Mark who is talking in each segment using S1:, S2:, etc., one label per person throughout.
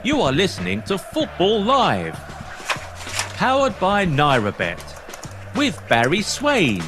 S1: You are listening to Football Live, powered by NairaBet, with Barry Swain.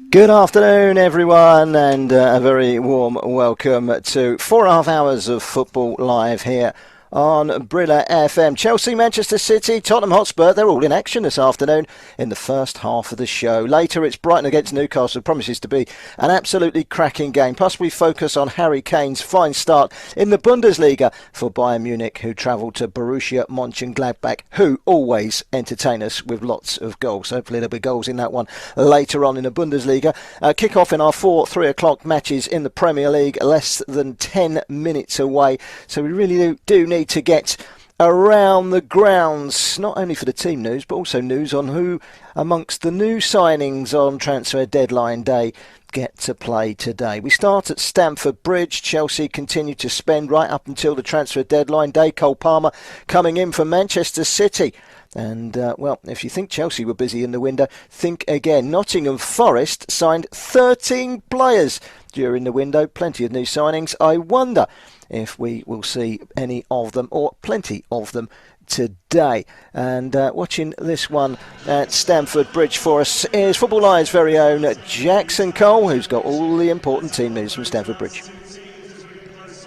S2: Good afternoon, everyone, and a very warm welcome to 4.5 hours of Football Live here on Brila FM. Chelsea, Manchester City, Tottenham Hotspur, they're all in action this afternoon in the first half of the show. Later it's Brighton against Newcastle. Promises to be an absolutely cracking game. Plus we focus on Harry Kane's fine start in the Bundesliga for Bayern Munich, who travel to Borussia Mönchengladbach, who always entertain us with lots of goals. Hopefully there'll be goals in that one later on in the Bundesliga. Kick off in our 3 o'clock matches in the Premier League, less than 10 minutes away. So we really do need to get around the grounds, not only for the team news, but also news on who amongst the new signings on transfer deadline day get to play today. We start at Stamford Bridge. Chelsea continue to spend right up until the transfer deadline day. Cole Palmer coming in from Manchester City. And, well, if you think Chelsea were busy in the window, think again. Nottingham Forest signed 13 players during the window. Plenty of new signings. I wonder if we will see any of them, or plenty of them, today. And watching this one at Stamford Bridge for us is Football Live's very own Jackson Cole, who's got all the important team news from Stamford Bridge.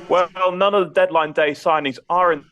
S3: Well, none of the deadline day signings are in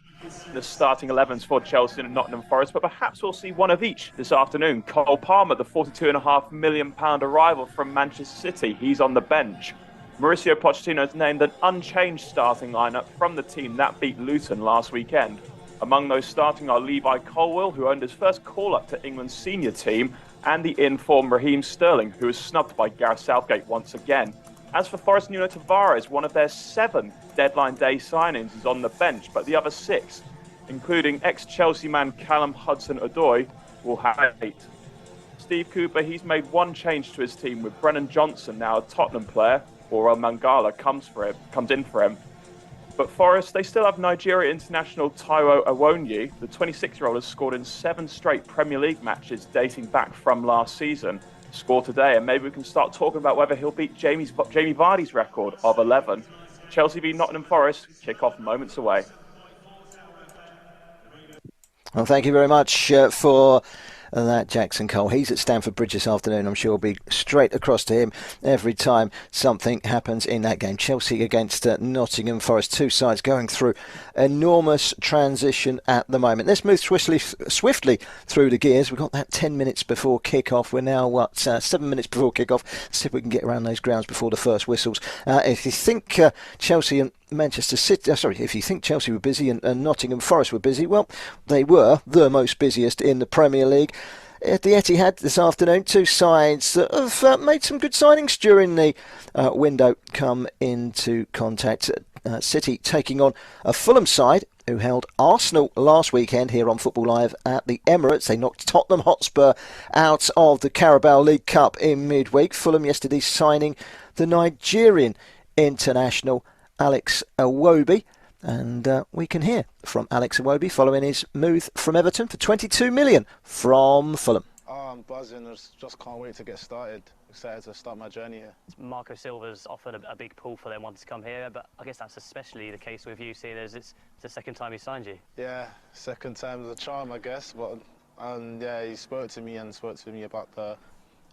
S3: the starting 11s for Chelsea and Nottingham Forest, but perhaps we'll see one of each this afternoon. Cole Palmer, the £42.5 million arrival from Manchester City, he's on the bench. Mauricio Pochettino has named an unchanged starting lineup from the team that beat Luton last weekend. Among those starting are Levi Colwill, who earned his first call-up to England's senior team, and the in-form Raheem Sterling, who was snubbed by Gareth Southgate once again. As for Forest, Nuno Tavares, one of their 7 deadline day signings, is on the bench, but the other 6, including ex-Chelsea man Callum Hudson-Odoi, will have 8. Steve Cooper, he's made one change to his team, with Brennan Johnson, now a Tottenham player, or Mangala comes in for him. But Forest, they still have Nigeria international Taiwo Awoniyi. The 26-year-old has scored in 7 straight Premier League matches dating back from last season. Score today, and maybe we can start talking about whether he'll beat Jamie Vardy's record of 11. Chelsea v Nottingham Forest, kick-off moments away.
S2: Well, thank you very much for that, Jackson Cole. He's at Stamford Bridge this afternoon. I'm sure we'll be straight across to him every time something happens in that game. Chelsea against Nottingham Forest. Two sides going through enormous transition at the moment. Let's move swiftly through the gears. We've got that 10 minutes before kick-off. We're now, 7 minutes before kick-off. Let's see if we can get around those grounds before the first whistles. If you think Chelsea and Manchester City, if you think Chelsea were busy and Nottingham Forest were busy, well, they were the most busiest in the Premier League. At the Etihad this afternoon, two sides that have made some good signings during the window come into contact. City taking on a Fulham side who held Arsenal last weekend here on Football Live at the Emirates. They knocked Tottenham Hotspur out of the Carabao League Cup in midweek. Fulham yesterday signing the Nigerian international Alex Iwobi, and we can hear from Alex Iwobi following his move from Everton for 22 million from Fulham.
S4: I'm buzzing, just can't wait to get started. Excited to start my journey here.
S5: Marco Silva's offered a big pull for them wanting to come here, but I guess that's especially the case with you, seeing as it's the second time he signed you.
S4: Yeah, second time's a charm, I guess, but yeah, he spoke to me about the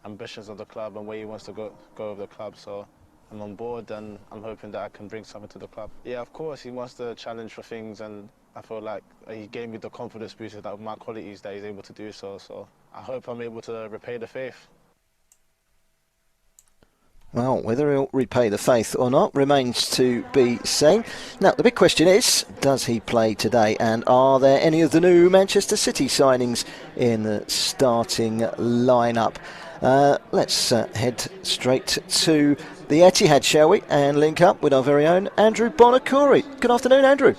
S4: ambitions of the club and where he wants to go with the club, so I'm on board and I'm hoping that I can bring something to the club. Yeah, of course, he wants to challenge for things, and I feel like he gave me the confidence boost that with my qualities that he's able to do so. So I hope I'm able to repay the faith.
S2: Well, whether he'll repay the faith or not remains to be seen. Now, the big question is, does he play today? And are there any of the new Manchester City signings in the starting lineup? Let's head straight to the Etihad, shall we? And link up with our very own Andrew Bonacore. Good afternoon, Andrew.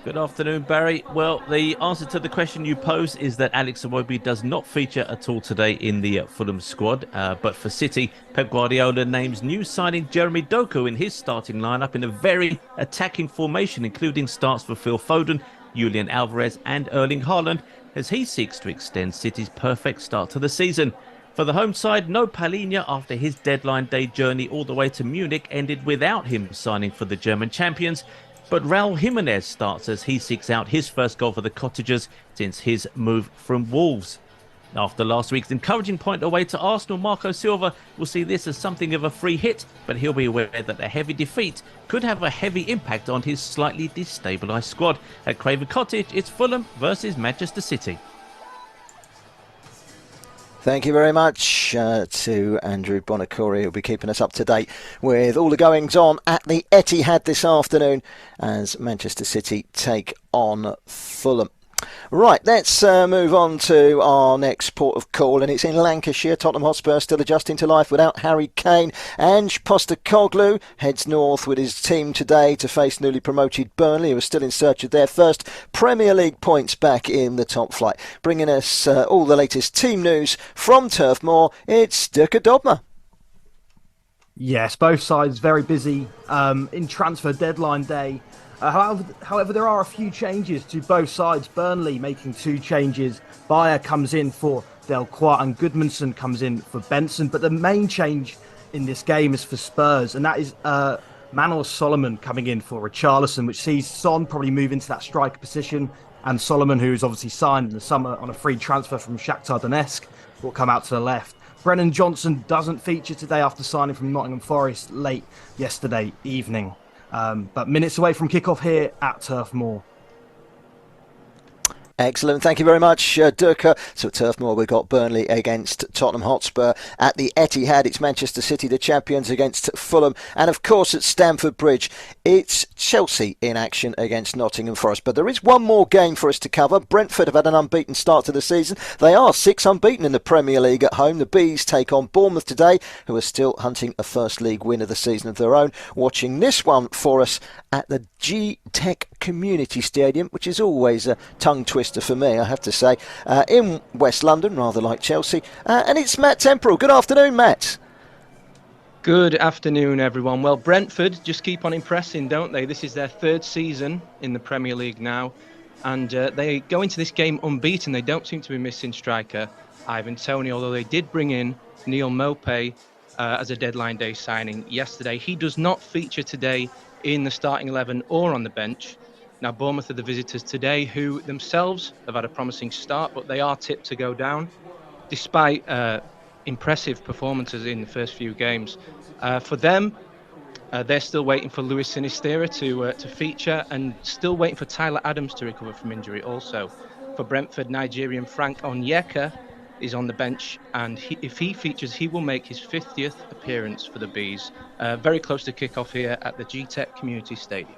S1: Good afternoon, Barry. Well, the answer to the question you posed is that Alex Iwobi does not feature at all today in the Fulham squad. But for City, Pep Guardiola names new signing Jeremy Doku in his starting lineup in a very attacking formation, including starts for Phil Foden, Julian Alvarez and Erling Haaland, as he seeks to extend City's perfect start to the season. For the home side, no Palhinha after his deadline day journey all the way to Munich ended without him signing for the German champions. But Raul Jimenez starts as he seeks out his first goal for the Cottagers since his move from Wolves. After last week's encouraging point away to Arsenal, Marco Silva will see this as something of a free hit, but he'll be aware that a heavy defeat could have a heavy impact on his slightly destabilised squad. At Craven Cottage, it's Fulham versus Manchester City.
S2: Thank you very much to Andrew Bonacore, who'll be keeping us up to date with all the goings on at the Etihad this afternoon as Manchester City take on Fulham. Right, let's move on to our next port of call, and it's in Lancashire. Tottenham Hotspur still adjusting to life without Harry Kane. Ange Postecoglou heads north with his team today to face newly promoted Burnley, who are still in search of their first Premier League points back in the top flight. Bringing us all the latest team news from Turf Moor, it's Dirk Dogma.
S6: Yes, both sides very busy in transfer deadline day. However, there are a few changes to both sides. Burnley making 2 changes. Bayer comes in for Delcroix and Goodmanson comes in for Benson. But the main change in this game is for Spurs, and that is Manor Solomon coming in for Richarlison, which sees Son probably move into that striker position. And Solomon, who is obviously signed in the summer on a free transfer from Shakhtar Donetsk, will come out to the left. Brennan Johnson doesn't feature today after signing from Nottingham Forest late yesterday evening. But minutes away from kickoff here at Turf Moor.
S2: Excellent. Thank you very much, Durka. So at Turf Moor, we've got Burnley against Tottenham Hotspur. At the Etihad, it's Manchester City, the champions, against Fulham. And of course, at Stamford Bridge, it's Chelsea in action against Nottingham Forest. But there is one more game for us to cover. Brentford have had an unbeaten start to the season. They are 6 unbeaten in the Premier League at home. The Bees take on Bournemouth today, who are still hunting a First League win of the season of their own. Watching this one for us at the G-Tech Community Stadium, which is always a tongue twister for me, I have to say, in West London, rather like Chelsea. And it's Matt Temporal. Good afternoon, Matt.
S7: Good afternoon, everyone. Well, Brentford just keep on impressing, don't they? This is their 3rd season in the Premier League now, and they go into this game unbeaten. They don't seem to be missing striker Ivan Toney, although they did bring in Neil Maupay as a deadline day signing yesterday. He does not feature today in the starting 11 or on the bench. Now, Bournemouth are the visitors today, who themselves have had a promising start, but they are tipped to go down, despite impressive performances in the first few games. For them, they're still waiting for Luis Sinistera to feature, and still waiting for Tyler Adams to recover from injury also. For Brentford, Nigerian Frank Onyeka is on the bench, and if he features, he will make his 50th appearance for the Bees. Very close to kick-off here at the G-Tech Community Stadium.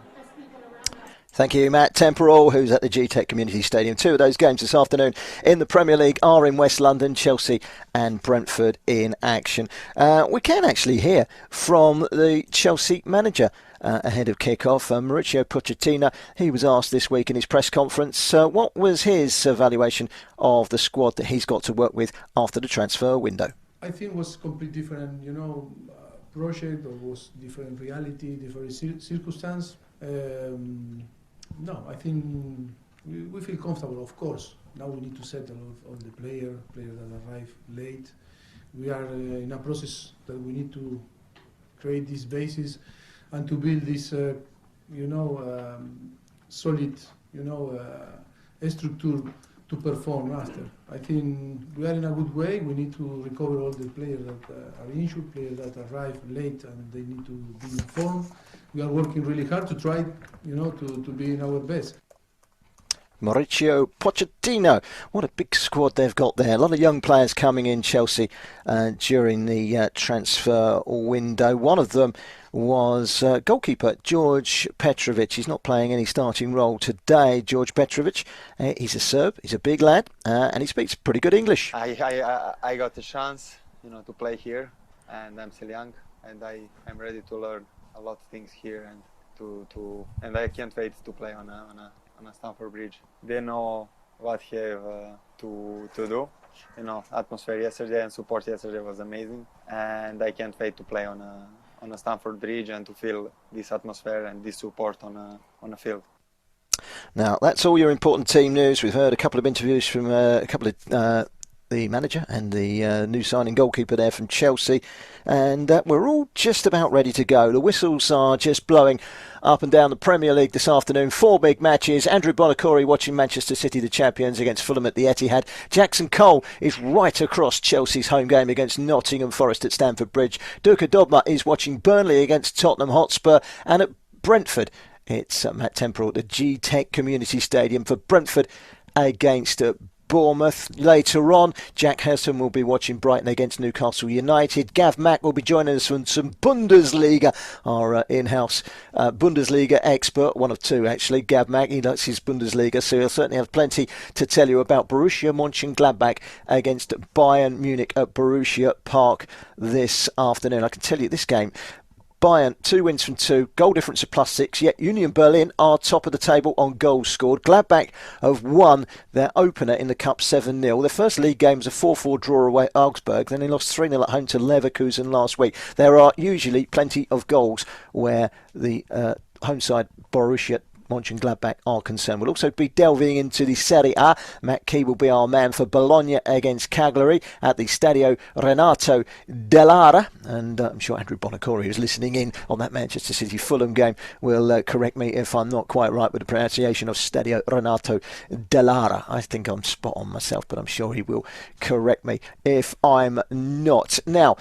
S2: Thank you, Matt Temporal, who's at the G-Tech Community Stadium. 2 of those games this afternoon in the Premier League are in West London, Chelsea and Brentford in action. We can actually hear from the Chelsea manager ahead of kick-off, Mauricio Pochettino. He was asked this week in his press conference what was his evaluation of the squad that he's got to work with after the transfer window.
S8: I think it was completely different, project, or was different reality, different circumstance. No, I think we feel comfortable, of course. Now we need to settle on the player that arrived late. We are in a process that we need to create this basis and to build this, solid, structure to perform after. I think we are in a good way. We need to recover all the players that are injured, players that arrive late and they need to be informed. We are working really hard to try, to be in our best.
S2: Mauricio Pochettino. What a big squad they've got there. A lot of young players coming in, Chelsea, during the transfer window. One of them was goalkeeper George Petrovic. He's not playing any starting role today, George Petrovic. He's a Serb, he's a big lad, and he speaks pretty good English.
S9: I got the chance, to play here, and I'm still young, and I'm ready to learn a lot of things here, and and I can't wait to play on a Stamford Bridge. They know what have to do. Atmosphere yesterday and support yesterday was amazing, and I can't wait to play on a Stamford Bridge and to feel this atmosphere and this support on a field.
S2: Now, that's all your important team news. We've heard a couple of interviews from a couple of the manager and the new signing goalkeeper there from Chelsea, and we're all just about ready to go. The whistles are just blowing up and down the Premier League this afternoon. 4 big matches. Andrew Bonacore watching Manchester City, the champions, against Fulham at the Etihad. Jackson Cole is right across Chelsea's home game against Nottingham Forest at Stamford Bridge. Durka Dogma is watching Burnley against Tottenham Hotspur, and at Brentford it's Matt Temporal at the G-Tech Community Stadium for Brentford against Bournemouth. Later on, Jack Hurson will be watching Brighton against Newcastle United. Gav Mack will be joining us from some Bundesliga, our in-house Bundesliga expert, one of two actually. Gav Mack, he likes his Bundesliga, so he'll certainly have plenty to tell you about Borussia Mönchengladbach against Bayern Munich at Borussia Park this afternoon. I can tell you this game, Bayern, 2 wins from 2, goal difference of +6, yet Union Berlin are top of the table on goals scored. Gladbach have won their opener in the Cup 7-0. Their first league game was a 4-4 draw away at Augsburg, then they lost 3-0 at home to Leverkusen last week. There are usually plenty of goals where the home side Borussia Mönchengladbach are concerned. We'll also be delving into the Serie A. Matt Key will be our man for Bologna against Cagliari at the Stadio Renato Dell'Ara, and I'm sure Andrew Bonacore, who's listening in on that Manchester City Fulham game, will correct me if I'm not quite right with the pronunciation of Stadio Renato Dell'Ara. I think I'm spot on myself, but I'm sure he will correct me if I'm not. Now,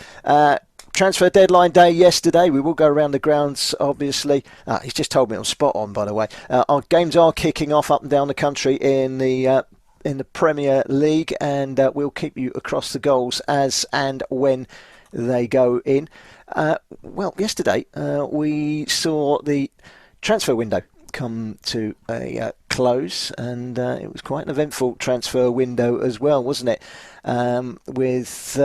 S2: transfer deadline day yesterday. We will go around the grounds, obviously. He's just told me I'm spot on, by the way. Our games are kicking off up and down the country in the Premier League, and we'll keep you across the goals as and when they go in. Well, yesterday we saw the transfer window come to a close, and it was quite an eventful transfer window as well, wasn't it? With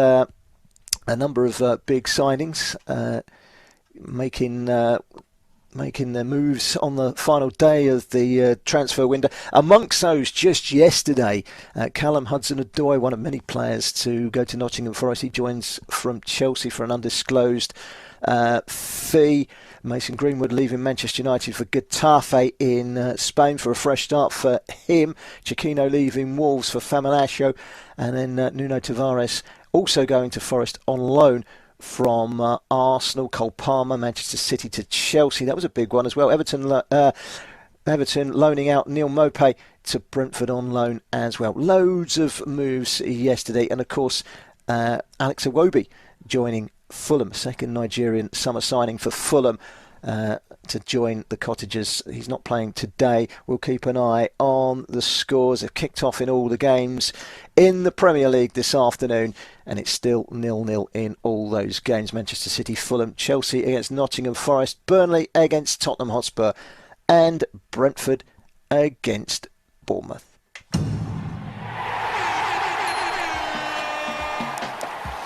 S2: a number of big signings making their moves on the final day of the transfer window. Amongst those, just yesterday, Callum Hudson-Odoi, one of many players to go to Nottingham Forest. He joins from Chelsea for an undisclosed fee. Mason Greenwood leaving Manchester United for Getafe in Spain for a fresh start for him. Chiquinho leaving Wolves for Famalicão, and then Nuno Tavares also going to Forest on loan from Arsenal. Cole Palmer, Manchester City to Chelsea. That was a big one as well. Everton loaning out Neil Maupay to Brentford on loan as well. Loads of moves yesterday. And of course, Alex Iwobi joining Fulham, second Nigerian summer signing for Fulham, to join the Cottagers. He's not playing today. We'll keep an eye on the scores. They've kicked off in all the games in the Premier League this afternoon, and it's still 0-0 in all those games. Manchester City, Fulham, Chelsea against Nottingham Forest, Burnley against Tottenham Hotspur, and Brentford against Bournemouth.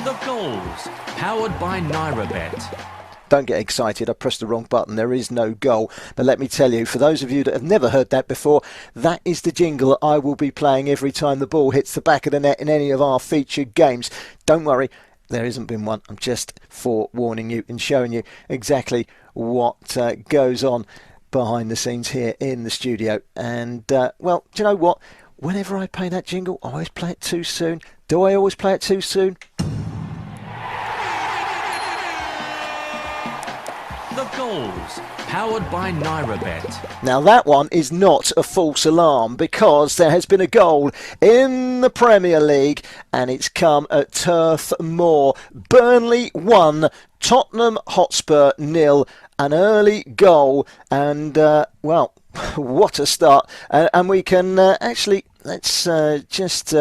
S1: The goals, powered by NairaBet.
S2: Don't get excited, I pressed the wrong button. There is no goal. But let me tell you, for those of you that have never heard that before, that is the jingle that I will be playing every time the ball hits the back of the net in any of our featured games. Don't worry, there hasn't been one. I'm just forewarning you and showing you exactly what goes on behind the scenes here in the studio. And, well, do you know what? Whenever I play that jingle, I always play it too soon. Do I always play it too soon?
S1: The goals, powered by NairaBet.
S2: Now that one is not a false alarm, because there has been a goal in the Premier League and it's come at Turf Moor. Burnley 1, Tottenham Hotspur 0, an early goal, and well, what a start. And we can actually, let's just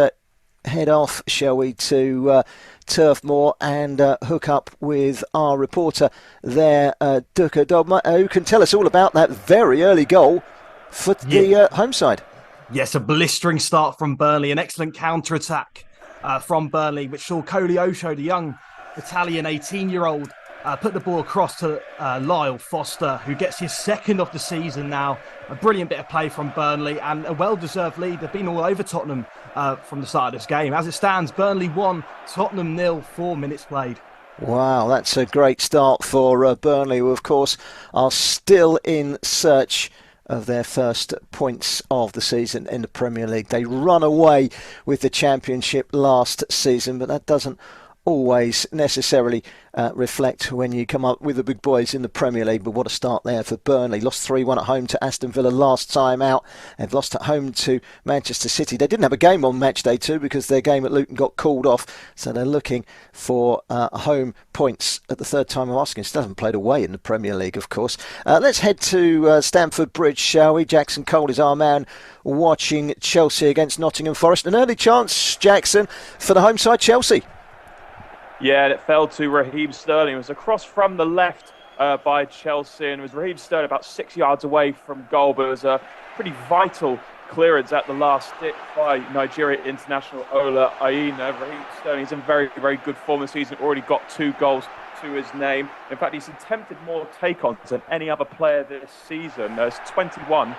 S2: head off, shall we, to Turf Moor and hook up with our reporter there, Durka Dogma, who can tell us all about that very early goal for the home side.
S6: Yes, a blistering start from Burnley, an excellent counter-attack from Burnley, which saw Koleosho, the young Italian 18-year-old, put the ball across to Lyle Foster, who gets his second of the season now. A brilliant bit of play from Burnley and a well-deserved lead. They've been all over Tottenham from the start of this game. As it stands, Burnley 1, Tottenham 0, 4 minutes played.
S2: Wow, that's a great start for Burnley, who of course are still in search of their first points of the season in the Premier League. They run away with the Championship last season, but that doesn't always necessarily reflect when you come up with the big boys in the Premier League. But what a start there for Burnley. Lost 3-1 at home to Aston Villa last time out. They've lost at home to Manchester City. They didn't have a game on match day 2 because their game at Luton got called off, so they're looking for home points at the third time of asking. Still haven't played away in the Premier League, of course. Let's head to Stamford Bridge, shall we? Jackson Cole is our man watching Chelsea against Nottingham Forest. An early chance, Jackson, for the home side Chelsea.
S3: Yeah, it fell to Raheem Sterling. It was across from the left by Chelsea, and it was Raheem Sterling about 6 yards away from goal, but it was a pretty vital clearance at the last stick by Nigeria international Ola Aina. Raheem Sterling is in very, very good form this season, already got 2 goals to his name. In fact, he's attempted more take-ons than any other player this season. There's 21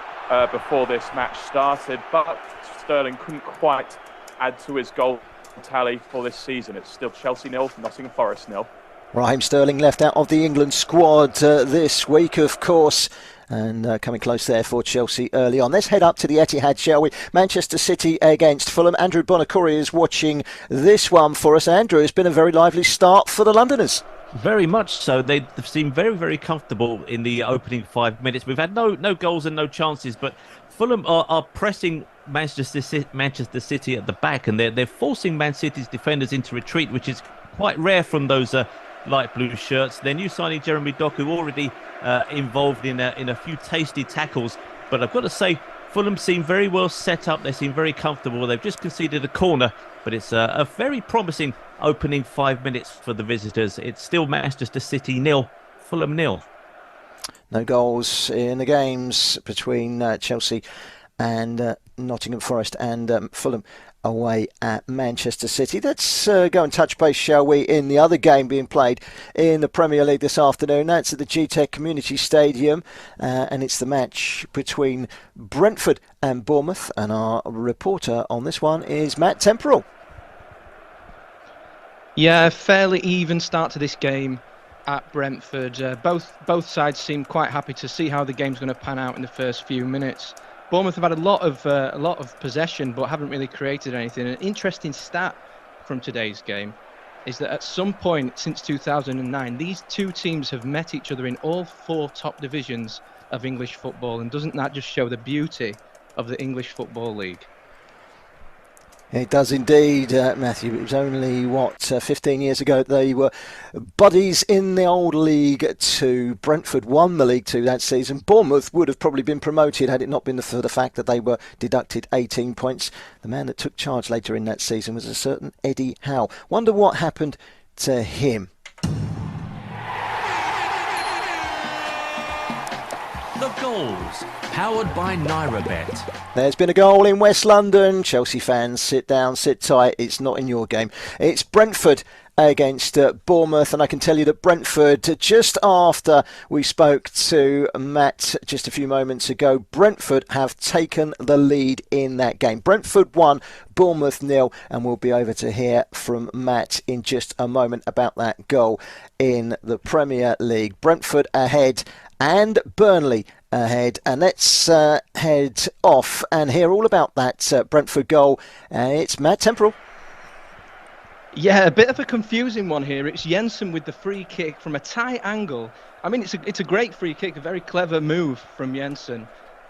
S3: before this match started, but Sterling couldn't quite add to his goal tally for this season. It's still Chelsea 0, Nottingham Forest 0.
S2: Raheem Sterling left out of the England squad this week, of course, and coming close there for Chelsea early on. Let's head up to the Etihad, shall we? Manchester City against Fulham. Andrew Bonacori is watching this one for us. Andrew, it's been a very lively start for the Londoners.
S1: Very much so. They've seemed very, very comfortable in the opening 5 minutes. We've had no goals and no chances, but Fulham are pressing Manchester City at the back, and they're forcing Man City's defenders into retreat, which is quite rare from those light blue shirts. Their new signing Jeremy Doku already involved in a few tasty tackles, but I've got to say Fulham seem very well set up. They seem very comfortable. They've just conceded a corner, but it's a very promising opening 5 minutes for the visitors. It's still Manchester City 0, Fulham 0.
S2: No goals in the games between Chelsea and Nottingham Forest and Fulham away at Manchester City. Let's go and touch base, shall we, in the other game being played in the Premier League this afternoon. That's at the GTEC Community Stadium, and it's the match between Brentford and Bournemouth, and our reporter on this one is Matt Temporal.
S7: Yeah, fairly even start to this game at Brentford. Both sides seem quite happy to see how the game's going to pan out in the first few minutes. Bournemouth have had a lot of possession, but haven't really created anything. An interesting stat from today's game is that at some point since 2009, these two teams have met each other in all 4 top divisions of English football, and doesn't that just show the beauty of the English Football League?
S2: It does indeed, Matthew. It was only, 15 years ago they were buddies in the old League 2. Brentford won the League 2 that season. Bournemouth would have probably been promoted had it not been for the fact that they were deducted 18 points. The man that took charge later in that season was a certain Eddie Howe. Wonder what happened to him.
S10: The goals, powered by NairaBet.
S2: There's been a goal in West London. Chelsea fans, sit down, sit tight. It's not in your game. It's Brentford against Bournemouth, and I can tell you that Brentford, just after we spoke to Matt just a few moments ago, Brentford have taken the lead in that game. Brentford 1, Bournemouth 0, and we'll be over to hear from Matt in just a moment about that goal in the Premier League. Brentford ahead and Burnley ahead, and let's head off and hear all about that Brentford goal. It's Matt Temporal.
S7: Yeah, a bit of a confusing one here. It's Jensen with the free kick from a tight angle. I mean, it's a great free kick, a very clever move from Jensen.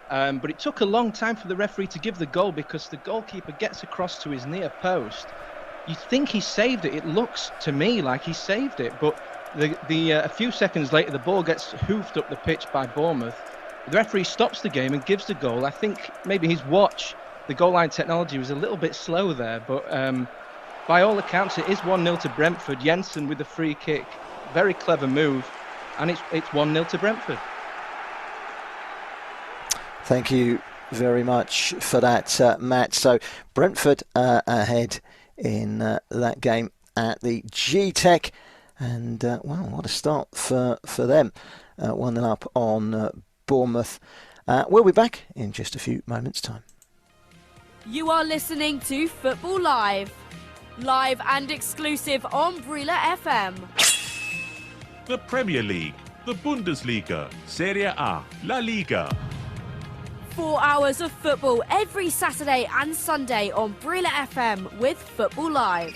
S7: But it took a long time for the referee to give the goal because the goalkeeper gets across to his near post. You think he saved it. It looks to me like he saved it, but a few seconds later, the ball gets hoofed up the pitch by Bournemouth. The referee stops the game and gives the goal. I think maybe his watch, the goal line technology, was a little bit slow there, but by all accounts, it is 1-0 to Brentford. Jensen with the free kick, very clever move, and it's 1-0 to Brentford.
S2: Thank you very much for that, Matt. So Brentford ahead in that game at the GTEC. And, wow, what a start for them. 1-0 up on Bournemouth. We'll be back in just a few moments' time.
S11: You are listening to Football Live. Live and exclusive on Brila FM.
S12: The Premier League, the Bundesliga, Serie A, La Liga.
S11: 4 hours of football every Saturday and Sunday on Brila FM with Football Live.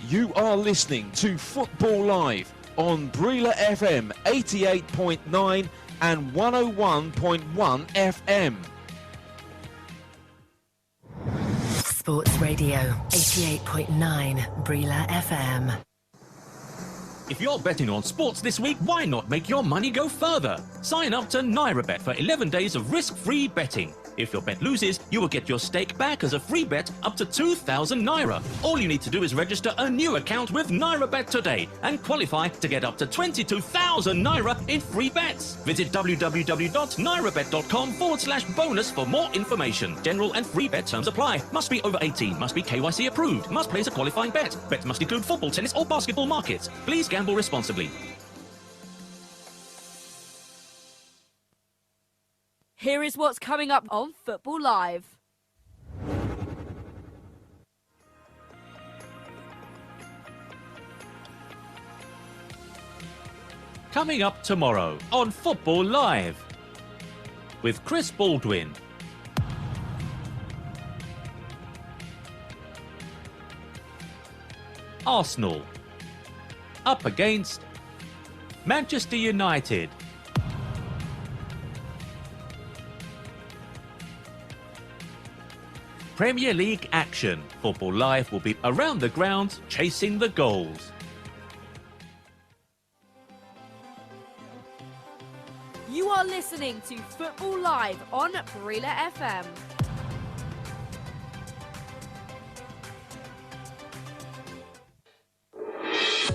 S12: You are listening to Football Live on Brila FM 88.9 and 101.1 FM.
S13: Sports Radio 88.9 Brila FM.
S10: If you're betting on sports this week, why not make your money go further? Sign up to NairoBet for 11 days of risk-free betting. If your bet loses, you will get your stake back as a free bet up to 2,000 Naira. All you need to do is register a new account with NairoBet today and qualify to get up to 22,000 Naira in free bets. Visit www.nairabet.com/bonus for more information. General and free bet terms apply. Must be over 18. Must be KYC approved. Must place a qualifying bet. Bets must include football, tennis or basketball markets. Please gamble responsibly.
S11: Here is what's coming up on Football Live.
S1: Coming up tomorrow on Football Live with Chris Baldwin. Arsenal up against Manchester United. Premier League action. Football Live will be around the grounds chasing the goals.
S11: You are listening to Football Live on Brila FM.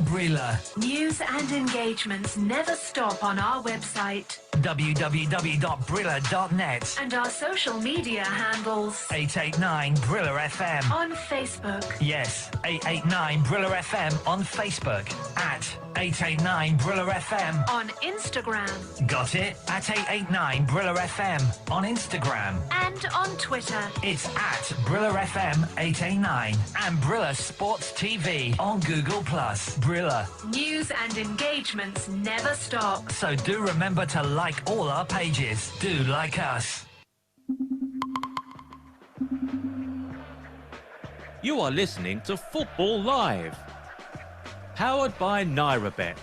S13: Brila. News and engagements never stop on our website.
S14: www.brilla.net
S13: And our social media handles.
S14: 889 Brilla FM.
S13: On Facebook.
S14: Yes, 889 Brilla FM on Facebook. At 889 Brilla FM.
S13: On Instagram.
S14: Got it? At 889 Brilla FM on Instagram.
S13: And on Twitter.
S14: It's at Brilla FM 889 and Brilla Sports TV on Google+. Brilla.
S13: News and engagements never stop.
S14: So do remember to like all our pages. Do like us.
S1: You are listening to Football Live, powered by NairoBet,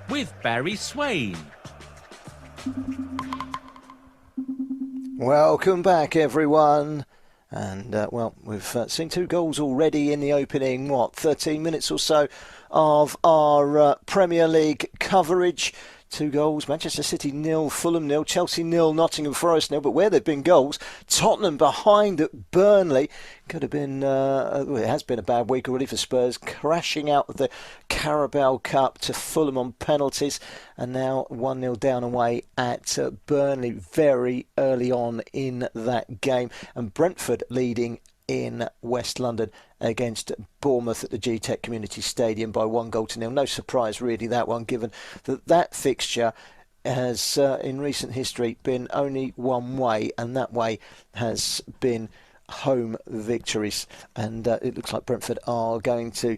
S1: with Barry Swain.
S2: Welcome back, everyone. And, well, we've seen 2 goals already in the opening, 13 minutes or so of our Premier League coverage. 2 goals, Manchester City 0, Fulham 0, Chelsea 0, Nottingham Forest 0. But where there have been goals, Tottenham behind at Burnley. Could have been, it has been a bad week already for Spurs, crashing out of the Carabao Cup to Fulham on penalties. And now 1-0 down away at Burnley very early on in that game. And Brentford leading in West London against Bournemouth at the GTEC Community Stadium by 1-0. No surprise really that one, given that fixture has in recent history been only one way, and that way has been home victories. And it looks like Brentford are going to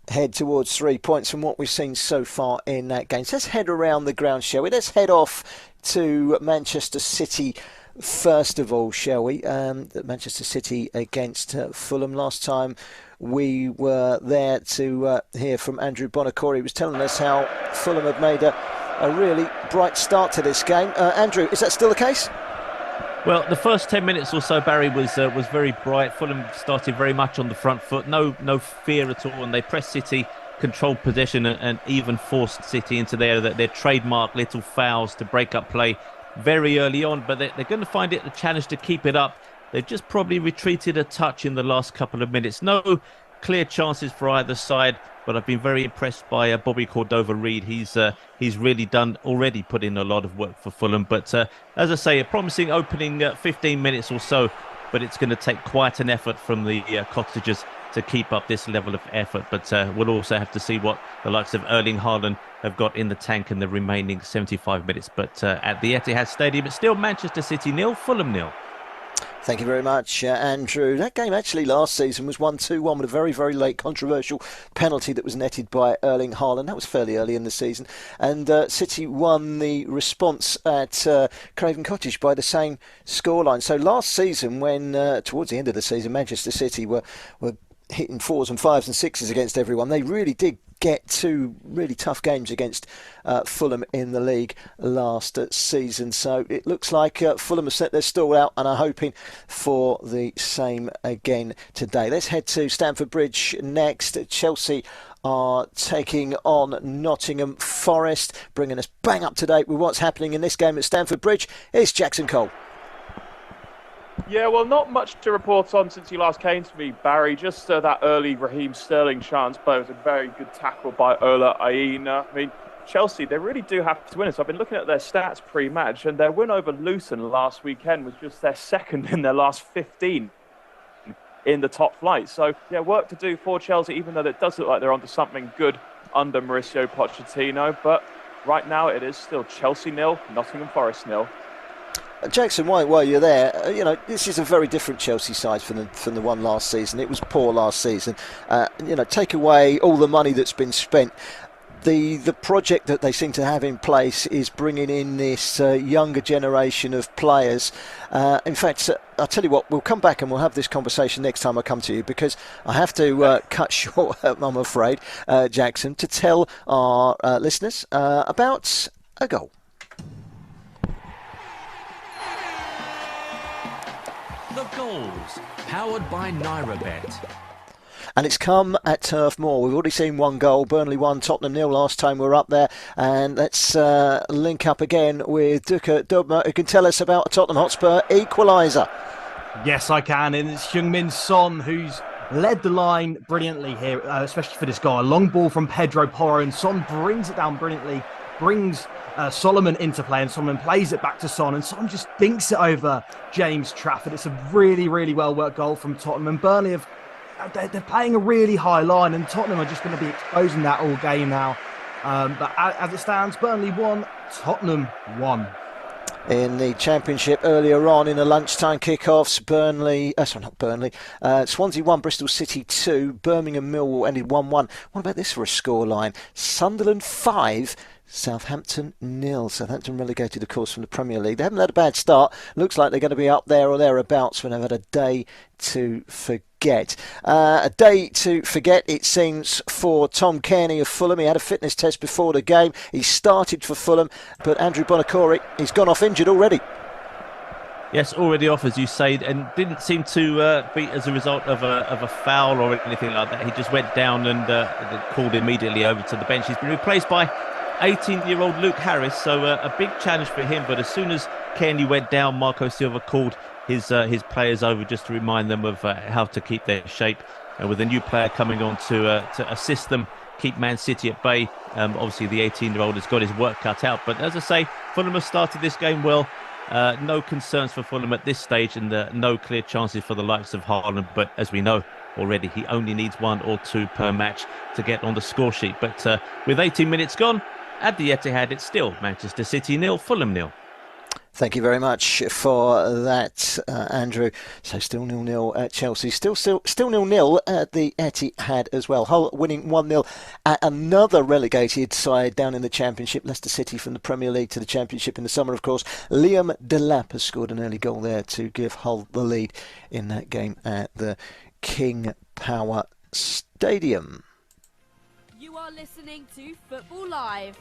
S2: head towards 3 points from what we've seen so far in that game. So let's head around the ground, shall we? Let's head off to Manchester City first of all, shall we? Manchester City against Fulham. Last time we were there to hear from Andrew Bonacore. He was telling us how Fulham had made a really bright start to this game. Andrew, is that still the case?
S1: Well, the first 10 minutes or so, Barry, was very bright. Fulham started very much on the front foot, no fear at all, and they pressed City, controlled possession, and even forced City into their trademark little fouls to break up play very early on. But they're going to find it a challenge to keep it up. They've just probably retreated a touch in the last couple of minutes. No clear chances for either side, but I've been very impressed by Bobby Cordova-Reid. He's really already put in a lot of work for Fulham. But as I say, a promising opening 15 minutes or so, but it's going to take quite an effort from the Cottagers to keep up this level of effort. But we'll also have to see what the likes of Erling Haaland have got in the tank in the remaining 75 minutes. But at the Etihad Stadium, it's still Manchester City 0, Fulham 0.
S2: Thank you very much, Andrew. That game actually last season was 1-2-1 with a very, very late controversial penalty that was netted by Erling Haaland. That was fairly early in the season. And City won the response at Craven Cottage by the same scoreline. So last season, when towards the end of the season, Manchester City were hitting 4s and 5s and 6s against everyone, they really did get two really tough games against Fulham in the league last season. So it looks like Fulham have set their stall out and are hoping for the same again today. Let's head to Stamford Bridge next. Chelsea are taking on Nottingham Forest, bringing us bang up to date with what's happening in this game at Stamford Bridge. It's Jackson Cole.
S3: Yeah, well, not much to report on since you last came to me, Barry. Just that early Raheem Sterling chance, but it was a very good tackle by Ola Aina. I mean, Chelsea, they really do have to win it. So I've been looking at their stats pre-match, and their win over Luton last weekend was just their second in their last 15 in the top flight. So, yeah, work to do for Chelsea, even though it does look like they're onto something good under Mauricio Pochettino. But right now, it is still Chelsea 0, Nottingham Forest 0.
S2: Jackson, while you're there, this is a very different Chelsea side from the one last season. It was poor last season. Take away all the money that's been spent. The project that they seem to have in place is bringing in this younger generation of players. In fact, I'll tell you what, we'll come back and we'll have this conversation next time I come to you, because I have to cut short, I'm afraid, Jackson, to tell our listeners about a goal.
S10: The goals, powered by NairaBet.
S2: And it's come at Turf Moor. We've already seen one goal. Burnley 1, Tottenham 0 last time we were up there. And let's link up again with Duka Dubma, who can tell us about a Tottenham Hotspur equaliser.
S6: Yes, I can. And it's Heung-min Son who's led the line brilliantly here, especially for this goal. A long ball from Pedro Porro, and Son brings it down brilliantly, brings Solomon into play, and Solomon plays it back to Son, and Son just dinks it over James Trafford. It's a really, really well-worked goal from Tottenham, and Burnley they're playing a really high line, and Tottenham are just going to be exposing that all game now. But as it stands, Burnley 1, Tottenham 1.
S2: In the Championship earlier on in the lunchtime kickoffs, Swansea 1, Bristol City 2, Birmingham Millwall ended 1-1. What about this for a scoreline? Sunderland 5, Southampton 0. Southampton relegated, of course, from the Premier League. They haven't had a bad start. Looks like they're going to be up there or thereabouts when they've had a day to forget. A day to forget, it seems, for Tom Cairney of Fulham. He had a fitness test before the game. He started for Fulham, but Andrew Bonacore, he's gone off injured already.
S1: Yes, already off, as you say, and didn't seem to be as a result of a foul or anything like that. He just went down and called immediately over to the bench. He's been replaced by 18-year-old Luke Harris, so a big challenge for him. But as soon as Cairney went down, Marco Silva called his players over just to remind them of how to keep their shape. And with a new player coming on to assist them keep Man City at bay, obviously the 18-year-old has got his work cut out. But as I say, Fulham have started this game well. No concerns for Fulham at this stage, and no clear chances for the likes of Haaland. But as we know already, he only needs 1 or 2 per match to get on the score sheet. But with 18 minutes gone, at the Etihad, it's still Manchester City 0, Fulham 0.
S2: Thank you very much for that, Andrew. So still 0-0 at Chelsea. Still 0-0 at the Etihad as well. Hull winning 1-0 at another relegated side down in the Championship. Leicester City from the Premier League to the Championship in the summer, of course. Liam Delap has scored an early goal there to give Hull the lead in that game at the King Power Stadium.
S11: You are listening to Football Live.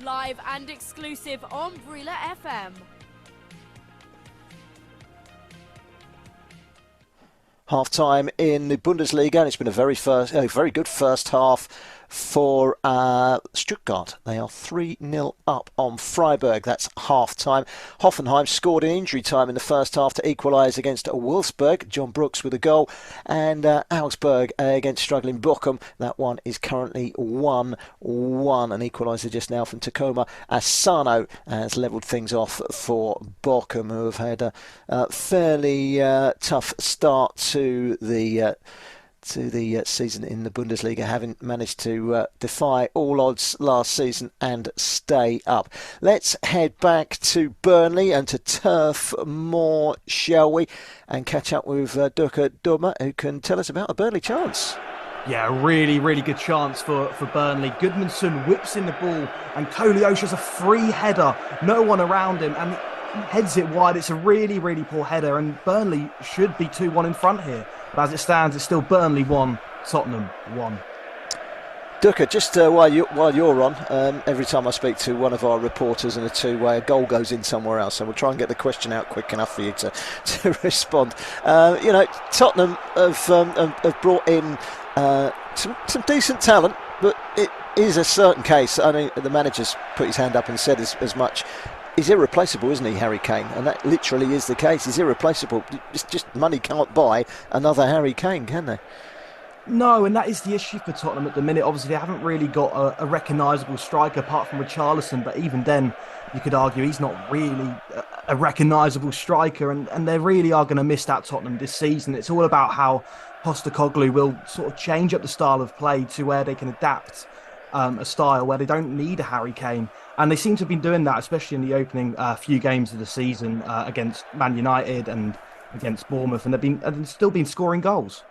S11: Live and exclusive on Brila FM.
S2: Half-time in the Bundesliga, and it's been a very good first half for Stuttgart. They are 3-0 up on Freiburg. That's half-time. Hoffenheim scored in injury time in the first half to equalise against Wolfsburg. John Brooks with a goal. And Augsburg against struggling Bochum. That one is currently 1-1. An equaliser just now from Tacoma. Asano has levelled things off for Bochum, who have had a fairly tough start to the to the season in the Bundesliga, having managed to defy all odds last season and stay up. Let's head back to Burnley and to Turf Moor, shall we, and catch up with Durka Durma, who can tell us about a Burnley chance.
S6: Yeah, really, really good chance for Burnley. Goodmanson whips in the ball and Koleosha's a free header. No one around him and he heads it wide. It's a really, really poor header and Burnley should be 2-1 in front here. But as it stands, it's still Burnley 1, Tottenham 1.
S2: Durka, just while you're on, every time I speak to one of our reporters in a two-way, a goal goes in somewhere else. So we'll try and get the question out quick enough for you to respond. Tottenham have brought in some decent talent, but it is a certain case. I mean, the manager's put his hand up and said as much. He's irreplaceable, isn't he, Harry Kane? And that literally is the case. He's irreplaceable. It's just money can't buy another Harry Kane, can they?
S6: No, and that is the issue for Tottenham at the minute. Obviously, they haven't really got a recognisable striker apart from Richarlison, but even then, you could argue he's not really a recognisable striker, and they really are going to miss that Tottenham this season. It's all about how Postecoglou will sort of change up the style of play to where they can adapt a style where they don't need a Harry Kane. And they seem to have been doing that, especially in the opening few games of the season against Man United and against Bournemouth, and they've still been scoring goals.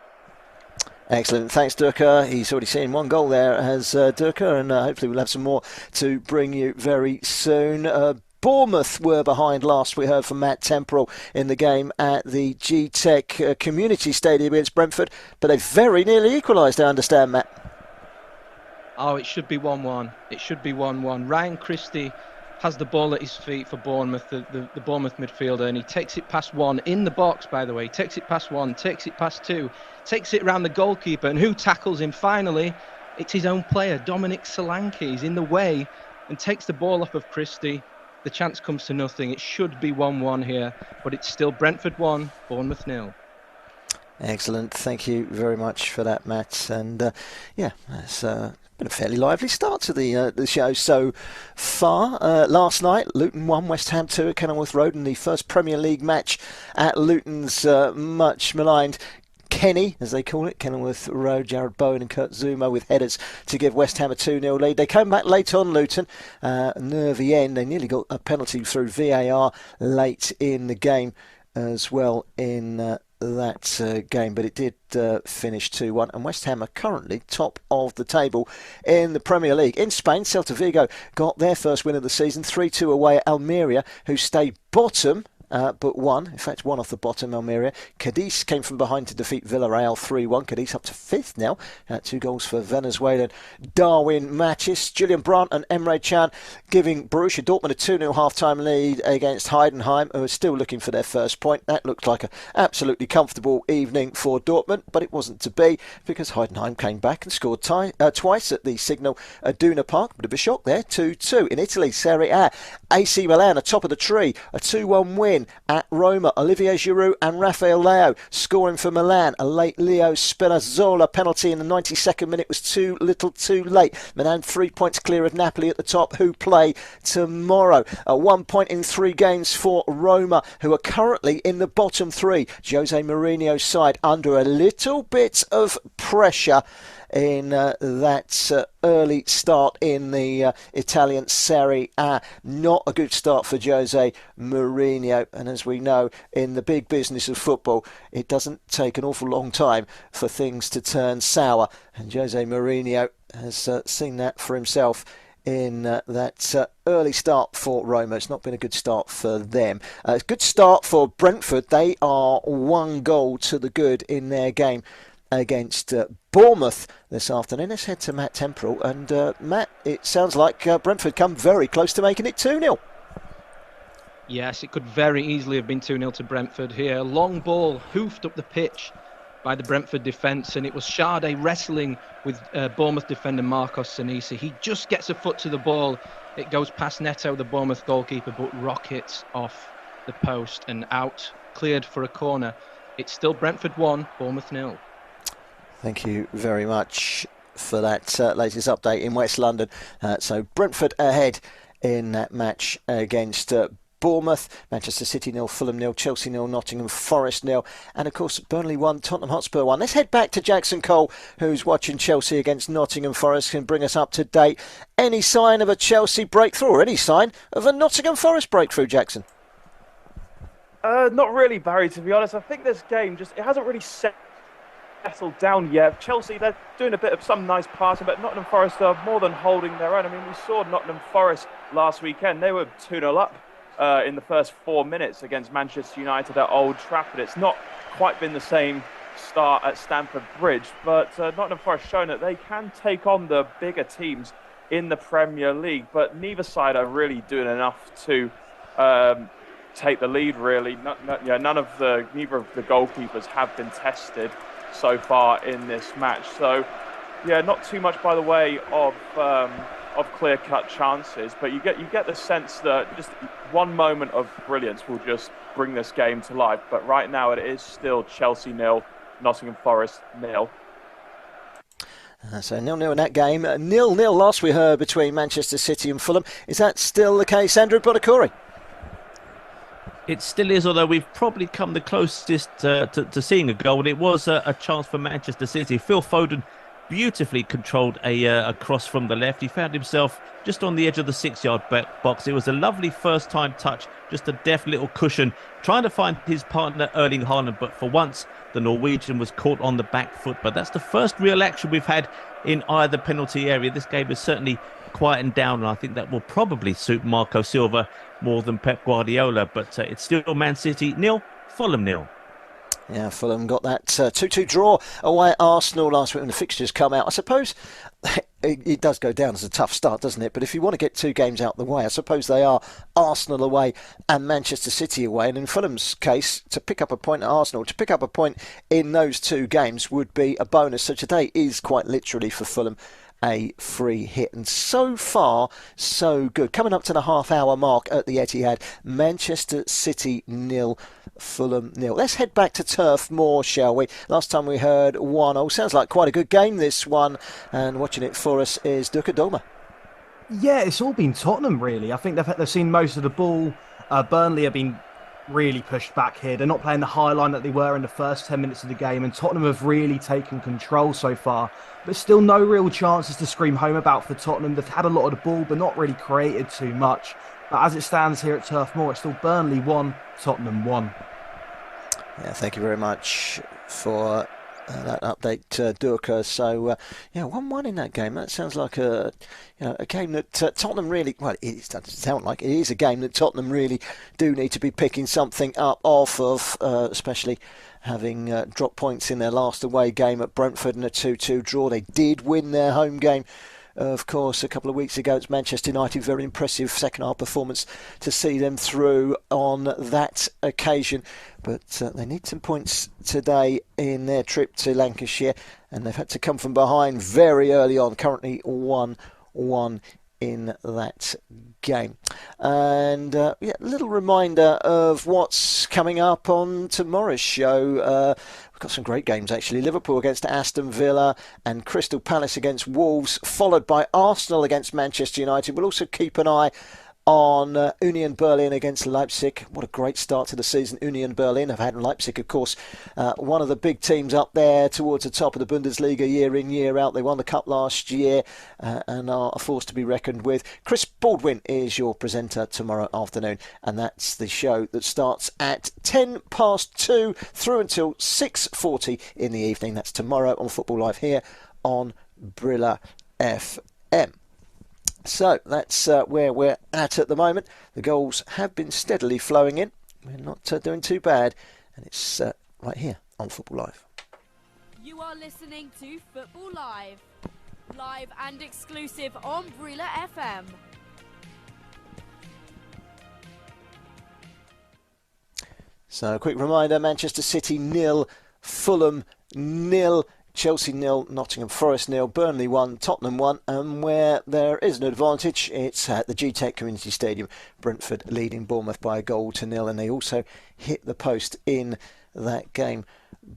S2: Excellent. Thanks, Durka. He's already seen one goal there as Durka, and hopefully we'll have some more to bring you very soon. Bournemouth were behind last. We heard from Matt Temporal in the game at the G-Tech Community Stadium against Brentford, but they very nearly equalised, I understand, Matt.
S7: Oh, it should be 1-1. It should be 1-1. Ryan Christie has the ball at his feet for Bournemouth, the Bournemouth midfielder, and he takes it past one in the box, by the way. Takes it past one, takes it past two, takes it around the goalkeeper, and who tackles him finally? It's his own player, Dominic Solanke. He's in the way and takes the ball off of Christie. The chance comes to nothing. It should be 1-1 here, but it's still Brentford 1, Bournemouth 0.
S2: Excellent. Thank you very much for that, Matt. And it's been a fairly lively start to the show so far. Last night, Luton 1, West Ham 2 at Kenilworth Road in the first Premier League match at Luton's much maligned Kenny, as they call it, Kenilworth Road. Jared Bowen and Kurt Zuma with headers to give West Ham a 2-0 lead. They came back late on, Luton. Nervy end. They nearly got a penalty through VAR late in the game as well in that game, but it did finish 2-1, and West Ham are currently top of the table in the Premier League. In Spain, Celta Vigo got their first win of the season, 3-2 away at Almeria, who stayed bottom. But won off the bottom, Almeria. Cadiz came from behind to defeat Villarreal 3-1. Cadiz up to 5th now. 2 goals for Venezuelan Darwin Machis. Julian Brandt and Emre Can giving Borussia Dortmund a 2-0 half-time lead against Heidenheim, who are still looking for their first point. That looked like an absolutely comfortable evening for Dortmund, but it wasn't to be because Heidenheim came back and scored twice at the Signal Iduna Park. Bit of a shock there, 2-2. In Italy, Serie A, AC Milan atop of the tree, a 2-1 win at Roma. Olivier Giroud and Rafael Leao scoring for Milan. A late Leo Spinazzola penalty in the 92nd minute was too little too late. Milan 3 points clear of Napoli at the top, who play tomorrow. 1 point in 3 games for Roma, who are currently in the bottom 3. Jose Mourinho's side under a little bit of pressure in that early start in the Italian Serie A. Not a good start for Jose Mourinho, and as we know, in the big business of football, it doesn't take an awful long time for things to turn sour, and Jose Mourinho has seen that for himself in that early start for Roma. It's not been a good start for them. A good start for Brentford. They are 1 goal to the good in their game against Bournemouth this afternoon. Let's head to Matt Temporal. And Matt, it sounds like Brentford come very close to making it 2-0.
S7: Yes, it could very easily have been 2-0 to Brentford here. Long ball hoofed up the pitch by the Brentford defence, and it was Sade wrestling with Bournemouth defender Marcos Senesi. He just gets a foot to the ball. It goes past Neto, the Bournemouth goalkeeper, but rockets off the post and out, cleared for a corner. It's still Brentford 1, Bournemouth 0.
S2: Thank you very much for that latest update in West London. So Brentford ahead in that match against Bournemouth, Manchester City 0, Fulham 0, Chelsea 0, Nottingham Forest 0, and of course Burnley 1, Tottenham Hotspur 1. Let's head back to Jackson Cole, who's watching Chelsea against Nottingham Forest, can bring us up to date. Any sign of a Chelsea breakthrough or any sign of a Nottingham Forest breakthrough, Jackson?
S3: Not really, Barry, to be honest. I think this game it hasn't really settled down yet. Chelsea, they're doing a bit of some nice passing, but Nottingham Forest are more than holding their own. I mean, we saw Nottingham Forest last weekend. They were 2-0 up in the first 4 minutes against Manchester United at Old Trafford. It's not quite been the same start at Stamford Bridge, but Nottingham Forest shown that they can take on the bigger teams in the Premier League, but neither side are really doing enough to take the lead, really. Neither of the goalkeepers have been tested so far in this match. So, not too much by the way of clear-cut chances, but you get the sense that just one moment of brilliance will just bring this game to life. But right now it is still Chelsea 0, Nottingham Forest 0.
S2: So 0-0 in that game. 0-0 last we heard between Manchester City and Fulham. Is that still the case, Andrew Bonacori?
S1: It still is, although we've probably come the closest to seeing a goal. And it was a chance for Manchester City. Phil Foden beautifully controlled a cross from the left. He found himself just on the edge of the 6-yard box. It was a lovely first-time touch, just a deft little cushion, trying to find his partner Erling Haaland. But for once, the Norwegian was caught on the back foot. But that's the first real action we've had in either penalty area. This game is certainly quietened down, and I think that will probably suit Marco Silva more than Pep Guardiola. But it's still Man City 0, Fulham 0.
S2: Yeah, Fulham got that 2-2 draw away at Arsenal last week when the fixtures come out. I suppose it does go down as a tough start, doesn't it? But if you want to get two games out the way, I suppose they are Arsenal away and Manchester City away. And in Fulham's case, to pick up a point at Arsenal, to pick up a point in those two games would be a bonus. So today is quite literally for Fulham a free hit, and so far so good. Coming up to the half-hour mark at the Etihad, Manchester City 0, Fulham 0. Let's head back to Turf Moor, shall we? Last time we heard 1-0. Sounds like quite a good game, this one, and watching it for us is Duka Dolma.
S6: Yeah, it's all been Tottenham, really. I think they've seen most of the ball. Burnley have been really pushed back here. They're not playing the high line that they were in the first 10 minutes of the game, and Tottenham have really taken control so far. But still no real chances to scream home about for Tottenham. They've had a lot of the ball, but not really created too much. But as it stands here at Turf Moor, it's still Burnley 1, Tottenham 1.
S2: Yeah, thank you very much for that update, Durka. So, 1-1 in that game. That sounds like a game that Tottenham really, well, it doesn't sound like it is a game that Tottenham really do need to be picking something up off of, especially having dropped points in their last away game at Brentford in a 2-2 draw. They did win their home game, of course, a couple of weeks ago. It's Manchester United. Very impressive second half performance to see them through on that occasion. But they need some points today in their trip to Lancashire, and they've had to come from behind very early on. Currently 1-1 in that game. And a little reminder of what's coming up on tomorrow's show. We've got some great games, actually. Liverpool against Aston Villa and Crystal Palace against Wolves, followed by Arsenal against Manchester United. We'll also keep an eye on Union Berlin against Leipzig. What a great start to the season Union Berlin have had. Leipzig, of course, one of the big teams up there towards the top of the Bundesliga year in, year out. They won the Cup last year and are a force to be reckoned with. Chris Baldwin is your presenter tomorrow afternoon, and that's the show that starts at 2:10 through until 6:40 in the evening. That's tomorrow on Football Live here on Brila FM. So that's where we're at the moment. The goals have been steadily flowing in. We're not doing too bad. And it's right here on Football Live.
S11: You are listening to Football Live. Live and exclusive on Brila FM.
S2: So a quick reminder, Manchester City 0, Fulham 0. Chelsea 0, Nottingham Forest 0, Burnley 1, Tottenham 1, and where there is an advantage, it's at the G-Tech Community Stadium. Brentford leading Bournemouth by a 1-0, and they also hit the post in that game,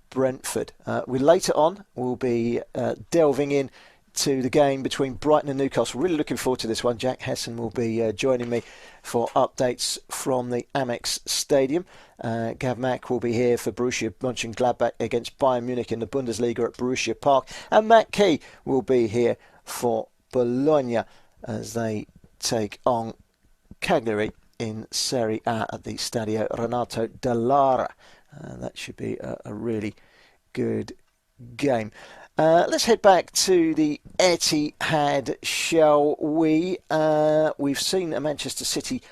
S2: Brentford. We later on will be delving in to the game between Brighton and Newcastle. Really looking forward to this one. Jack Hesson will be joining me for updates from the Amex Stadium. Gav Mack will be here for Borussia Mönchengladbach against Bayern Munich in the Bundesliga at Borussia Park. And Matt Key will be here for Bologna as they take on Cagliari in Serie A at the Stadio Renato Dallara. That should be a really good game. Let's head back to the Etihad, shall we? We've seen a Manchester City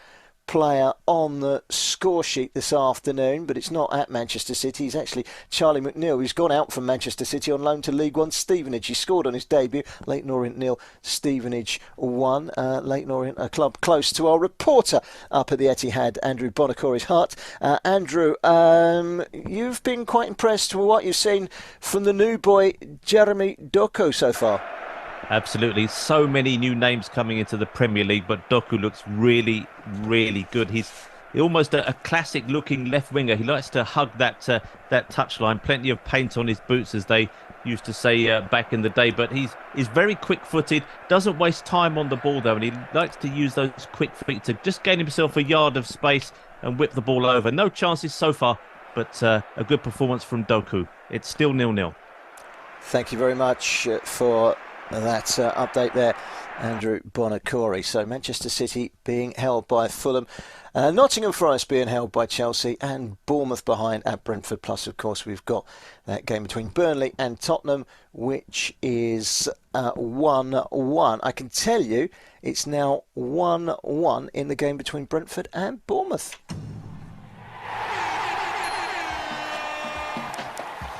S2: player on the score sheet this afternoon, but it's not at Manchester City. He's actually Charlie McNeil, who's gone out from Manchester City on loan to League One Stevenage. He scored on his debut. Leyton Orient 0, Stevenage 1. Leyton Orient, a club close to our reporter up at the Etihad, Andrew Bonacore's heart. Andrew, you've been quite impressed with what you've seen from the new boy Jeremy Doku so far.
S1: Absolutely. So many new names coming into the Premier League, but Doku looks really, really good. He's almost a classic-looking left winger. He likes to hug that touchline. Plenty of paint on his boots, as they used to say back in the day. But he's very quick-footed, doesn't waste time on the ball, though, and he likes to use those quick feet to just gain himself a yard of space and whip the ball over. No chances so far, but a good performance from Doku. It's still 0-0.
S2: Thank you very much for that update there, Andrew Bonacore. So Manchester City being held by Fulham, Nottingham Forest being held by Chelsea, and Bournemouth behind at Brentford. Plus, of course, we've got that game between Burnley and Tottenham, which is 1-1. I can tell you it's now 1-1 in the game between Brentford and Bournemouth.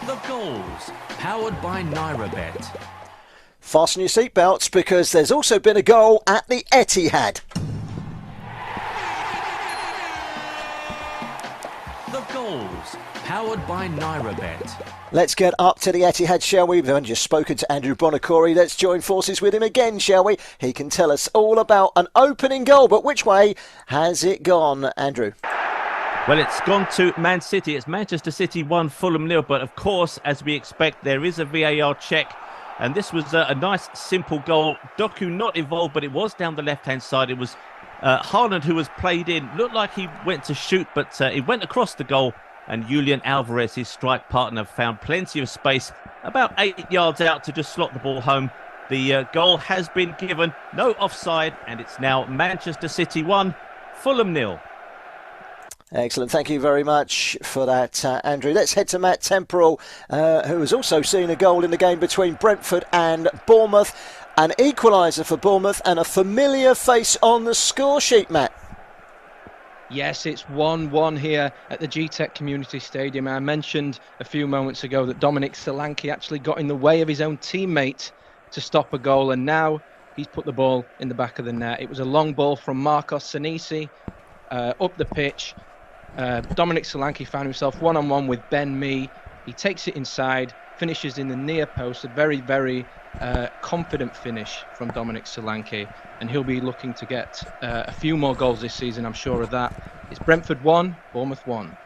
S10: The goals, powered by NairaBet.
S2: Fasten your seatbelts, because there's also been a goal at the Etihad.
S10: The goals, powered by NairaBet.
S2: Let's get up to the Etihad, shall we? We've only just spoken to Andrew Bonacore. Let's join forces with him again, shall we? He can tell us all about an opening goal, but which way has it gone, Andrew?
S1: Well, it's gone to Man City. It's Manchester City 1, Fulham 0. But of course, as we expect, there is a VAR check. And this was a nice, simple goal. Doku not involved, but it was down the left-hand side. It was Haaland who was played in. Looked like he went to shoot, but it went across the goal. And Julian Alvarez, his strike partner, found plenty of space, about 8 yards out, to just slot the ball home. The goal has been given, no offside, and it's now Manchester City 1, Fulham 0.
S2: Excellent. Thank you very much for that, Andrew. Let's head to Matt Temporal, who has also seen a goal in the game between Brentford and Bournemouth. An equaliser for Bournemouth and a familiar face on the score sheet, Matt.
S7: Yes, it's 1-1 here at the G-Tech Community Stadium. I mentioned a few moments ago that Dominic Solanke actually got in the way of his own teammate to stop a goal, and now he's put the ball in the back of the net. It was a long ball from Marcos Senesi up the pitch. Dominic Solanke found himself one-on-one with Ben Mee. He takes it inside, finishes in the near post. A very, very confident finish from Dominic Solanke, and he'll be looking to get a few more goals this season, I'm sure of that. It's Brentford 1, Bournemouth 1.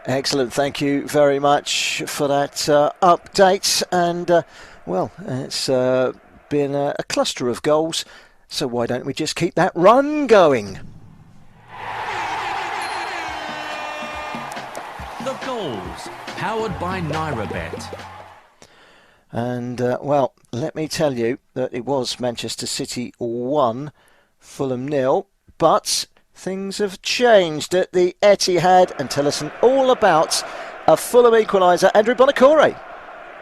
S2: Excellent. Thank you very much for that update. And, well, it's been a cluster of goals, so why don't we just keep that run going?
S10: The goals, powered by NairaBet.
S2: And, well, let me tell you that it was Manchester City 1, Fulham 0, but things have changed at the Etihad, and tell us all about a Fulham equaliser, Andrew Bonacore.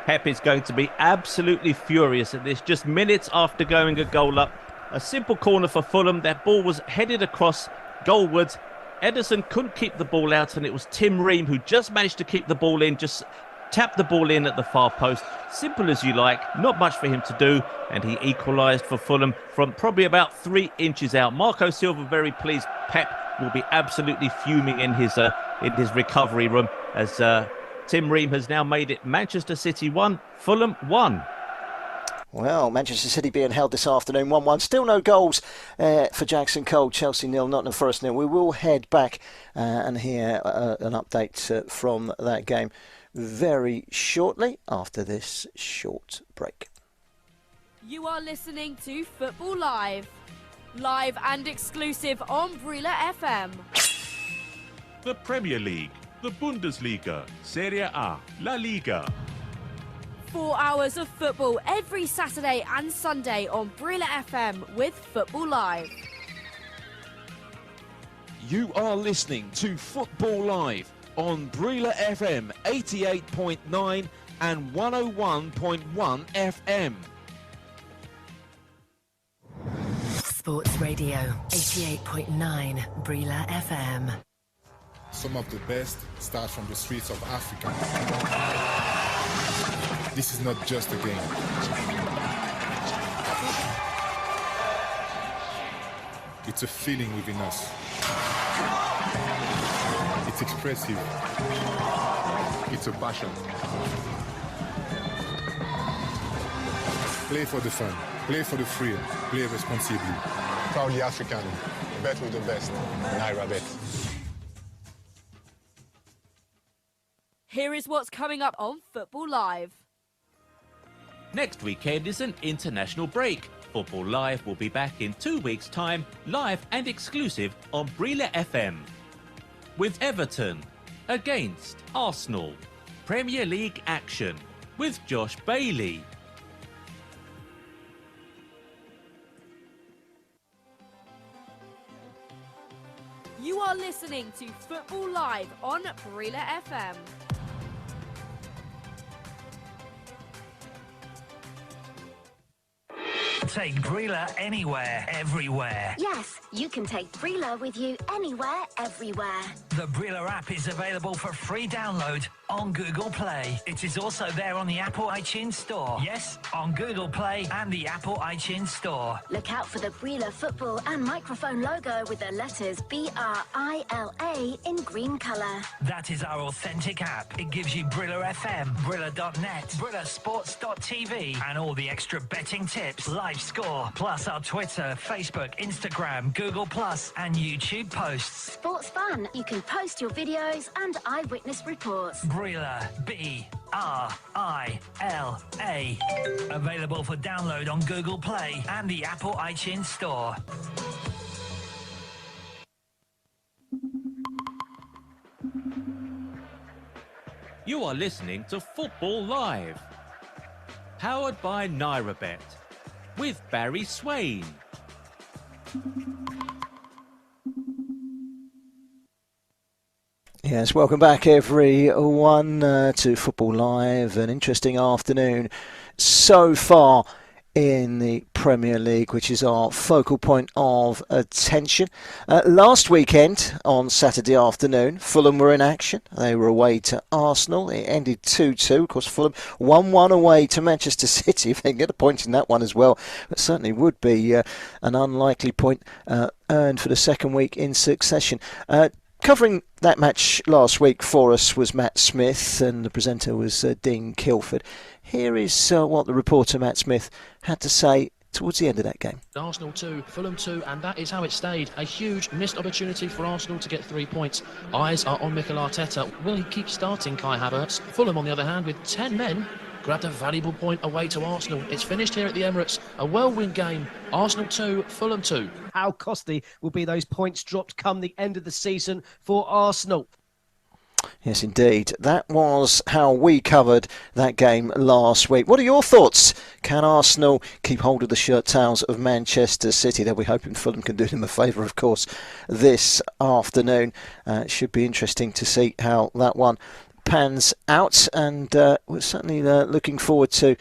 S1: Pep is going to be absolutely furious at this. Just minutes after going a goal up, a simple corner for Fulham. That ball was headed across goalwards. Ederson couldn't keep the ball out, and it was Tim Ream who just managed to keep the ball in, just tapped the ball in at the far post. Simple as you like, not much for him to do, and he equalised for Fulham from probably about 3 inches out. Marco Silva very pleased. Pep will be absolutely fuming in his recovery room, as Tim Ream has now made it Manchester City 1, Fulham 1.
S2: Well, Manchester City being held this afternoon 1-1. Still no goals for Jackson Cole. Chelsea 0, Nottingham Forest 0. We will head back and hear an update from that game very shortly after this short break.
S11: You are listening to Football Live. Live and exclusive on Brila FM.
S15: The Premier League, the Bundesliga, Serie A, La Liga.
S11: 4 hours of football every Saturday and Sunday on Brila FM with Football Live.
S12: You are listening to Football Live on Brila FM 88.9 and 101.1 FM.
S13: Sports Radio 88.9 Brila FM.
S16: Some of the best start from the streets of Africa. This is not just a game. It's a feeling within us. It's expressive. It's a passion. Play for the fun. Play for the thrill. Play responsibly.
S17: Proudly African. Bet with the best. Naira Bet.
S11: Here is what's coming up on Football Live.
S1: Next weekend is an international break. Football Live will be back in 2 weeks' time, live and exclusive on Brila FM. With Everton against Arsenal. Premier League action with Josh Bailey.
S11: You are listening to Football Live on Brila FM.
S14: Take Brila anywhere, everywhere.
S18: Yes, you can take Brila with you anywhere, everywhere.
S14: The Brila app is available for free download on Google Play. It is also there on the Apple iTunes Store. Yes, on Google Play and the Apple iTunes Store.
S18: Look out for the Brila football and microphone logo with the letters BRILA in green colour.
S14: That is our authentic app. It gives you Brila FM, Brila.net, Brilasports.tv and all the extra betting tips, live score, plus our Twitter, Facebook, Instagram, Google Plus and YouTube posts.
S18: Sports fun. You can post your videos and eyewitness reports.
S14: Brila, B-R-I-L-A. Available for download on Google Play and the Apple iTunes Store.
S1: You are listening to Football Live. Powered by NairaBet. With Barry Swain.
S2: Yes, welcome back everyone to Football Live. An interesting afternoon so far in the Premier League, which is our focal point of attention. Last weekend, on Saturday afternoon, Fulham were in action. They were away to Arsenal. It ended 2-2. Of course, Fulham 1-1 away to Manchester City. If they can get a point in that one as well, it certainly would be an unlikely point earned for the second week in succession. Covering that match last week for us was Matt Smith, and the presenter was Dean Kilford. Here is what the reporter Matt Smith had to say towards the end of that game.
S19: Arsenal 2, Fulham 2, and that is how it stayed. A huge missed opportunity for Arsenal to get 3 points. Eyes are on Mikel Arteta. Will he keep starting Kai Havertz? Fulham, on the other hand, with 10 men, grabbed a valuable point away to Arsenal. It's finished here at the Emirates. A well-win game. Arsenal 2, Fulham 2.
S20: How costly will be those points dropped come the end of the season for Arsenal?
S2: Yes, indeed. That was how we covered that game last week. What are your thoughts? Can Arsenal keep hold of the shirt tails of Manchester City? They'll be hoping Fulham can do them a favour, of course, this afternoon. It should be interesting to see how that one pans out, and we're certainly looking forward to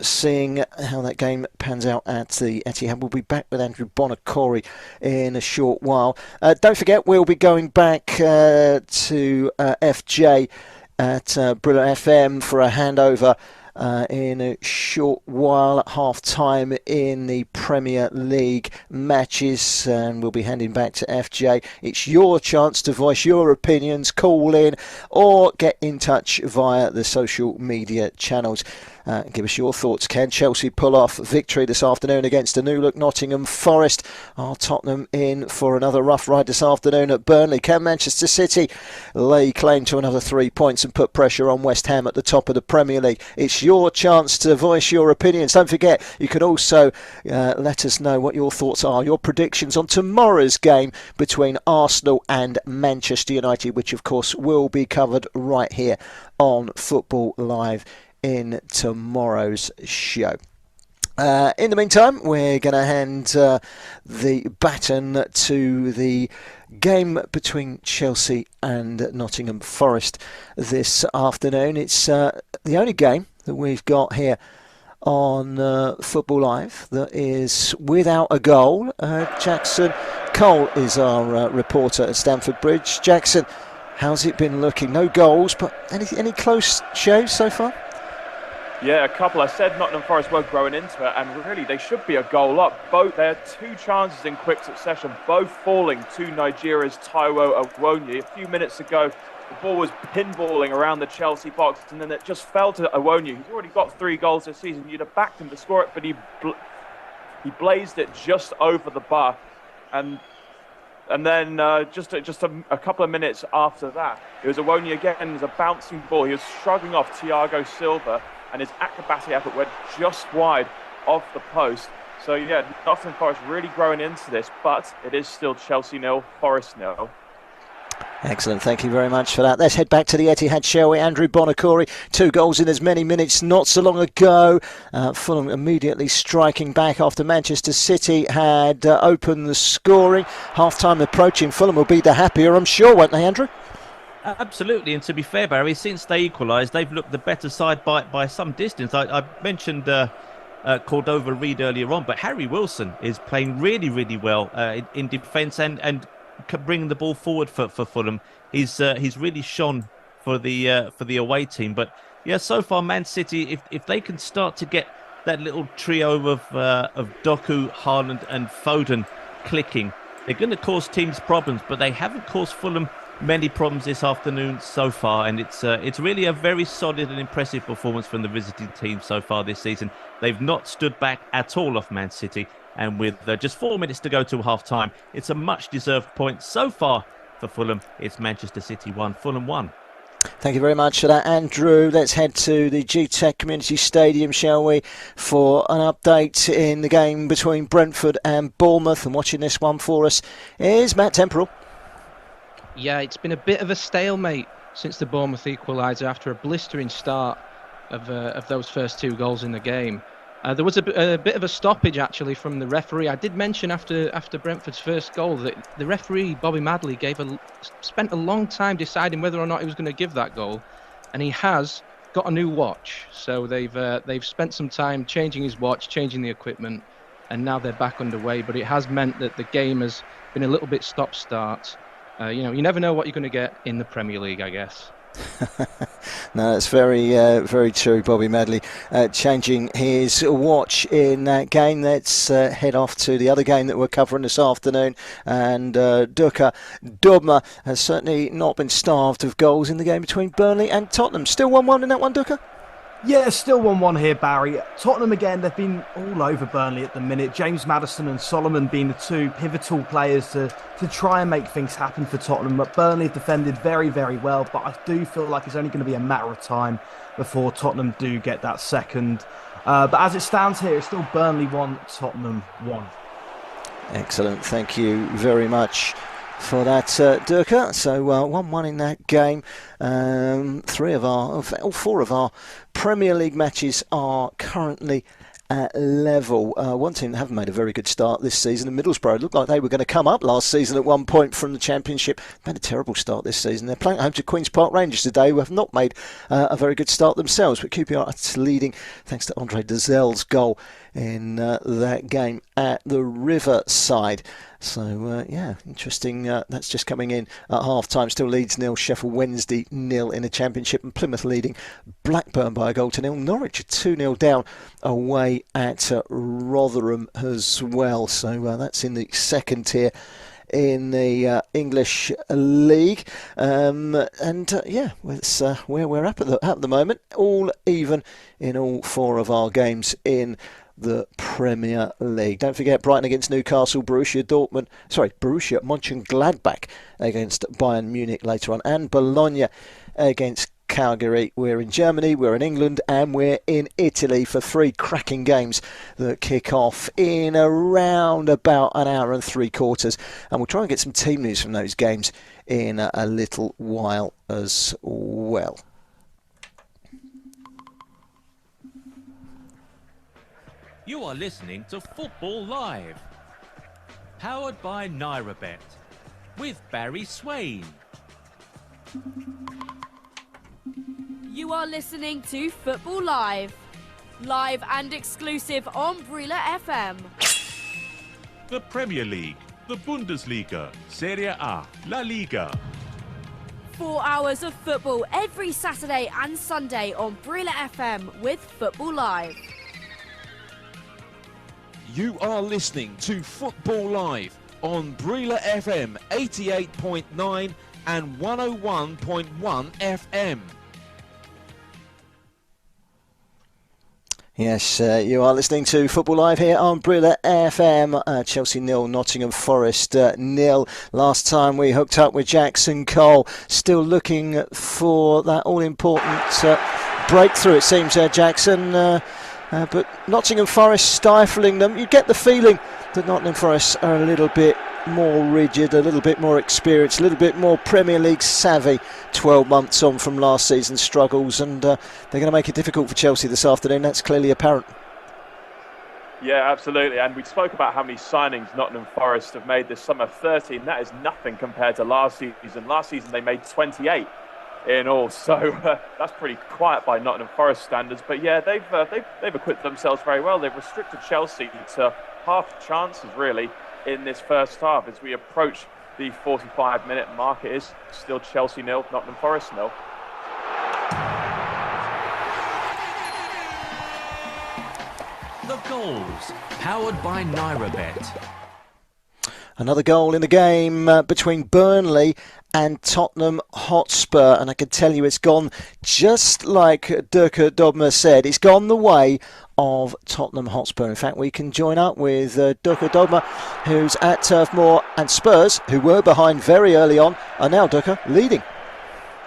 S2: seeing how that game pans out at the Etihad. We'll be back with Andrew Bonacore in a short while. Don't forget, we'll be going back to FJ at Brila FM for a handover in a short while at half-time in the Premier League matches, and we'll be handing back to FJ. It's your chance to voice your opinions, call in or get in touch via the social media channels. Give us your thoughts. Can Chelsea pull off victory this afternoon against a new-look Nottingham Forest? Are Tottenham in for another rough ride this afternoon at Burnley? Can Manchester City lay claim to another 3 points and put pressure on West Ham at the top of the Premier League? It's It's your chance to voice your opinions. Don't forget, you can also let us know what your thoughts are, your predictions on tomorrow's game between Arsenal and Manchester United, which of course will be covered right here on Football Live in tomorrow's show. In the meantime, we're going to hand the baton to the game between Chelsea and Nottingham Forest this afternoon. It's the only game that we've got here on Football Live that is without a goal. Jackson Cole is our reporter at Stamford Bridge. Jackson, how's it been looking? No goals, but any close shows so far?
S3: Yeah, a couple. I said Nottingham Forest were growing into it, and really they should be a goal up. They had two chances in quick succession, both falling to Nigeria's Taiwo Awoniyi. A few minutes ago, the ball was pinballing around the Chelsea box, and then it just fell to Awoniyi. He's already got 3 goals this season. You'd have backed him to score it, but he blazed it just over the bar. And then just a couple of minutes after that, it was Awoniyi again. It was a bouncing ball. He was shrugging off Thiago Silva, and his acrobatic effort went just wide of the post. So yeah, Nottingham Forest really growing into this, but it is still Chelsea 0, Forest 0.
S2: Excellent, thank you very much for that. Let's head back to the Etihad, shall we? Andrew Bonacore, 2 goals in as many minutes not so long ago. Fulham immediately striking back after Manchester City had opened the scoring. Half-time approaching, Fulham will be the happier, I'm sure, won't they, Andrew?
S1: Absolutely, and to be fair, Barry, since they equalised, they've looked the better side by some distance. I mentioned Cordova Reid earlier on, but Harry Wilson is playing really, really well in defence and bringing the ball forward for Fulham. He's really shone for the away team. But yeah, so far, Man City, if they can start to get that little trio of Doku, Haaland, and Foden clicking, they're going to cause teams problems. But they haven't caused Fulham many problems this afternoon so far, and it's really a very solid and impressive performance from the visiting team so far this season. They've not stood back at all off Man City, and with just 4 minutes to go till half-time, it's a much-deserved point so far for Fulham. It's Manchester City 1, Fulham 1.
S2: Thank you very much for that, Andrew. Let's head to the GTEC Community Stadium, shall we, for an update in the game between Brentford and Bournemouth. And watching this one for us is Matt Temporal.
S7: Yeah, it's been a bit of a stalemate since the Bournemouth equaliser after a blistering start of those first 2 goals in the game. There was a bit of a stoppage actually from the referee. I did mention after Brentford's first goal that the referee Bobby Madley spent a long time deciding whether or not he was going to give that goal, and he has got a new watch. So they've spent some time changing his watch, changing the equipment, and now they're back underway. But it has meant that the game has been a little bit stop-start. You never know what you're going to get in the Premier League, I guess.
S2: No, that's very true. Bobby Madley changing his watch in that game. Let's head off to the other game that we're covering this afternoon. And Duka Dubma has certainly not been starved of goals in the game between Burnley and Tottenham. Still 1-1 in that one, Duka?
S6: Yeah, still 1-1 here, Barry. Tottenham again, they've been all over Burnley at the minute. James Maddison and Solomon being the 2 pivotal players to try and make things happen for Tottenham. But Burnley have defended very, very well. But I do feel like it's only going to be a matter of time before Tottenham do get that second. But as it stands here, it's still Burnley 1, Tottenham 1.
S2: Excellent. Thank you very much for that, Durka. So 1-1 in that game. 4 of our Premier League matches are currently at level. One team that haven't made a very good start this season, and Middlesbrough looked like they were going to come up last season at one point from the Championship. Made a terrible start this season. They're playing at home to Queen's Park Rangers today, who have not made a very good start themselves, but QPR are leading thanks to Andre Dezel's goal in that game at the Riverside. So, interesting. That's just coming in at half-time. Still Leeds 0, Sheffield Wednesday 0 in the Championship, and Plymouth leading Blackburn by a goal to 0. Norwich 2-0 down away at Rotherham as well. So that's in the second tier in the English League. That's where we're at the moment. All even in all 4 of our games in the Premier League. Don't forget Brighton against Newcastle, Borussia Mönchengladbach against Bayern Munich later on, and Bologna against Cagliari. We're in Germany, we're in England, and we're in Italy for 3 cracking games that kick off in around about an hour and 3/4. And we'll try and get some team news from those games in a little while as well.
S10: You are listening to Football Live, powered by NairaBet, with Barry Swain.
S11: You are listening to Football Live, live and exclusive on Brila FM.
S15: The Premier League, the Bundesliga, Serie A, La Liga.
S11: 4 hours of football every Saturday and Sunday on Brila FM with Football Live.
S12: You are listening to Football Live on Brila FM 88.9 and 101.1 FM.
S2: Yes, you are listening to Football Live here on Brila FM. Chelsea 0, Nottingham Forest 0. Last time we hooked up with Jackson Cole, still looking for that all-important breakthrough, it seems, Jackson. But Nottingham Forest stifling them. You get the feeling that Nottingham Forest are a little bit more rigid, a little bit more experienced, a little bit more Premier League savvy 12 months on from last season's struggles, and they're going to make it difficult for Chelsea this afternoon. That's clearly apparent.
S3: Yeah, absolutely. And we spoke about how many signings Nottingham Forest have made this summer. 13. That is nothing compared to last season. Last season they made 28 in all, so that's pretty quiet by Nottingham Forest standards. But yeah, they've equipped themselves very well. They've restricted Chelsea to half chances really in this first half. As we approach the 45-minute mark, it is still Chelsea 0, Nottingham Forest 0.
S10: The goals, powered by NairaBet.
S2: Another goal in the game between Burnley and Tottenham Hotspur, and I can tell you it's gone just like Durka Dobmer said. It's gone the way of Tottenham Hotspur. In fact, we can join up with Durka Dobmer, who's at Turf Moor, and Spurs, who were behind very early on, are now, Durka, leading.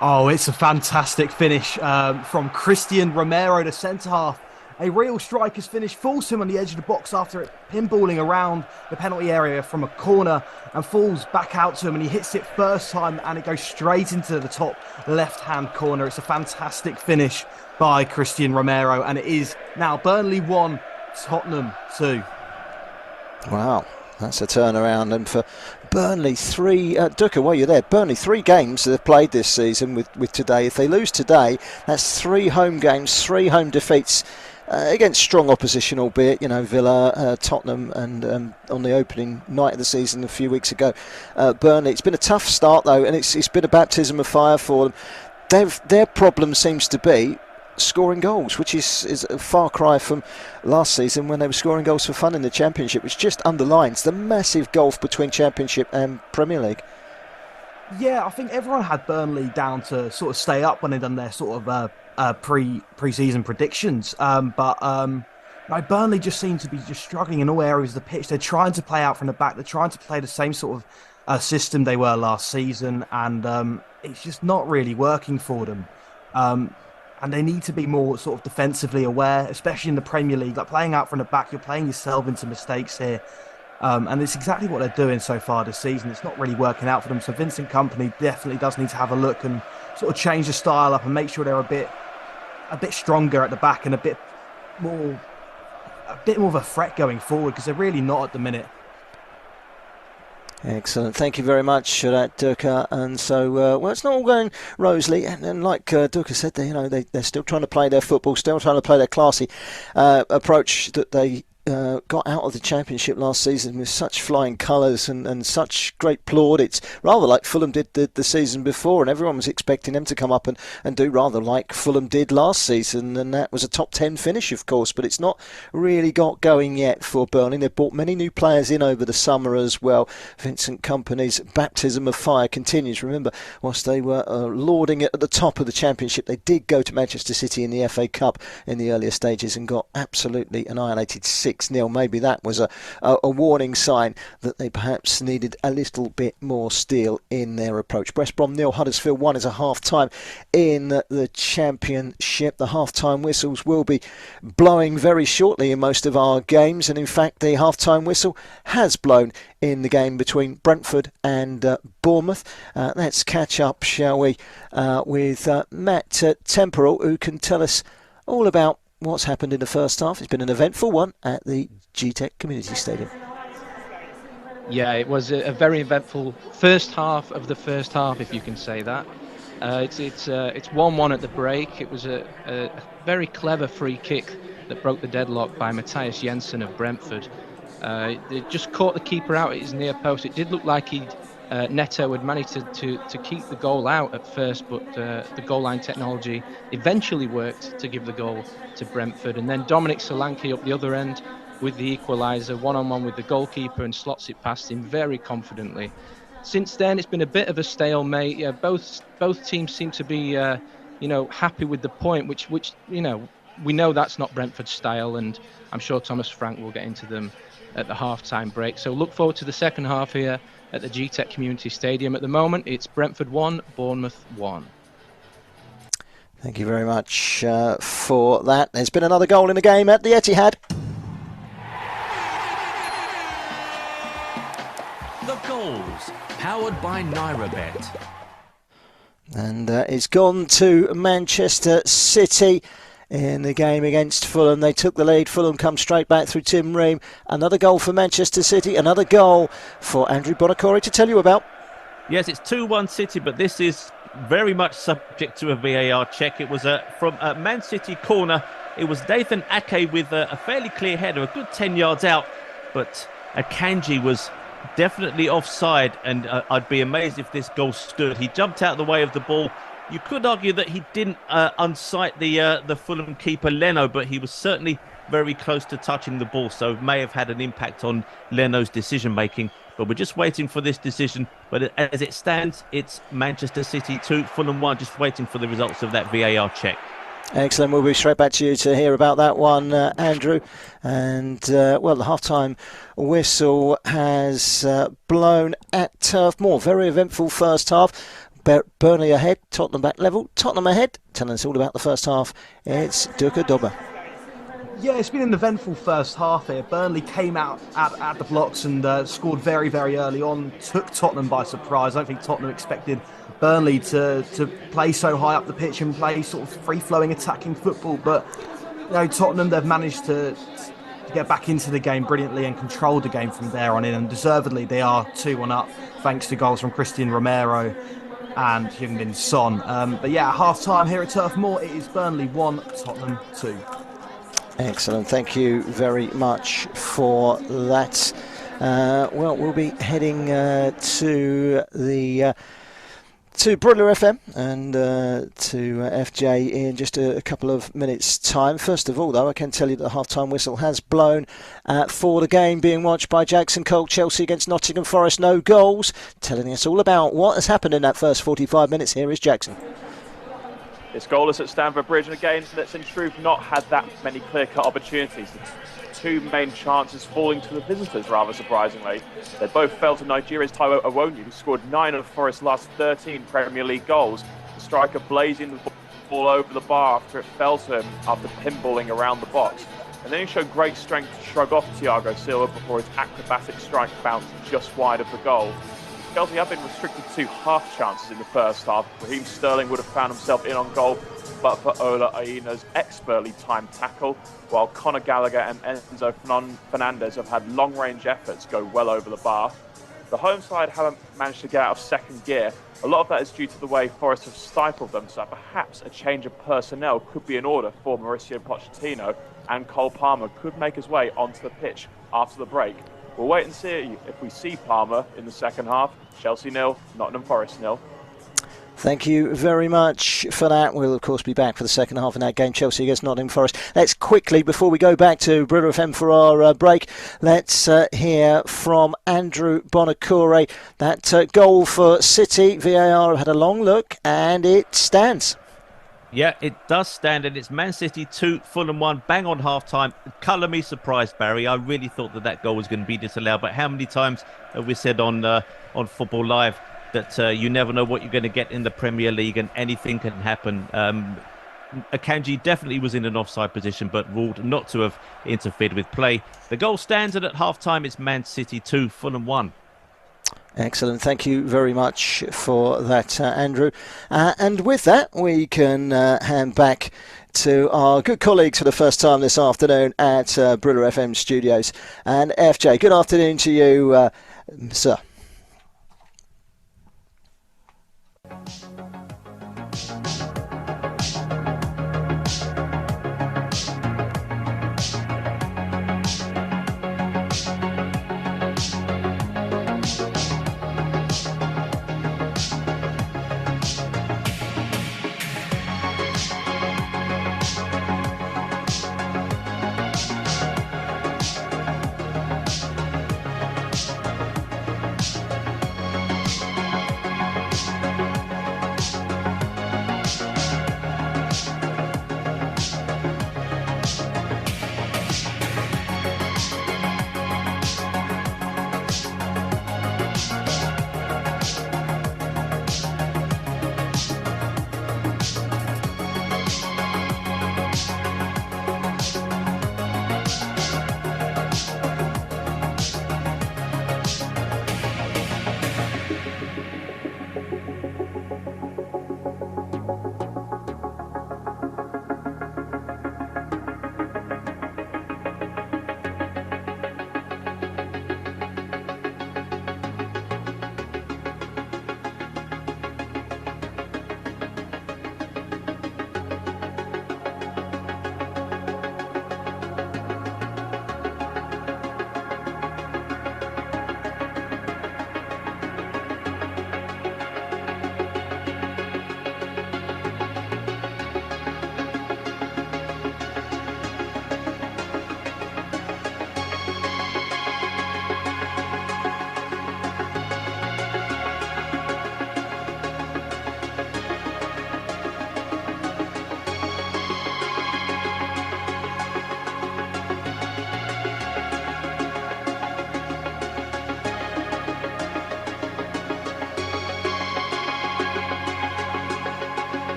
S6: Oh, it's a fantastic finish from Christian Romero, the centre-half. A real striker's finish, falls him on the edge of the box after it pinballing around the penalty area from a corner and falls back out to him, and he hits it first time and it goes straight into the top left-hand corner. It's a fantastic finish by Christian Romero, and it is now Burnley 1, Tottenham 2.
S2: Wow, that's a turnaround. And for Burnley, 3... Ducker, while you're there, Burnley, 3 games they've played this season with today. If they lose today, that's 3 home games, 3 home defeats. Against strong opposition, albeit, Villa, Tottenham, and on the opening night of the season a few weeks ago, Burnley. It's been a tough start, though, and it's been a baptism of fire for them. Their problem seems to be scoring goals, which is a far cry from last season when they were scoring goals for fun in the Championship, which just underlines the massive gulf between Championship and Premier League.
S6: Yeah, I think everyone had Burnley down to sort of stay up when they'd done their sort of pre-season predictions, but Burnley just seem to be just struggling in all areas of the pitch. They're trying to play out from the back. They're trying to play the same sort of system they were last season, and it's just not really working for them. And they need to be more sort of defensively aware, especially in the Premier League. Like, playing out from the back, you're playing yourself into mistakes here. And it's exactly what they're doing so far this season. It's not really working out for them. So Vincent Kompany definitely does need to have a look and sort of change the style up and make sure they're a bit stronger at the back and a bit more of a threat going forward, because they're really not at the minute.
S2: Excellent. Thank you very much for that, Durka. And so, it's not all going rosily. And like Durka said, they're still trying to play their football, still trying to play their classy approach that they got out of the Championship last season with such flying colours and such great plaudits, rather like Fulham did the season before, and everyone was expecting them to come up and do rather like Fulham did last season, and that was a top 10 finish, of course, but it's not really got going yet for Burnley. They've brought many new players in over the summer as well. Vincent Kompany's baptism of fire continues. Remember, whilst they were lauding it at the top of the Championship, they did go to Manchester City in the FA Cup in the earlier stages and got absolutely annihilated 6 6-0. Maybe that was a warning sign that they perhaps needed a little bit more steel in their approach. West Brom 0, Huddersfield 1 is a half-time in the Championship. The half-time whistles will be blowing very shortly in most of our games, and in fact the half-time whistle has blown in the game between Brentford and Bournemouth. Let's catch up, shall we, with Matt Temporal, who can tell us all about what's happened in the first half. It's been an eventful one at the GTEC Community Stadium.
S7: Yeah, it was a very eventful first half of the first half, if you can say that. It's 1-1 at the break. It was a very clever free kick that broke the deadlock by Matthias Jensen of Brentford. It just caught the keeper out at his near post. It did look like Neto had managed to keep the goal out at first, but the goal line technology eventually worked to give the goal to Brentford. And then Dominic Solanke up the other end with the equaliser, one-on-one with the goalkeeper, and slots it past him very confidently. Since then, it's been a bit of a stalemate. Yeah, both teams seem to be, happy with the point, which we know that's not Brentford's style, and I'm sure Thomas Frank will get into them at the half-time break. So look forward to the second half here at the GTEC Community Stadium. At the moment, it's Brentford 1, Bournemouth 1.
S2: Thank you very much for that. There's been another goal in the game at the Etihad.
S10: The goals, powered by NairaBet.
S2: And it's gone to Manchester City in the game against Fulham. They took the lead. Fulham come straight back through Tim Ream. Another goal for Manchester City. Another goal for Andrew Bonacore to tell you about.
S1: Yes, it's 2-1 City, but this is very much subject to a VAR check. It was from a Man City corner. It was Dathan Ake with a fairly clear header, a good 10 yards out, but Akanji was definitely offside, and I'd be amazed if this goal stood. He jumped out of the way of the ball. You could argue that he didn't unsight the Fulham keeper Leno, but he was certainly very close to touching the ball, so it may have had an impact on Leno's decision-making. But we're just waiting for this decision. But as it stands, it's Manchester City 2, Fulham 1, just waiting for the results of that VAR check.
S2: Excellent. We'll be straight back to you to hear about that one, Andrew. And, the half-time whistle has blown at Turf Moor. Very eventful first half. Burnley ahead, Tottenham back level. Tottenham ahead. Telling us all about the first half, it's Durka Dobber.
S6: Yeah, it's been an eventful first half here. Burnley came out at the blocks and scored very, very early on. Took Tottenham by surprise. I don't think Tottenham expected Burnley to play so high up the pitch and play sort of free-flowing attacking football. But Tottenham, they've managed to get back into the game brilliantly and control the game from there on in. And deservedly, they are 2-1 up thanks to goals from Christian Romero and Heung-min Son. But yeah, half-time here at Turf Moor, it is Burnley 1, Tottenham 2.
S2: Excellent. Thank you very much for that. We'll be heading to Brila FM and to FJ in just a couple of minutes' time. First of all, though, I can tell you that the half-time whistle has blown for the game being watched by Jackson Cole. Chelsea against Nottingham Forest, no goals. Telling us all about what has happened in that first 45 minutes. Here is Jackson.
S3: It's goalless at Stamford Bridge, and again, that's in truth not had that many clear-cut opportunities. The two main chances falling to the visitors, rather surprisingly. They both fell to Nigeria's Taiwo Awoniyi, who scored 9 of Forest's last 13 Premier League goals. The striker blazing the ball over the bar after it fell to him after pinballing around the box. And then he showed great strength to shrug off Thiago Silva before his acrobatic strike bounced just wide of the goal. Chelsea have been restricted to half chances in the first half. Raheem Sterling would have found himself in on goal but for Ola Aina's expertly timed tackle, while Conor Gallagher and Enzo Fernandez have had long-range efforts go well over the bar. The home side haven't managed to get out of second gear. A lot of that is due to the way Forest have stifled them, so perhaps a change of personnel could be in order for Mauricio Pochettino, and Cole Palmer could make his way onto the pitch after the break. We'll wait and see if we see Palmer in the second half. Chelsea 0, Nottingham Forest 0.
S2: Thank you very much for that. We'll, of course, be back for the second half in that game, Chelsea against Nottingham Forest. Let's quickly, before we go back to Brila FM for our break, let's hear from Andrew Bonacore. That goal for City, VAR had a long look, and it stands.
S1: Yeah, it does stand, and it's Man City 2, Fulham 1, bang on half-time. Colour me surprised, Barry. I really thought that goal was going to be disallowed, but how many times have we said on Football Live that you never know what you're going to get in the Premier League, and anything can happen. Akanji definitely was in an offside position, but ruled not to have interfered with play. The goal stands, and at half-time it's Man City 2, Fulham 1.
S2: Excellent. Thank you very much for that, Andrew. And with that, we can hand back to our good colleagues for the first time this afternoon at Brila FM studios. And FJ, good afternoon to you, sir.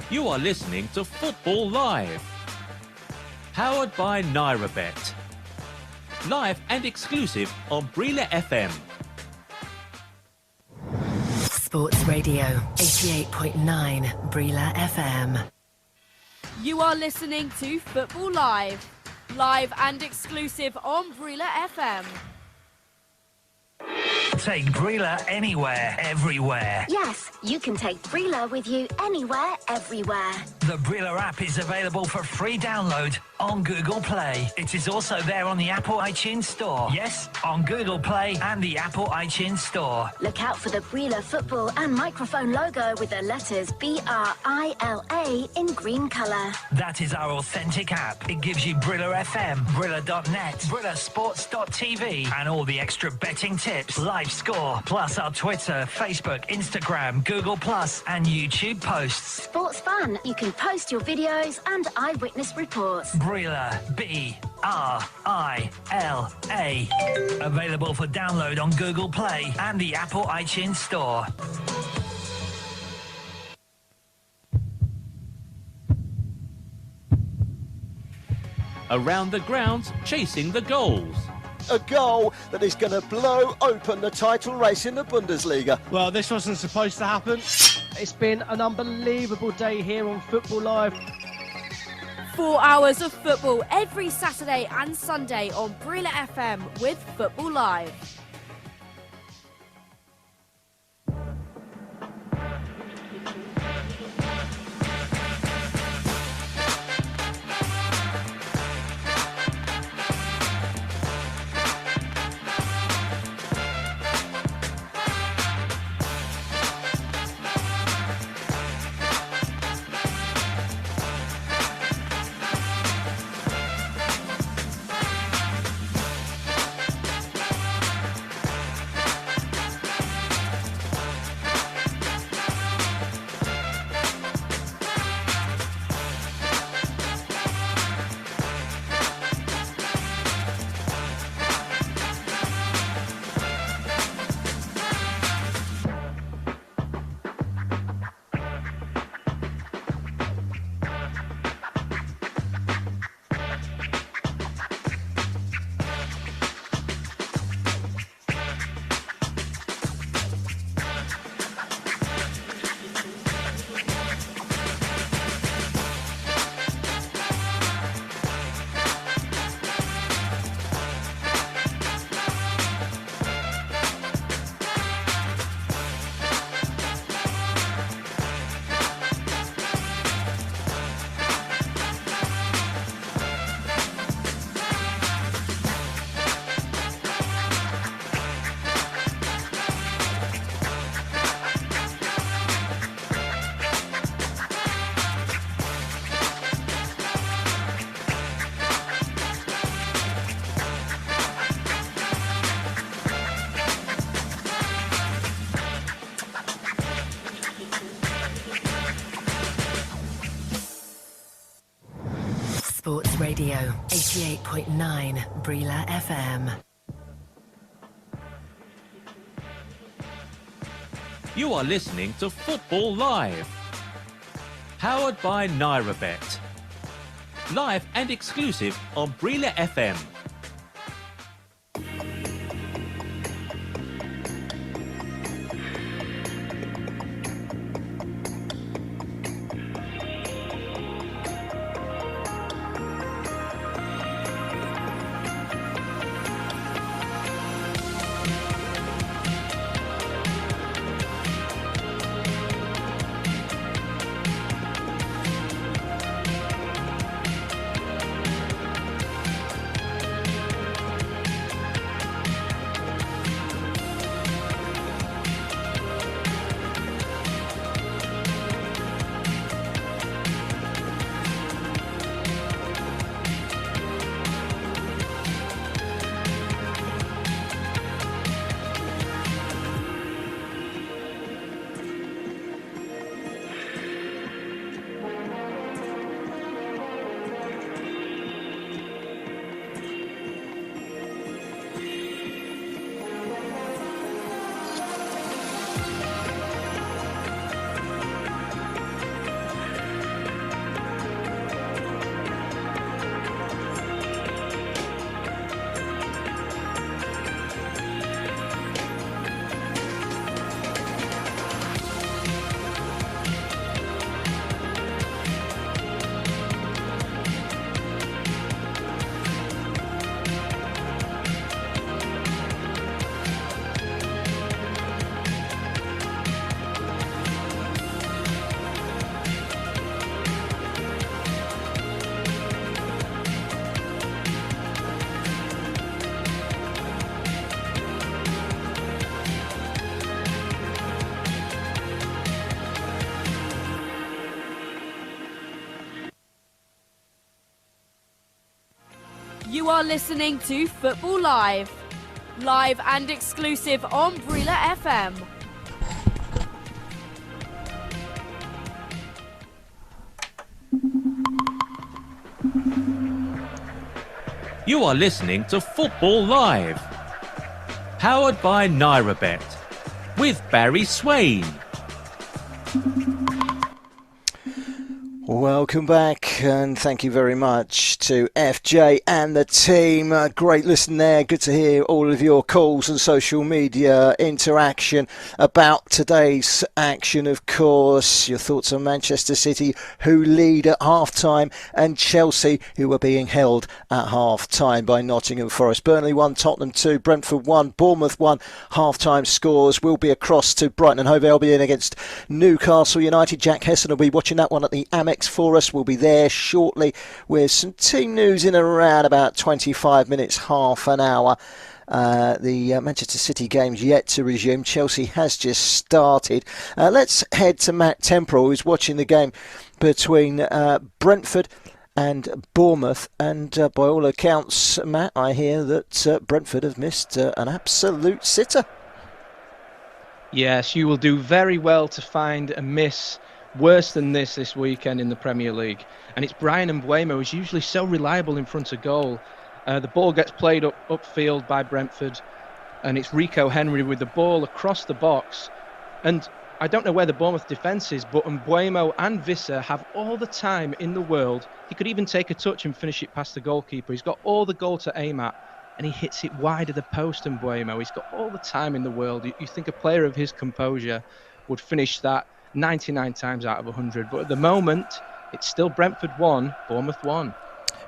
S10: You are listening to Football Live. Powered by NairaBet. Live and exclusive on Brila FM.
S13: Sports Radio 88.9 Brila FM.
S11: You are listening to Football Live. Live and exclusive on Brila FM.
S14: Take Brila anywhere, everywhere.
S18: Yes, you can take Brila with you anywhere, everywhere.
S14: The Brila app is available for free download on Google Play. It is also there on the Apple iTunes Store. Yes, on Google Play and the Apple iTunes Store.
S18: Look out for the Brila football and microphone logo with the letters BRILA in green colour.
S14: That is our authentic app. It gives you Brila FM, Brila.net, BrilaSports.tv, and all the extra betting tips, live score, plus our Twitter, Facebook, Instagram, Google Plus, and YouTube posts.
S18: Sports fun. You can post your videos and eyewitness reports.
S14: Brila, B-R-I-L-A. Available for download on Google Play and the Apple iTunes Store.
S10: Around the grounds, chasing the goals.
S2: A goal that is going to blow open the title race in the Bundesliga.
S20: Well, this wasn't supposed to happen. It's been an unbelievable day here on Football Live.
S11: 4 hours of football every Saturday and Sunday on Brila FM with Football Live.
S13: Sports Radio 88.9 Brila FM.
S10: You are listening to Football Live. Powered by NairaBet. Live and exclusive on Brila FM.
S11: You are listening to Football Live. Live and exclusive on Brila FM.
S10: You are listening to Football Live. Powered by NairaBet. With Barry Swain.
S2: Welcome back, and thank you very much to FJ and the team. Great listen there. Good to hear all of your calls and social media interaction about today's action, of course. Your thoughts on Manchester City, who lead at half-time, and Chelsea, who are being held at half-time by Nottingham Forest. Burnley 1, Tottenham 2, Brentford 1, Bournemouth 1. Half-time scores will be across to Brighton and Hove Albion against Newcastle United. Jack Hesson will be watching that one at the Amex for us. We'll be there shortly with some team news in around about 25 minutes, half an hour. The Manchester City game's yet to resume. Chelsea has just started. Let's head to Matt Temporal, who's watching the game between Brentford and Bournemouth. And by all accounts, Matt, I hear that Brentford have missed an absolute sitter.
S7: Yes, you will do very well to find a miss worse than this weekend in the Premier League. And it's Bryan Mbeumo, who's usually so reliable in front of goal. The ball gets played upfield by Brentford, and it's Rico Henry with the ball across the box. And I don't know where the Bournemouth defence is, but Mbeumo and Visser have all the time in the world. He could even take a touch and finish it past the goalkeeper. He's got all the goal to aim at, and he hits it wide of the post. Mbeumo, he's got all the time in the world. You think a player of his composure would finish that 99 times out of 100, but at the moment it's still Brentford 1, Bournemouth 1.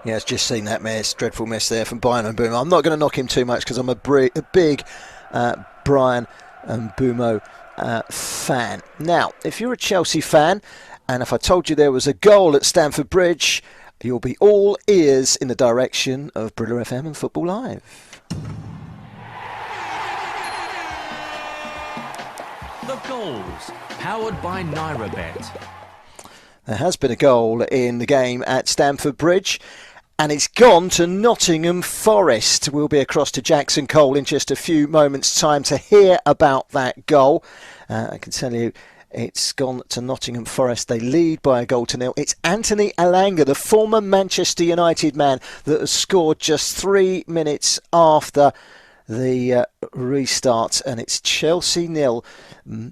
S2: Yeah, it's just seen that miss, dreadful miss there from Bryan Mbeumo. I'm not going to knock him too much because I'm a big Bryan Mbeumo fan. Now, if you're a Chelsea fan, and if I told you there was a goal at Stamford Bridge, you'll be all ears in the direction of Brila FM and Football Live.
S10: The goals, powered by NairaBet.
S2: There has been a goal in the game at Stamford Bridge, and it's gone to Nottingham Forest. We'll be across to Jackson Cole in just a few moments' time to hear about that goal. I can tell you it's gone to Nottingham Forest. They lead by 1-0. It's Anthony Elanga, the former Manchester United man, that has scored just 3 minutes after the restart, and it's Chelsea 0,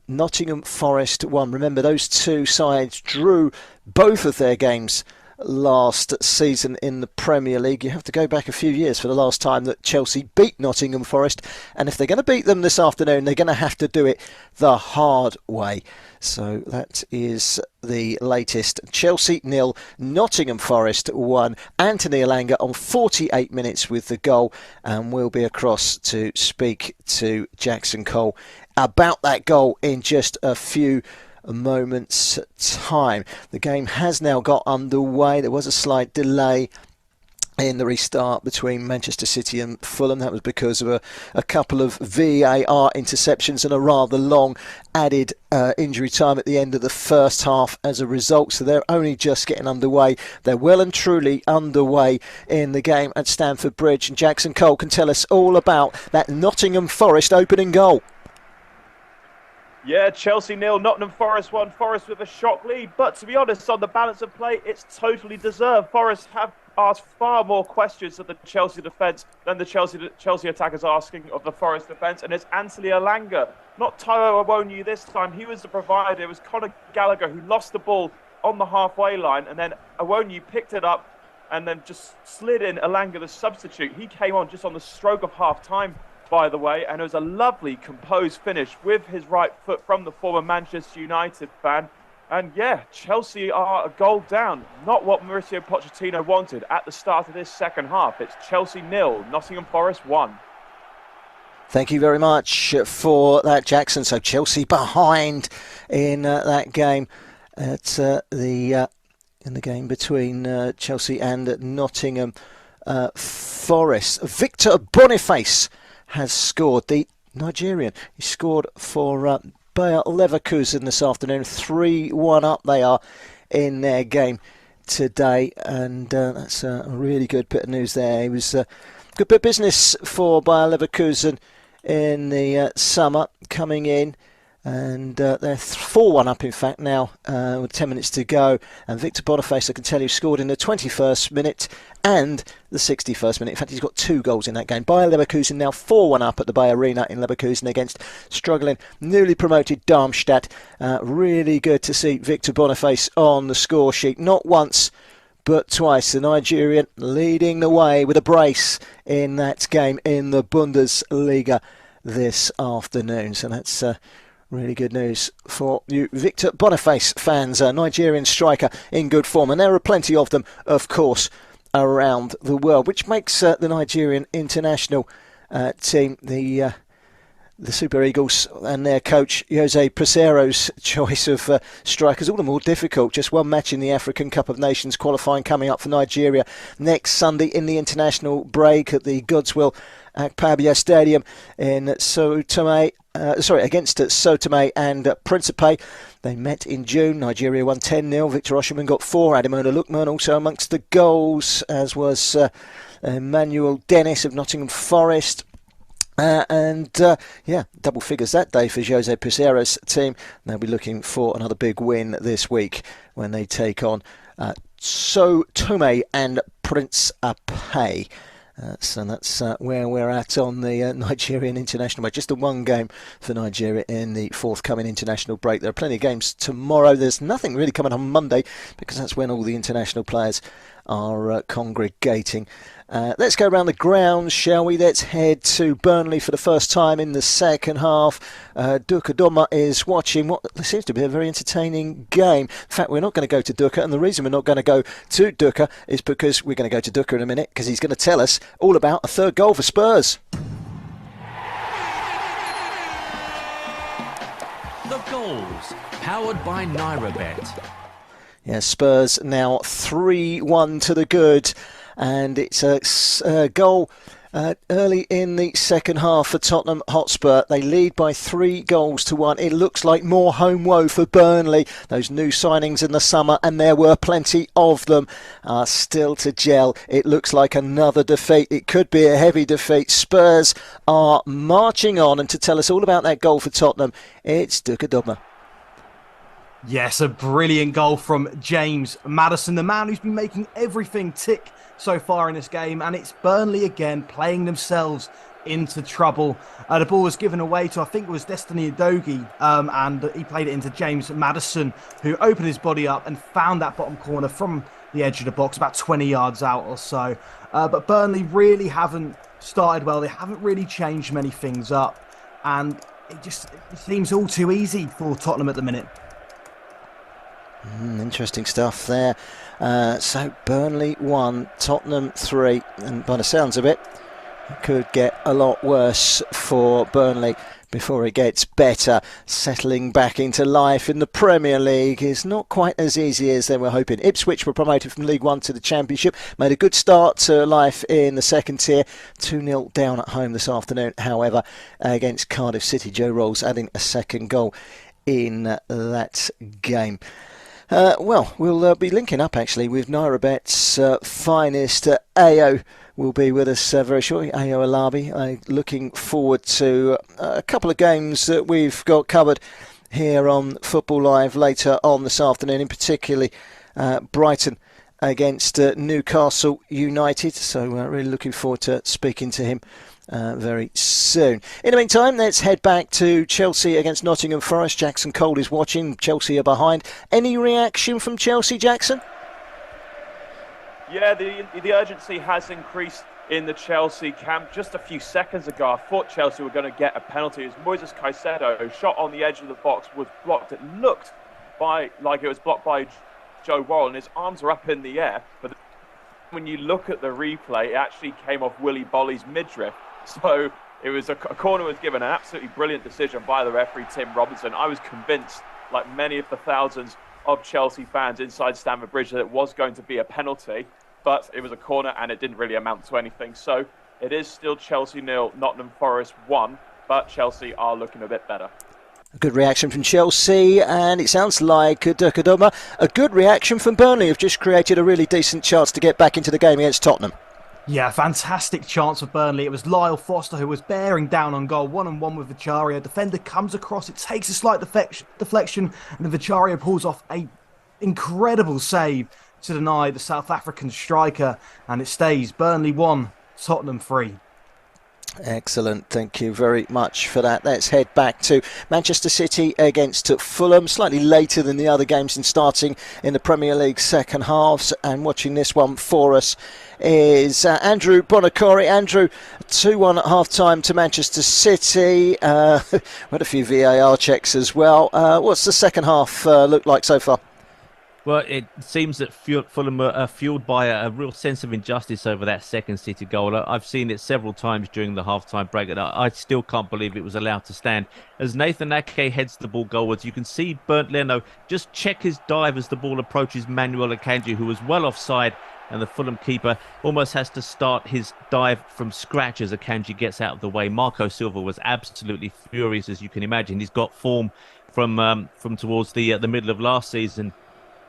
S2: Nottingham Forest 1. Remember, those two sides drew both of their games last season in the Premier League. You have to go back a few years for the last time that Chelsea beat Nottingham Forest, and if they're going to beat them this afternoon, they're going to have to do it the hard way. So that is the latest. Chelsea 0, Nottingham Forest 1. Anthony Elanga on 48 minutes with the goal, and we'll be across to speak to Jackson Cole about that goal in just a few moments' time. The game has now got underway. There was a slight delay in the restart between Manchester City and Fulham. That was because of a couple of VAR interceptions and a rather long added injury time at the end of the first half as a result. So they're only just getting underway. They're well and truly underway in the game at Stamford Bridge. And Jackson Cole can tell us all about that Nottingham Forest opening goal.
S3: Yeah, Chelsea 0, Nottingham Forest 1. Forest with a shock lead. But to be honest, on the balance of play, it's totally deserved. Forest have asked far more questions of the Chelsea defence than the Chelsea attackers asking of the Forest defence. And it's Anthony Elanga, not Taiwo Awoniyi this time. He was the provider. It was Conor Gallagher who lost the ball on the halfway line. And then Awoniyi picked it up and then just slid in Elanga, the substitute. He came on just on the stroke of half-time, by the way, and it was a lovely composed finish with his right foot from the former Manchester United fan. And yeah, Chelsea are a goal down. Not what Mauricio Pochettino wanted at the start of this second half. It's Chelsea 0, Nottingham Forest 1.
S2: Thank you very much for that, Jackson. So Chelsea behind in that game at in the game between Chelsea and Nottingham Forest. Victor Boniface has scored, the Nigerian. He scored for Bayer Leverkusen this afternoon. 3-1 up they are in their game today, and that's a really good bit of news there. It was a good bit of business for Bayer Leverkusen in the summer coming in. And they're 4-1 up, in fact, now with 10 minutes to go. And Victor Boniface, I can tell you, scored in the 21st minute and the 61st minute. In fact, he's got 2 goals in that game. Bayer Leverkusen now 4-1 up at the Bayer Arena in Leverkusen against struggling, newly promoted Darmstadt. Really good to see Victor Boniface on the score sheet. Not once, but twice. The Nigerian leading the way with a brace in that game in the Bundesliga this afternoon. So that's really good news for you Victor Boniface fans, a Nigerian striker in good form. And there are plenty of them, of course, around the world, which makes the Nigerian international team, the Super Eagles, and their coach Jose Pereiro's choice of strikers all the more difficult. Just one match in the African Cup of Nations qualifying coming up for Nigeria next Sunday in the international break at the Godswill Akpabio Stadium in Sao Tome. Against Sao Tome and Principe. They met in June. Nigeria won 10-0. Victor Osimhen got 4. Ademola Lookman also amongst the goals, as was Emmanuel Dennis of Nottingham Forest. Double figures that day for Jose Pereiro's team. They'll be looking for another big win this week when they take on Sao Tome and Principe. So that's where we're at on the Nigerian international break. Just the one game for Nigeria in the forthcoming international break. There are plenty of games tomorrow. There's nothing really coming on Monday because that's when all the international players are congregating. Let's go around the grounds, shall we? Let's head to Burnley for the first time in the second half. Duka Doma is watching what seems to be a very entertaining game. In fact, we're not going to go to Duka, and the reason we're not going to go to Duka is because we're going to go to Duka in a minute, because he's going to tell us all about a third goal for Spurs.
S10: The goals, powered by NairaBet.
S2: Yeah, Spurs now 3-1 to the good, and it's a goal early in the second half for Tottenham Hotspur. They lead by 3-1. It looks like more home woe for Burnley. Those new signings in the summer, and there were plenty of them, are still to gel. It looks like another defeat. It could be a heavy defeat. Spurs are marching on, and to tell us all about that goal for Tottenham, it's Duka Doma.
S6: Yes, a brilliant goal from James Maddison, the man who's been making everything tick so far in this game, and it's Burnley again playing themselves into trouble. The ball was given away to, I think it was Destiny Udogie, and he played it into James Maddison, who opened his body up and found that bottom corner from the edge of the box, about 20 yards out or so. But Burnley really haven't started well. They haven't really changed many things up, and it seems all too easy for Tottenham at the minute.
S2: Interesting stuff there. So Burnley 1, Tottenham 3, and by the sounds of it, it could get a lot worse for Burnley before it gets better. Settling back into life in the Premier League is not quite as easy as they were hoping. Ipswich were promoted from League One to the Championship, made a good start to life in the second tier. 2-0 down at home this afternoon, however, against Cardiff City. Joe Rolls adding a second goal in that game. We'll be linking up actually with NairaBet's finest. Ayo will be with us very shortly. Ayo Alabi. Looking forward to a couple of games that we've got covered here on Football Live later on this afternoon, in particularly Brighton against Newcastle United. So really looking forward to speaking to him very soon. In the meantime, let's head back to Chelsea against Nottingham Forest. Jackson Cole is watching. Chelsea are behind. Any reaction from Chelsea, Jackson?
S3: Yeah, the urgency has increased in the Chelsea camp. Just a few seconds ago, I thought Chelsea were going to get a penalty. It was Moises Caicedo, shot on the edge of the box, was blocked. It looked like it was blocked by Joe Worrell, and his arms were up in the air. But when you look at the replay, it actually came off Willy Bolly's midriff. So it was a corner was given, an absolutely brilliant decision by the referee, Tim Robinson. I was convinced, like many of the thousands of Chelsea fans inside Stamford Bridge, that it was going to be a penalty, but it was a corner and it didn't really amount to anything. So it is still Chelsea 0, Nottingham Forest 1, but Chelsea are looking a bit better.
S2: A good reaction from Chelsea, and it sounds like Dukadoma, a good reaction from Burnley, have just created a really decent chance to get back into the game against Tottenham.
S6: Yeah, fantastic chance for Burnley. It was Lyle Foster who was bearing down on goal, one-on-one with Vicario. Defender comes across, it takes a slight deflection, and then Vicario pulls off a incredible save to deny the South African striker, and it stays Burnley 1, Tottenham 3.
S2: Excellent, thank you very much for that. Let's head back to Manchester City against Fulham, slightly later than the other games in starting in the Premier League second halves. And watching this one for us is Andrew Bonacore. Andrew, 2-1 at half-time to Manchester City. We had a few VAR checks as well. What's the second half look like so far?
S1: Well, it seems that Fulham are fueled by a real sense of injustice over that second City goal. I've seen it several times during the half-time break, and I still can't believe it was allowed to stand. As Nathan Ake heads the ball goalwards, you can see Bernd Leno just check his dive as the ball approaches Manuel Akanji, who was well offside, and the Fulham keeper almost has to start his dive from scratch as Akanji gets out of the way. Marco Silva was absolutely furious, as you can imagine. He's got form from towards the middle of last season,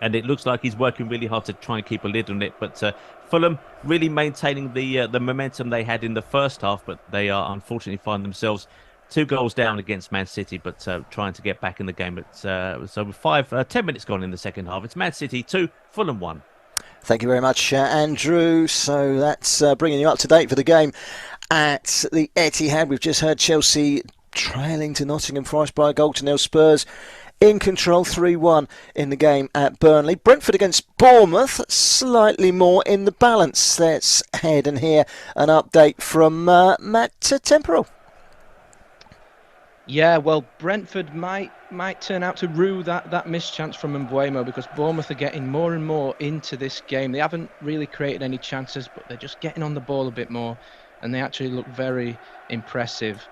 S1: and it looks like he's working really hard to try and keep a lid on it. But Fulham really maintaining the momentum they had in the first half, but they are unfortunately find themselves 2 goals down against Man City, but trying to get back in the game. So with 10 minutes gone in the second half, it's Man City 2, Fulham 1.
S2: Thank you very much, Andrew. So that's bringing you up to date for the game at the Etihad. We've just heard Chelsea trailing to Nottingham Forest by a goal to nil. Spurs in control 3-1 in the game at Burnley. Brentford against Bournemouth, slightly more in the balance. Let's head and hear an update from Matt Temporal.
S7: Yeah, well, Brentford might turn out to rue that missed chance from Mbeumo, because Bournemouth are getting more and more into this game. They haven't really created any chances, but they're just getting on the ball a bit more, and they actually look very impressive.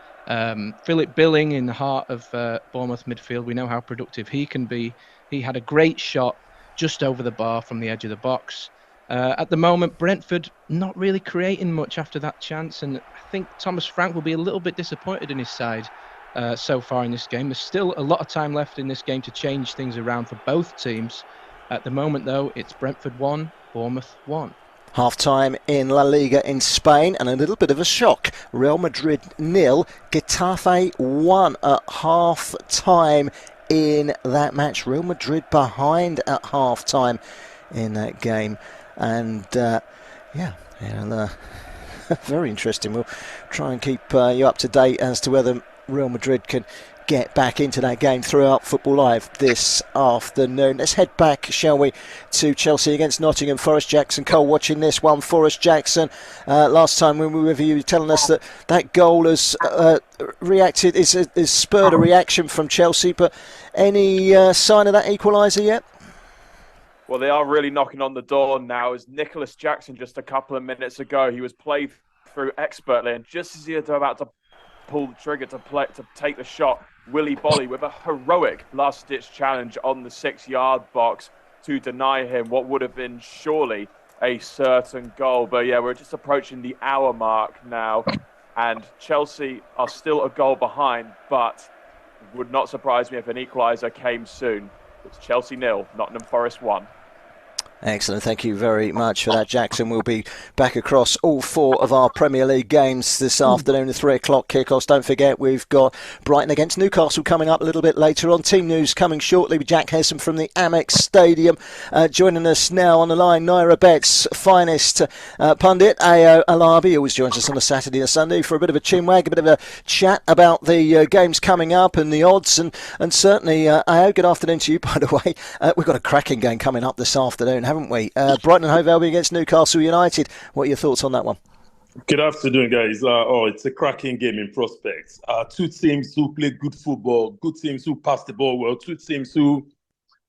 S7: Philip Billing in the heart of Bournemouth midfield, we know how productive he can be. He had a great shot just over the bar from the edge of the box. At the moment, Brentford not really creating much after that chance, and I think Thomas Frank will be a little bit disappointed in his side so far in this game. There's still a lot of time left in this game to change things around for both teams. At the moment, though, it's Brentford 1, Bournemouth 1.
S2: Half-time in La Liga in Spain, and a little bit of a shock. Real Madrid 0, Getafe 1 at half-time in that match. Real Madrid behind at half-time in that game. And, very interesting. We'll try and keep you up to date as to whether Real Madrid can get back into that game throughout Football Live this afternoon. Let's head back, shall we, to Chelsea against Nottingham Forest. Jackson Cole watching this one for us. Jackson, last time when we were with you, telling us that goal has spurred a reaction from Chelsea, but any sign of that equaliser yet?
S3: Well, they are really knocking on the door now. As Nicholas Jackson just a couple of minutes ago, he was played through expertly, and just as he was about to pull the trigger to take the shot, Willy Bolly with a heroic last-ditch challenge on the 6-yard box to deny him what would have been surely a certain goal. But yeah, we're just approaching the hour mark now, and Chelsea are still a goal behind, but would not surprise me if an equaliser came soon. It's Chelsea 0, Nottingham Forest 1.
S2: Excellent, thank you very much for that, Jackson. We'll be back across all 4 of our Premier League games this afternoon, the 3 o'clock kickoffs. Don't forget, we've got Brighton against Newcastle coming up a little bit later on. Team news coming shortly with Jack Hesson from the Amex Stadium. Joining us now on the line, Naira Bet's finest pundit, Ayo Alabi, always joins us on a Saturday or Sunday for a bit of a chinwag, a bit of a chat about the games coming up and the odds. And certainly, Ayo, good afternoon to you, by the way. We've got a cracking game coming up this afternoon, haven't we? Brighton and Hove Albion against Newcastle United. What are your thoughts on that one?
S21: Good afternoon, guys. It's a cracking game in prospects. 2 teams who play good football, good teams who pass the ball well, 2 teams who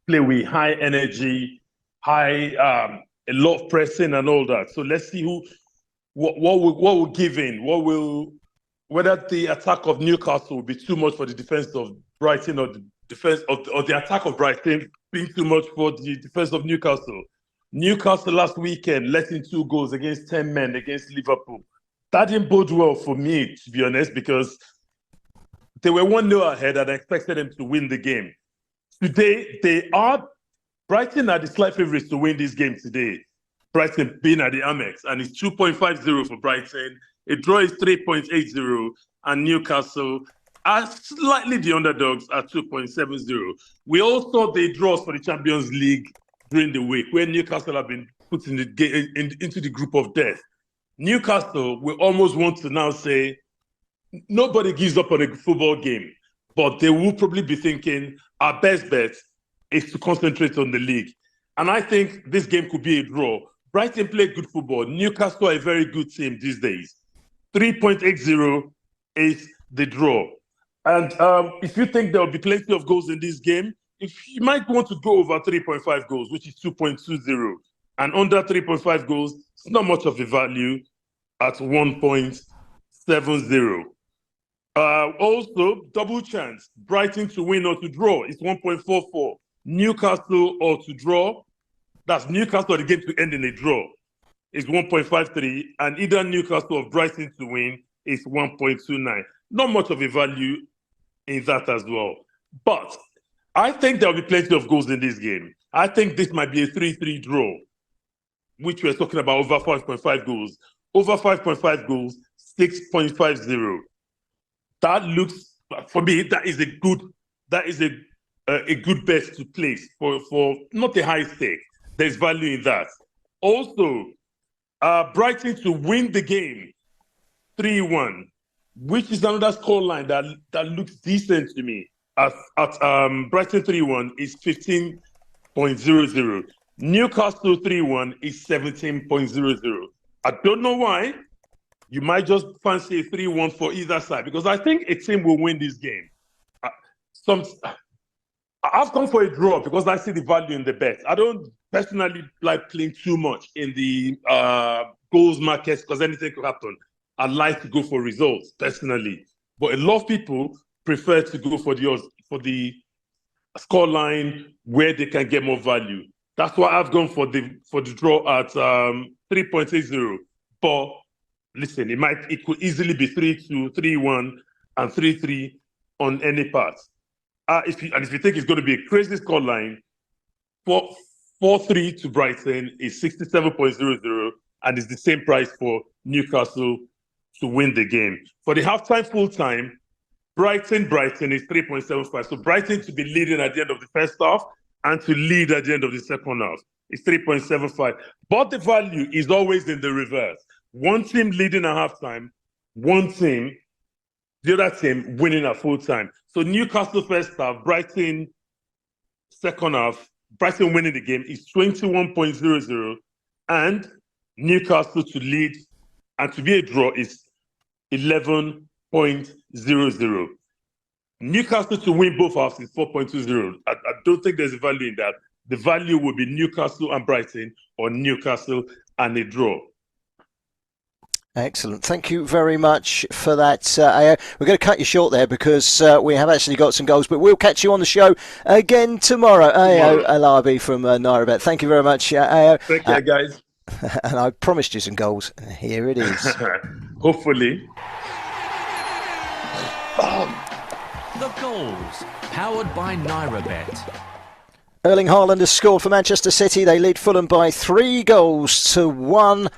S21: play with high energy, a lot of pressing and all that. So let's see what will give in. Whether the attack of Newcastle will be too much for the defense of Brighton, or the defense or the attack of Brighton being too much for the defense of Newcastle. Newcastle last weekend letting 2 goals against 10 men against Liverpool. That didn't bode well for me, to be honest, because they were 1-0 ahead and I expected them to win the game. Today, Brighton are the slight favourites to win this game today. Brighton being at the Amex, and it's 2.50 for Brighton. A draw is 3.80, and Newcastle are slightly the underdogs at 2.70. We all saw the draws for the Champions League during the week, where Newcastle have been put into the group of death. Newcastle, we almost want to now say, nobody gives up on a football game, but they will probably be thinking our best bet is to concentrate on the league. And I think this game could be a draw. Brighton play good football. Newcastle are a very good team these days. 3.80 is the draw. And if you think there will be plenty of goals in this game, if you might want to go over 3.5 goals, which is 2.20, and under 3.5 goals, it's not much of a value at 1.70. Also, double chance, Brighton to win or to draw is 1.44. Newcastle or to draw, that's Newcastle or the game to end in a draw, is 1.53. And either Newcastle or Brighton to win is 1.29. Not much of a value in that as well. But I think there will be plenty of goals in this game. I think this might be a 3-3 draw, which we're talking about over 5.5 goals. Over 5.5 goals, 6.50. That looks, for me, that is a good bet to place for not a high stake. There's value in that. Also, Brighton to win the game 3-1, which is another scoreline that looks decent to me. At Brighton 3-1 is 15.00. Newcastle 3-1 is 17.00. I don't know why. You might just fancy a 3-1 for either side, because I think a team will win this game. I've gone for a draw because I see the value in the bet. I don't personally like playing too much in the goals markets because anything could happen. I like to go for results personally, but a lot of people prefer to go for the scoreline where they can get more value. That's why I've gone for the draw at 3.80. But listen, it could easily be 3-2, 3-1, and 3-3 on any part. If you think it's going to be a crazy scoreline, 4-3 to Brighton is 67.00, and it's the same price for Newcastle to win the game. For the halftime, full time, Brighton is 3.75. So Brighton to be leading at the end of the first half and to lead at the end of the second half is 3.75. But the value is always in the reverse. One team leading at halftime, the other team winning at full time. So Newcastle first half, Brighton second half, Brighton winning the game is 21.00, and Newcastle to lead and to be a draw is 11.00. Newcastle to win both halves is 4.20. I don't think there's a value in that. The value will be Newcastle and Brighton, or Newcastle and a draw.
S2: Excellent. Thank you very much for that, AO. We're going to cut you short there because we have actually got some goals, but we'll catch you on the show again tomorrow. AO Alabi from Nairabet. Thank you very much, AO.
S21: Take care, guys.
S2: And I promised you some goals. Here it is.
S21: Hopefully.
S10: The goals, powered by Nairabet.
S2: Erling Haaland has scored for Manchester City. They lead Fulham by 3-1.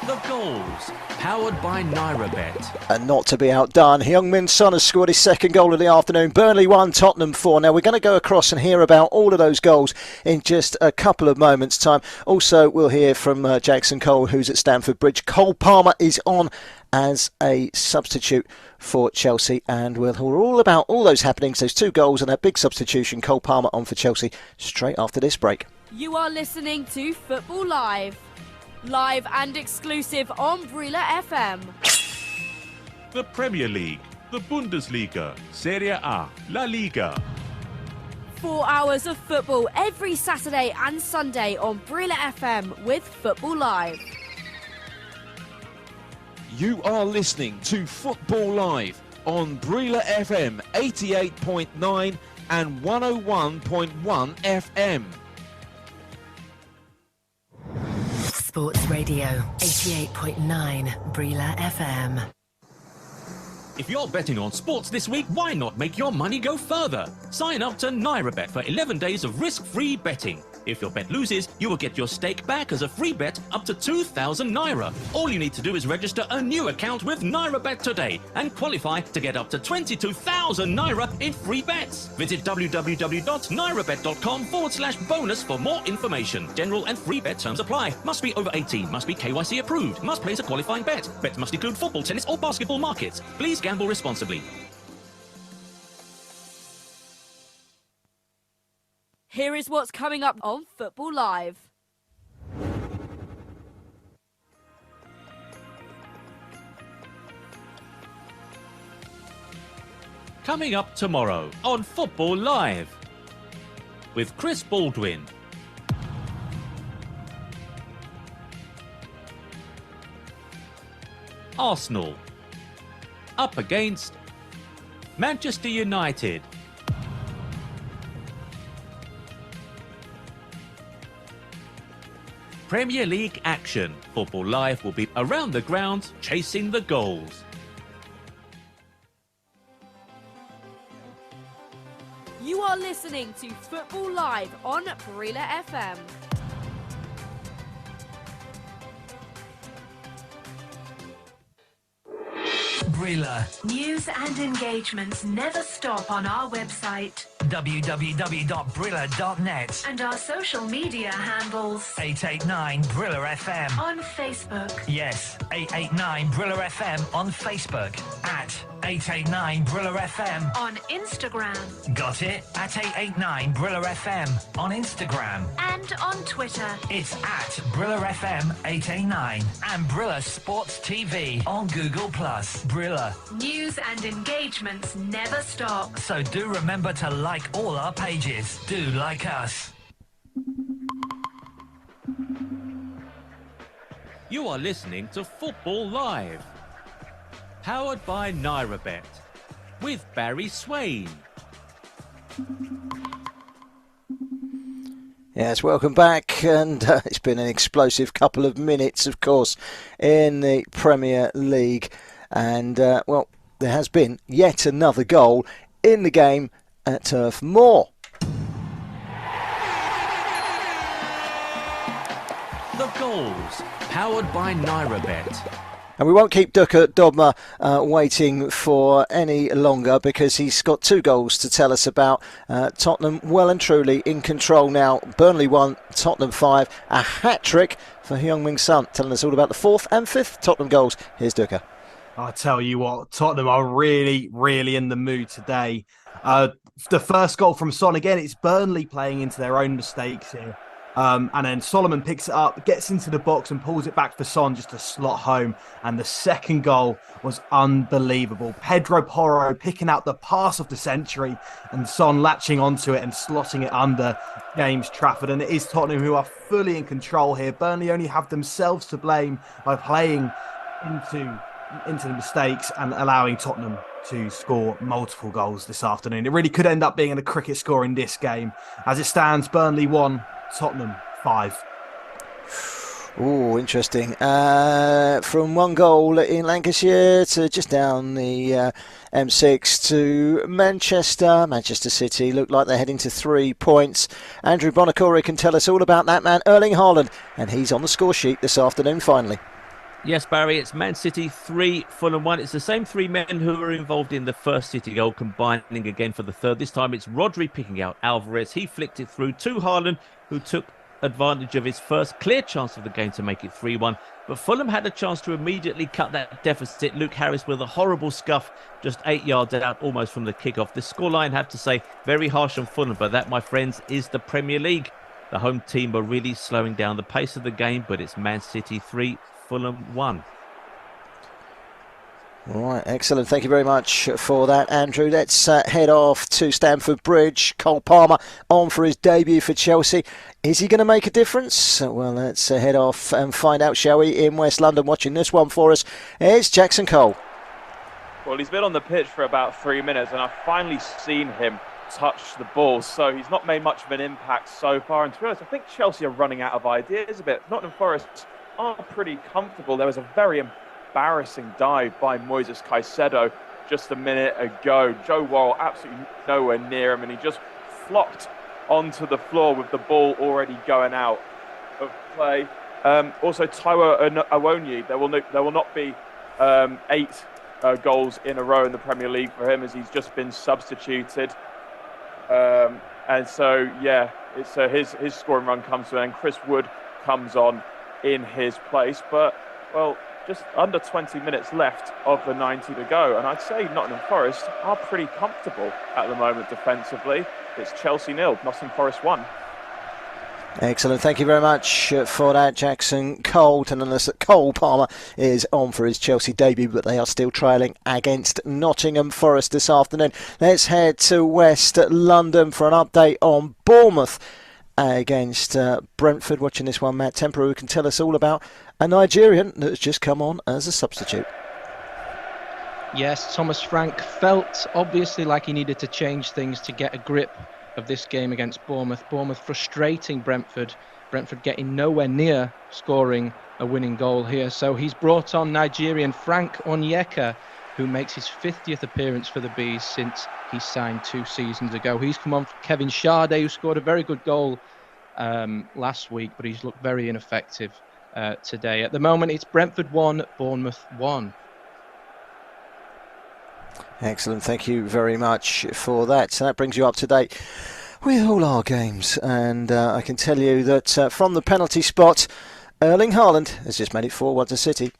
S10: The goals, powered by Nairabet.
S2: And not to be outdone, Heung-min Son has scored his second goal of the afternoon. Burnley 1, Tottenham 4. Now we're going to go across and hear about all of those goals in just a couple of moments' time. Also, we'll hear from Jackson Cole, who's at Stamford Bridge. Cole Palmer is on as a substitute for Chelsea, and we'll hear all about all those happenings, those two goals and that big substitution. Cole Palmer on for Chelsea straight after this break.
S11: You are listening to Football Live. Live and exclusive on Brila FM.
S15: The Premier League, the Bundesliga, Serie A, La Liga.
S11: 4 hours of football every Saturday and Sunday on Brila FM with Football Live.
S12: You are listening to Football Live on Brila FM 88.9 and 101.1 FM.
S13: Sports Radio, 88.9 Brila FM.
S10: If you're betting on sports this week, why not make your money go further? Sign up to NairoBet for 11 days of risk-free betting. If your bet loses, you will get your stake back as a free bet up to 2,000 Naira. All you need to do is register a new account with NairoBet today and qualify to get up to 22,000 Naira in free bets. Visit www.nairabet.com/bonus for more information. General and free bet terms apply. Must be over 18. Must be KYC approved. Must place a qualifying bet. Bet must include football, tennis or basketball markets. Please gamble responsibly.
S11: Here is what's coming up on Football Live.
S1: Coming up tomorrow on Football Live with Chris Baldwin. Arsenal up against Manchester United. Premier League action. Football Live will be around the grounds chasing the goals.
S11: You are listening to Football Live on Brila FM.
S14: Brila.
S13: News and engagements never stop on our website
S14: www.brilla.net
S13: and our social media handles.
S14: 889 Brilla FM.
S13: On Facebook.
S14: Yes, 889 Brilla FM on Facebook. At 889 Brilla FM.
S13: On Instagram.
S14: Got it? At 889 Brilla FM on Instagram.
S13: And on Twitter.
S14: It's at Brilla FM 889 and Brilla Sports TV on Google+. Brilla.
S13: News and engagements never stop.
S14: So do remember to like all our pages. Do like us.
S1: You are listening to Football Live, powered by NairoBet, with Barry Swain.
S2: Yes, welcome back, and it's been an explosive couple of minutes, of course, in the Premier League, and well, there has been yet another goal in the game at Turf Moor.
S1: The goals, powered by NairoBet.
S2: And we won't keep Duka Dogma waiting for any longer, because he's got two goals to tell us about. Tottenham well and truly in control now. Burnley 1, Tottenham 5. A hat-trick for Heung-min Son, telling us all about the fourth and fifth Tottenham goals. Here's Duka.
S6: I tell you what, Tottenham are really, really in the mood today. The first goal from Son, again, it's Burnley playing into their own mistakes here. And then Solomon picks it up, gets into the box and pulls it back for Son just to slot home. And the second goal was unbelievable. Pedro Porro picking out the pass of the century and Son latching onto it and slotting it under James Trafford. And it is Tottenham who are fully in control here. Burnley only have themselves to blame by playing into the mistakes and allowing Tottenham to score multiple goals this afternoon. It really could end up being a cricket score in this game. As it stands, Burnley 1, Tottenham 5.
S2: Oh, interesting. From one goal in Lancashire to just down the M6 to Manchester City look like they're heading to 3 points. Andrew Bonacore can tell us all about that man, Erling Haaland, and he's on the score sheet this afternoon finally.
S1: Yes, Barry, it's Man City 3, Fulham 1. It's the same three men who were involved in the first City goal, combining again for the third. This time it's Rodri picking out Alvarez. He flicked it through to Haaland, who took advantage of his first clear chance of the game to make it 3-1. But Fulham had a chance to immediately cut that deficit. Luke Harris with a horrible scuff just 8 yards out, almost from the kickoff. The scoreline, I have to say, very harsh on Fulham, but that, my friends, is the Premier League. The home team are really slowing down the pace of the game, but it's Man City 3, Fulham 1.
S2: All right, excellent. Thank you very much for that, Andrew. Let's head off to Stamford Bridge. Cole Palmer on for his debut for Chelsea. Is he going to make a difference? Well, let's head off and find out, shall we? In West London, watching this one for us, it's Jackson Cole.
S3: Well, he's been on the pitch for about 3 minutes, and I've finally seen him touch the ball, so he's not made much of an impact so far. And to be honest, I think Chelsea are running out of ideas a bit. Nottingham Forest are pretty comfortable. There was a very embarrassing dive by Moises Caicedo just a minute ago. Joe Worrell absolutely nowhere near him, and he just flopped onto the floor with the ball already going out of play. Also, Taiwo Awoniyi, there will not be 8 goals in a row in the Premier League for him, as he's just been substituted. And so, yeah, it's his scoring run comes to an end. Chris Wood comes on in his place, but, well, just under 20 minutes left of the 90 to go. And I'd say Nottingham Forest are pretty comfortable at the moment defensively. It's Chelsea 0, Nottingham Forest 1.
S2: Excellent. Thank you very much for that, Jackson Cole. And unless Cole Palmer is on for his Chelsea debut, but they are still trailing against Nottingham Forest this afternoon. Let's head to West London for an update on Bournemouth against Brentford. Watching this one, Matt Tempero, who can tell us all about a Nigerian that's just come on as a substitute.
S7: Yes, Thomas Frank felt obviously like he needed to change things to get a grip of this game against Bournemouth. Bournemouth frustrating Brentford. Brentford getting nowhere near scoring a winning goal here. So he's brought on Nigerian Frank Onyeka, who makes his 50th appearance for the Bees since he signed 2 seasons ago. He's come on for Kevin Sade, who scored a very good goal last week, but he's looked very ineffective today. At the moment, it's Brentford 1, Bournemouth 1.
S2: Excellent, thank you very much for that. So that brings you up to date with all our games, and I can tell you that from the penalty spot, Erling Haaland has just made it 4-1 to City.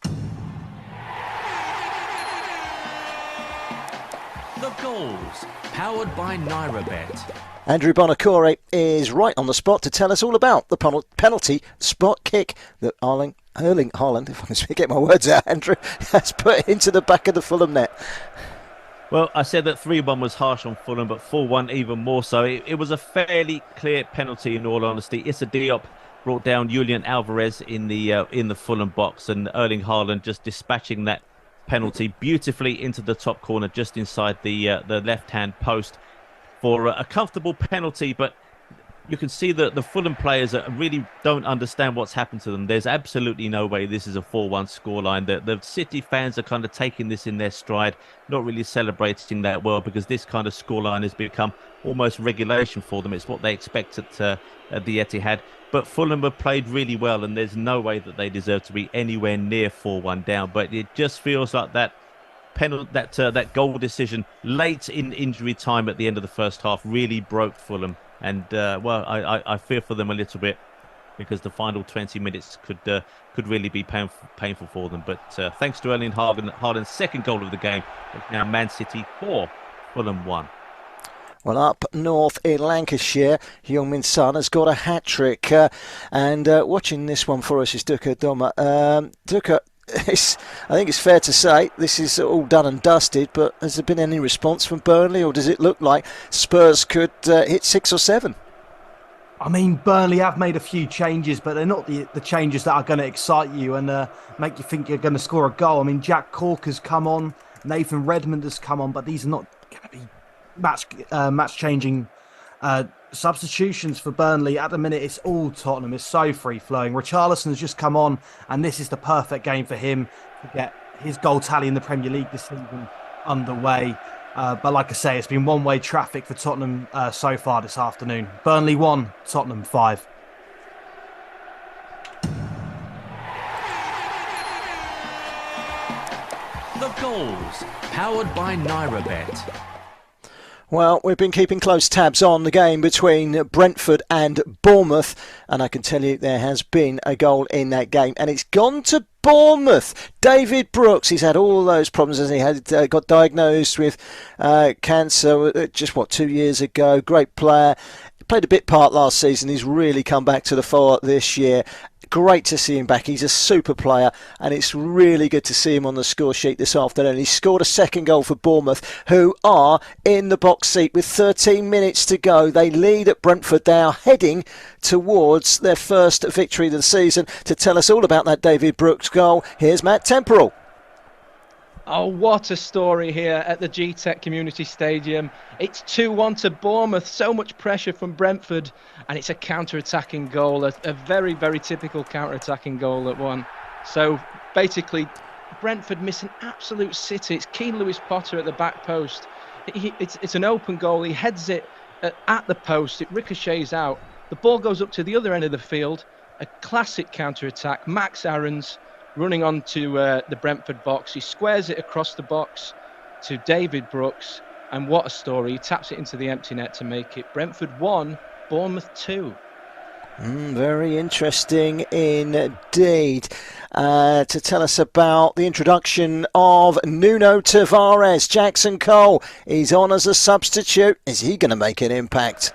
S10: The goals, powered by NairaBet.
S2: Andrew Bonacore is right on the spot to tell us all about the penalty spot kick that Erling Haaland, if I can get my words out, Andrew, has put into the back of the Fulham net.
S1: Well, I said that 3-1 was harsh on Fulham, but 4-1 even more so. It was a fairly clear penalty, in all honesty. Issa Diop brought down Julian Alvarez in the Fulham box, and Erling Haaland just dispatching that penalty beautifully into the top corner, just inside the left-hand post for a comfortable penalty. But you can see that the Fulham players really don't understand what's happened to them. There's absolutely no way this is a 4-1 scoreline. The City fans are kind of taking this in their stride, not really celebrating that well, because this kind of scoreline has become almost regulation for them. It's what they expect at the Etihad. But Fulham have played really well, and there's no way that they deserve to be anywhere near 4-1 down. But it just feels like that goal decision late in injury time at the end of the first half really broke Fulham. And I fear for them a little bit, because the final 20 minutes could really be painful for them. But thanks to Erling Haaland's second goal of the game, it's now Man City 4, Fulham 1.
S2: Well, up north in Lancashire, Heung-min Son has got a hat-trick. And watching this one for us is Duka Doma. Duka, I think it's fair to say this is all done and dusted, but has there been any response from Burnley, or does it look like Spurs could hit 6 or 7?
S6: I mean, Burnley have made a few changes, but they're not the changes that are going to excite you and make you think you're going to score a goal. I mean, Jack Cork has come on, Nathan Redmond has come on, but these are not going to be match-changing substitutions for Burnley. At the minute, it's all Tottenham. It's so free-flowing. Richarlison has just come on, and this is the perfect game for him to get his goal tally in the Premier League this season underway. But like I say, it's been one-way traffic for Tottenham so far this afternoon. Burnley 1, Tottenham 5.
S10: The goals, powered by NairaBet.
S2: Well, we've been keeping close tabs on the game between Brentford and Bournemouth, and I can tell you there has been a goal in that game, and it's gone to Bournemouth. David Brooks, he's had all those problems as he had got diagnosed with cancer just 2 years ago. Great player. Played a bit part last season. He's really come back to the fore this year. Great to see him back. He's a super player, and it's really good to see him on the score sheet this afternoon. He scored a second goal for Bournemouth, who are in the box seat with 13 minutes to go. They lead at Brentford. They are heading towards their first victory of the season. To tell us all about that David Brooks goal, here's Matt Temporal.
S7: Oh, what a story here at the G-Tech Community Stadium. It's 2-1 to Bournemouth. So much pressure from Brentford. And it's a counter-attacking goal. A very, very typical counter-attacking goal at one. So basically, Brentford miss an absolute city. It's Keane Lewis Potter at the back post. It's an open goal. He heads it at the post. It ricochets out. The ball goes up to the other end of the field. A classic counter-attack. Max Aarons running onto the Brentford box. He squares it across the box to David Brooks. And what a story. He taps it into the empty net to make it Brentford 1, Bournemouth 2.
S2: Very interesting indeed. To tell us about the introduction of Nuno Tavares, Jackson Cole is on as a substitute. Is he going to make an impact?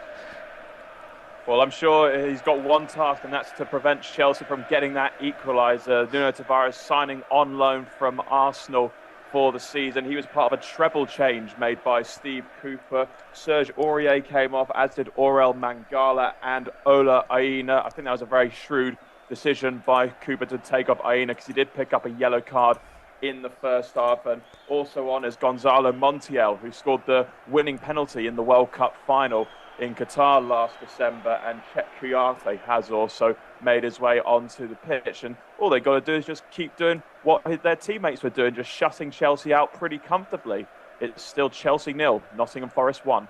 S3: Well, I'm sure he's got one task, and that's to prevent Chelsea from getting that equaliser. Nuno Tavares signing on loan from Arsenal for the season. He was part of a treble change made by Steve Cooper. Serge Aurier came off, as did Aurel Mangala and Ola Aina. I think that was a very shrewd decision by Cooper to take off Aina, because he did pick up a yellow card in the first half. And also on is Gonzalo Montiel, who scored the winning penalty in the World Cup final in Qatar last December, and Chet Kouyaté has also made his way onto the pitch. And all they got to do is just keep doing what their teammates were doing, just shutting Chelsea out pretty comfortably. It's still Chelsea 0, Nottingham Forest 1.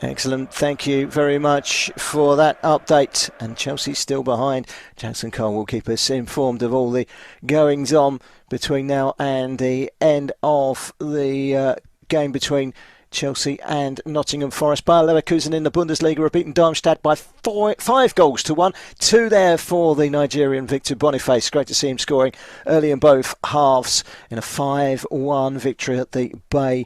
S2: Excellent. Thank you very much for that update. And Chelsea's still behind. Jackson Cole will keep us informed of all the goings on between now and the end of the game between Chelsea and Nottingham Forest. Bayer Leverkusen in the Bundesliga have beaten Darmstadt by 5-1. 2 there for the Nigerian Victor Boniface. Great to see him scoring early in both halves in a 5-1 victory at the Bay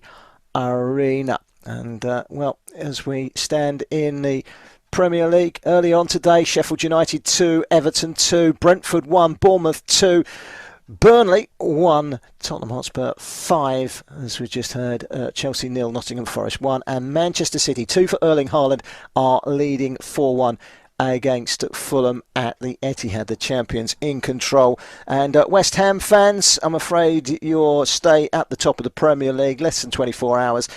S2: Arena. And, well, as we stand in the Premier League early on today, Sheffield United 2, Everton 2, Brentford 1, Bournemouth 2. Burnley 1, Tottenham Hotspur 5, as we just heard. Chelsea 0, Nottingham Forest 1, and Manchester City 2 for Erling Haaland are leading 4-1 against Fulham at the Etihad, the champions in control. And West Ham fans, I'm afraid your stay at the top of the Premier League, less than 24 hours,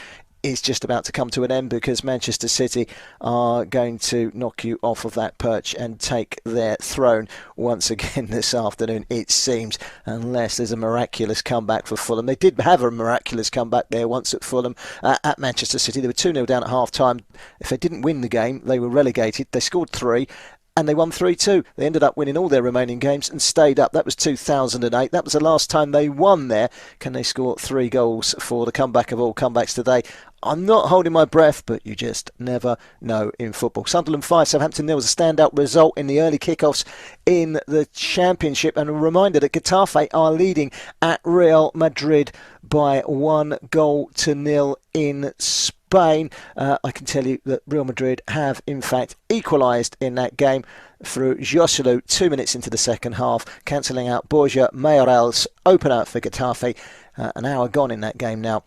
S2: is just about to come to an end, because Manchester City are going to knock you off of that perch and take their throne once again this afternoon, it seems, unless there's a miraculous comeback for Fulham. They did have a miraculous comeback there once at Fulham, at Manchester City. They were 2-0 down at half-time. If they didn't win the game, they were relegated. They scored 3. And they won 3-2. They ended up winning all their remaining games and stayed up. That was 2008. That was the last time they won there. Can they score 3 goals for the comeback of all comebacks today? I'm not holding my breath, but you just never know in football. Sunderland 5, Southampton 0 was a standout result in the early kickoffs in the Championship. And a reminder that Getafe are leading at Real Madrid by 1-0 in Spain. I can tell you that Real Madrid have in fact equalised in that game through Joselu 2 minutes into the second half, cancelling out Borja Mayoral's opener for Getafe. An hour gone in that game now,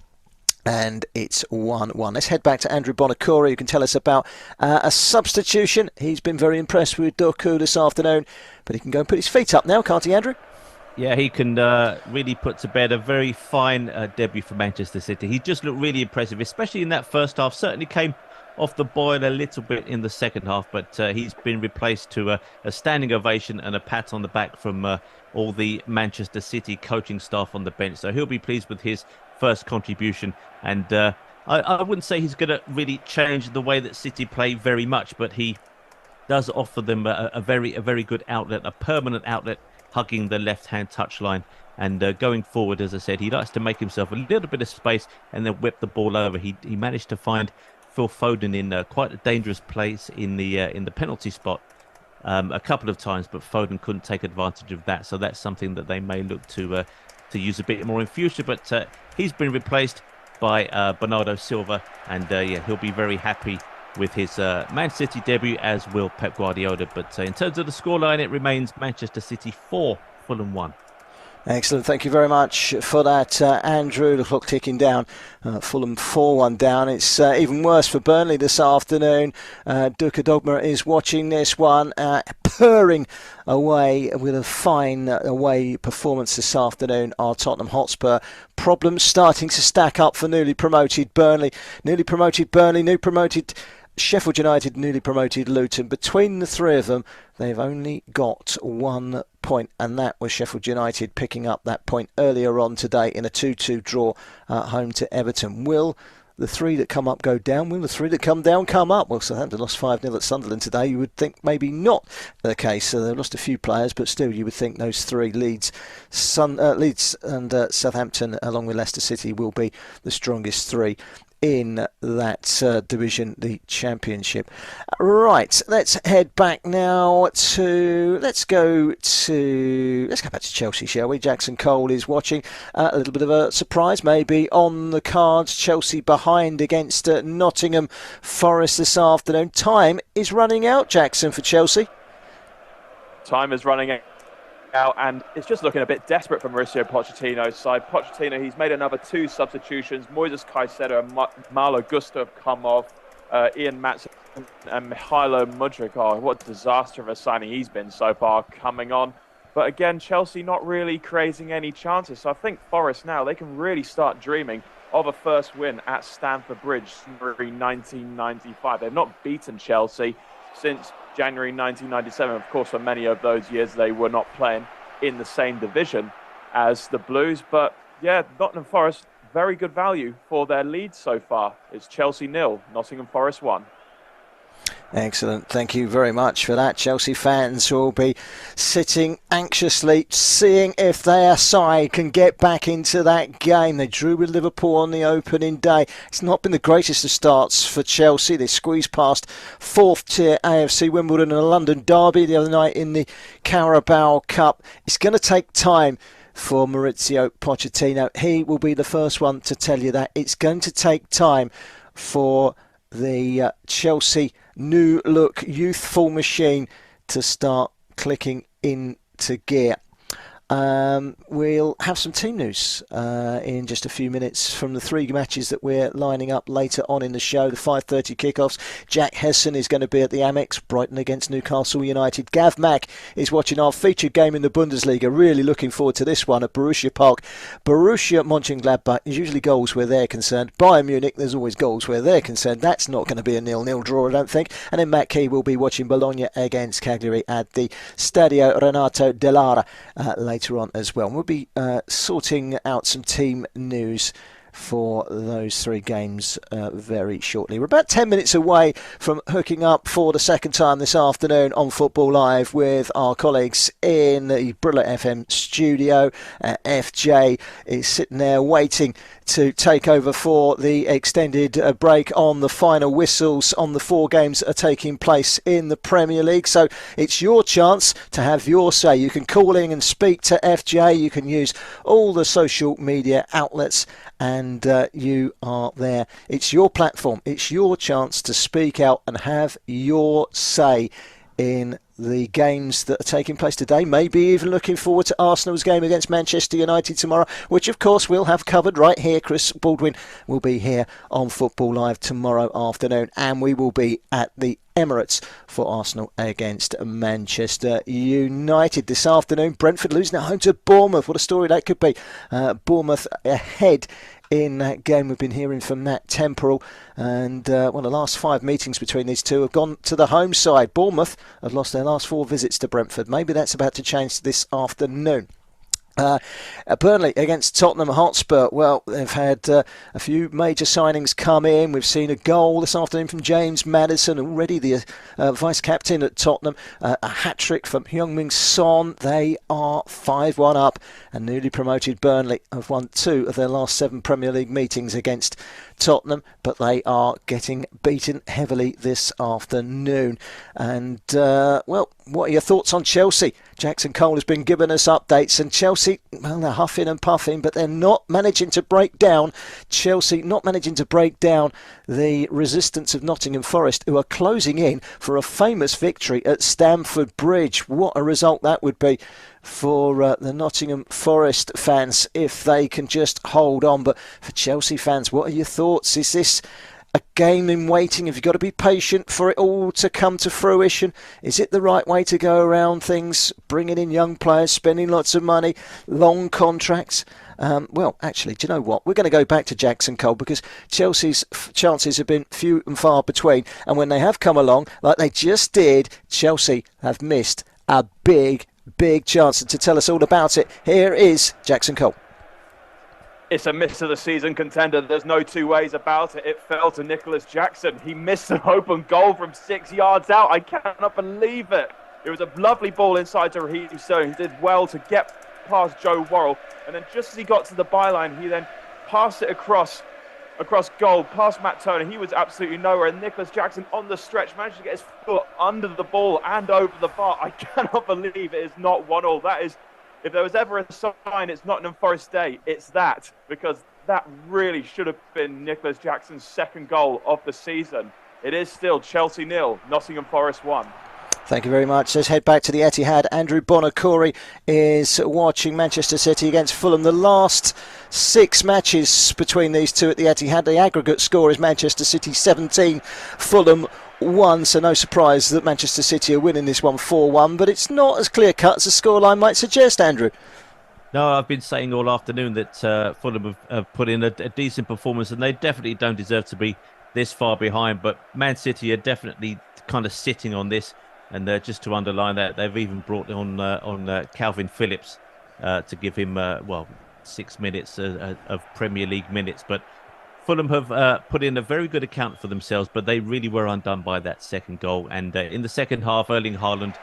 S2: and it's 1-1. Let's head back to Andrew Bonacore, who can tell us about a substitution. He's been very impressed with Doku this afternoon, but he can go and put his feet up now, can't he, Andrew?
S1: Yeah, he can really put to bed a very fine debut for Manchester City. He just looked really impressive, especially in that first half. Certainly came off the boil a little bit in the second half, but he's been replaced to a standing ovation and a pat on the back from all the Manchester City coaching staff on the bench. So he'll be pleased with his first contribution. And I wouldn't say he's going to really change the way that City play very much, but he does offer them a very good outlet, a permanent outlet, hugging the left-hand touchline. And going forward, as I said, he likes to make himself a little bit of space and then whip the ball over. He managed to find Phil Foden in quite a dangerous place in the penalty spot a couple of times, but Foden couldn't take advantage of that. So that's something that they may look to use a bit more in future. But he's been replaced by Bernardo Silva, and he'll be very happy with his Man City debut, as will Pep Guardiola. But in terms of the scoreline, it remains Manchester City 4, Fulham 1.
S2: Excellent. Thank you very much for that, Andrew. The clock ticking down. Fulham 4-1 down. It's even worse for Burnley this afternoon. Duka Dogma is watching this one, purring away with a fine away performance this afternoon. Our Tottenham Hotspur. Problems starting to stack up for newly promoted Burnley. Newly promoted Sheffield United, newly promoted Luton. Between the three of them, they've only got 1 point, and that was Sheffield United picking up that point earlier on today in a 2-2 draw at home to Everton. Will the three that come up go down? Will the three that come down come up? Well, Southampton lost 5-0 at Sunderland today. You would think maybe not the case. So they've lost a few players, but still you would think those three, Leeds and Southampton, along with Leicester City, will be the strongest three in that division, the Championship. Right, let's head back now to let's go back to Chelsea, shall we? Jackson Cole is watching. A little bit of a surprise maybe on the cards. Chelsea behind against Nottingham Forest this afternoon. Time is running out, Jackson, for Chelsea.
S3: Time is running out, and it's just looking a bit desperate for Mauricio Pochettino's side. Pochettino, he's made another 2 substitutions. Moises Caicedo and Malo Gusto have come off. Ian Matson and Mihailo Mudryk. Oh, what a disaster of a signing he's been so far coming on. But again, Chelsea not really creating any chances. So I think Forest now, they can really start dreaming of a first win at Stamford Bridge since 1995. They've not beaten Chelsea since January 1997. Of course, for many of those years, they were not playing in the same division as the Blues. But yeah, Nottingham Forest, very good value for their lead so far. It's Chelsea 0, Nottingham Forest 1.
S2: Excellent. Thank you very much for that. Chelsea fans will be sitting anxiously, seeing if their side can get back into that game. They drew with Liverpool on the opening day. It's not been the greatest of starts for Chelsea. They squeezed past 4th tier AFC Wimbledon and a London derby the other night in the Carabao Cup. It's going to take time for Mauricio Pochettino. He will be the first one to tell you that. It's going to take time for the Chelsea new look youthful machine to start clicking into gear. We'll have some team news in just a few minutes from the 3 matches that we're lining up later on in the show. The 5:30 kickoffs. Jack Hesson is going to be at the Amex. Brighton against Newcastle United. Gav Mack is watching our featured game in the Bundesliga. Really looking forward to this one at Borussia Park. Borussia Mönchengladbach is usually goals where they're concerned. Bayern Munich, there's always goals where they're concerned. That's not going to be a 0-0 draw, I don't think. And then Matt Key will be watching Bologna against Cagliari at the Stadio Renato Dell'Ara later on as well. We'll be sorting out some team news for those 3 games very shortly. We're about 10 minutes away from hooking up for the second time this afternoon on Football Live with our colleagues in the Brila FM studio. FJ is sitting there waiting to take over for the extended break on the final whistles on the 4 games that are taking place in the Premier League. So it's your chance to have your say. You can call in and speak to FJ. You can use all the social media outlets, and you are there. It's your platform. It's your chance to speak out and have your say in the games that are taking place today. Maybe even looking forward to Arsenal's game against Manchester United tomorrow, which of course we'll have covered right here. Chris Baldwin will be here on Football Live tomorrow afternoon, and we will be at the Emirates for Arsenal against Manchester United this afternoon. Brentford losing at home to Bournemouth. What a story that could be. Bournemouth ahead in that game. We've been hearing from Matt Temporal, and the last 5 meetings between these two have gone to the home side. Bournemouth have lost their last 4 visits to Brentford. Maybe that's about to change this afternoon. Burnley against Tottenham Hotspur. Well, they've had a few major signings come in. We've seen a goal this afternoon from James Maddison, already the vice-captain at Tottenham. A hat-trick from Heung-min Son. They are 5-1 up, and newly promoted Burnley have won 2 of their last 7 Premier League meetings against Tottenham, but they are getting beaten heavily this afternoon. And, what are your thoughts on Chelsea? Jackson Cole has been giving us updates, and Chelsea Chelsea, well, they're huffing and puffing, but they're not managing to break down. Chelsea not managing to break down the resistance of Nottingham Forest, who are closing in for a famous victory at Stamford Bridge. What a result that would be for the Nottingham Forest fans if they can just hold on. But for Chelsea fans, what are your thoughts? Is this a game in waiting? Have you got to be patient for it all to come to fruition? Is it the right way to go around things, bringing in young players, spending lots of money, long contracts? Well, actually, do you know what? We're going to go back to Jackson Cole, because Chelsea's chances have been few and far between. And when they have come along, like they just did, Chelsea have missed a big chance. And to tell us all about it, here is Jackson Cole.
S3: It's a miss of the season contender. There's no two ways about it. It fell to Nicholas Jackson. He missed an open goal from 6 yards out. I cannot believe it. It was a lovely ball inside to Raheem Sterling. He did well to get past Joe Worrell. And then just as he got to the byline, he then passed it across goal, past Matt Turner. He was absolutely nowhere. And Nicholas Jackson on the stretch managed to get his foot under the ball and over the bar. I cannot believe it is not 1-1. That is, if there was ever a sign it's Nottingham Forest Day, it's that, because that really should have been Nicholas Jackson's second goal of the season. It is still Chelsea 0, Nottingham Forest 1.
S2: Thank you very much. Let's head back to the Etihad. Andrew Bonacore is watching Manchester City against Fulham. The last 6 matches between these two at the Etihad, the aggregate score is Manchester City 17, Fulham 1, so no surprise that Manchester City are winning this one 4-1, but it's not as clear-cut as the scoreline might suggest, Andrew.
S1: No, I've been saying all afternoon that Fulham have put in a decent performance, and they definitely don't deserve to be this far behind, but Man City are definitely kind of sitting on this, and just to underline that, they've even brought on Calvin Phillips to give him, 6 minutes of Premier League minutes, but Fulham have put in a very good account for themselves, but they really were undone by that second goal. And in the second half, Erling Haaland,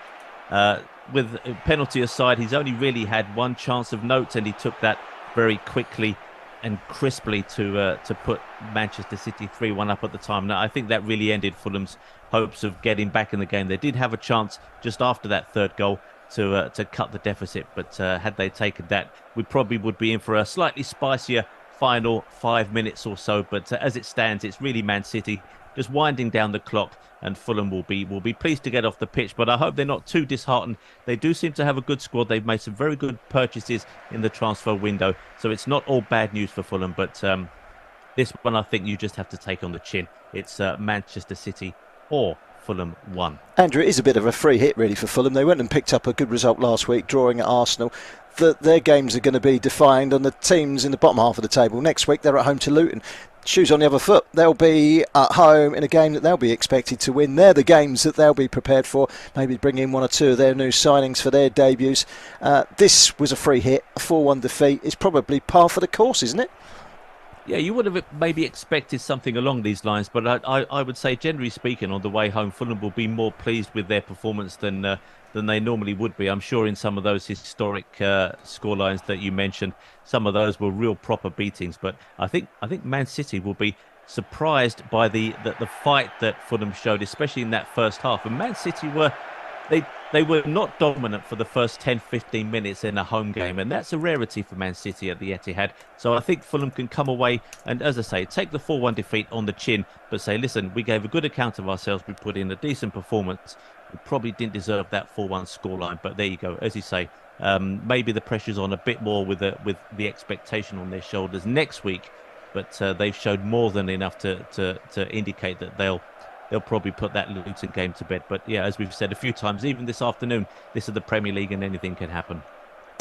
S1: with a penalty aside, he's only really had one chance of note, and he took that very quickly and crisply to put Manchester City 3-1 up at the time. Now, I think that really ended Fulham's hopes of getting back in the game. They did have a chance just after that third goal to cut the deficit, but had they taken that, we probably would be in for a slightly spicier final 5 minutes or so. But as it stands, it's really Man City just winding down the clock, and Fulham will be pleased to get off the pitch. But I hope they're not too disheartened. They do seem to have a good squad. They've made some very good purchases in the transfer window, so it's not all bad news for Fulham. But this one, I think you just have to take on the chin. It's Manchester City or Fulham 1.
S2: Andrew, it is a bit of a free hit really for Fulham. They went and picked up a good result last week, drawing at Arsenal. Their games are going to be defined on the teams in the bottom half of the table. Next week they're at home to Luton. Shoes on the other foot. They'll be at home in a game that they'll be expected to win. They're the games that they'll be prepared for. Maybe bring in 1 or 2 of their new signings for their debuts. This was a free hit. A 4-1 defeat is probably par for the course, isn't it?
S1: Yeah, you would have maybe expected something along these lines, but I would say, generally speaking, on the way home, Fulham will be more pleased with their performance than they normally would be. I'm sure in some of those historic scorelines that you mentioned, some of those were real proper beatings. But I think Man City will be surprised by the fight that Fulham showed, especially in that first half. And Man City they were not dominant for the first 10-15 minutes in a home game, and that's a rarity for Man City at the Etihad. So I think Fulham can come away and, as I say, take the 4-1 defeat on the chin, but say, listen, we gave a good account of ourselves, we put in a decent performance. We probably didn't deserve that 4-1 scoreline, but there you go. As you say, maybe the pressure's on a bit more with the expectation on their shoulders next week, but they've showed more than enough to indicate that they'll probably put that Luton game to bed. But yeah, as we've said a few times, even this afternoon, this is the Premier League and anything can happen.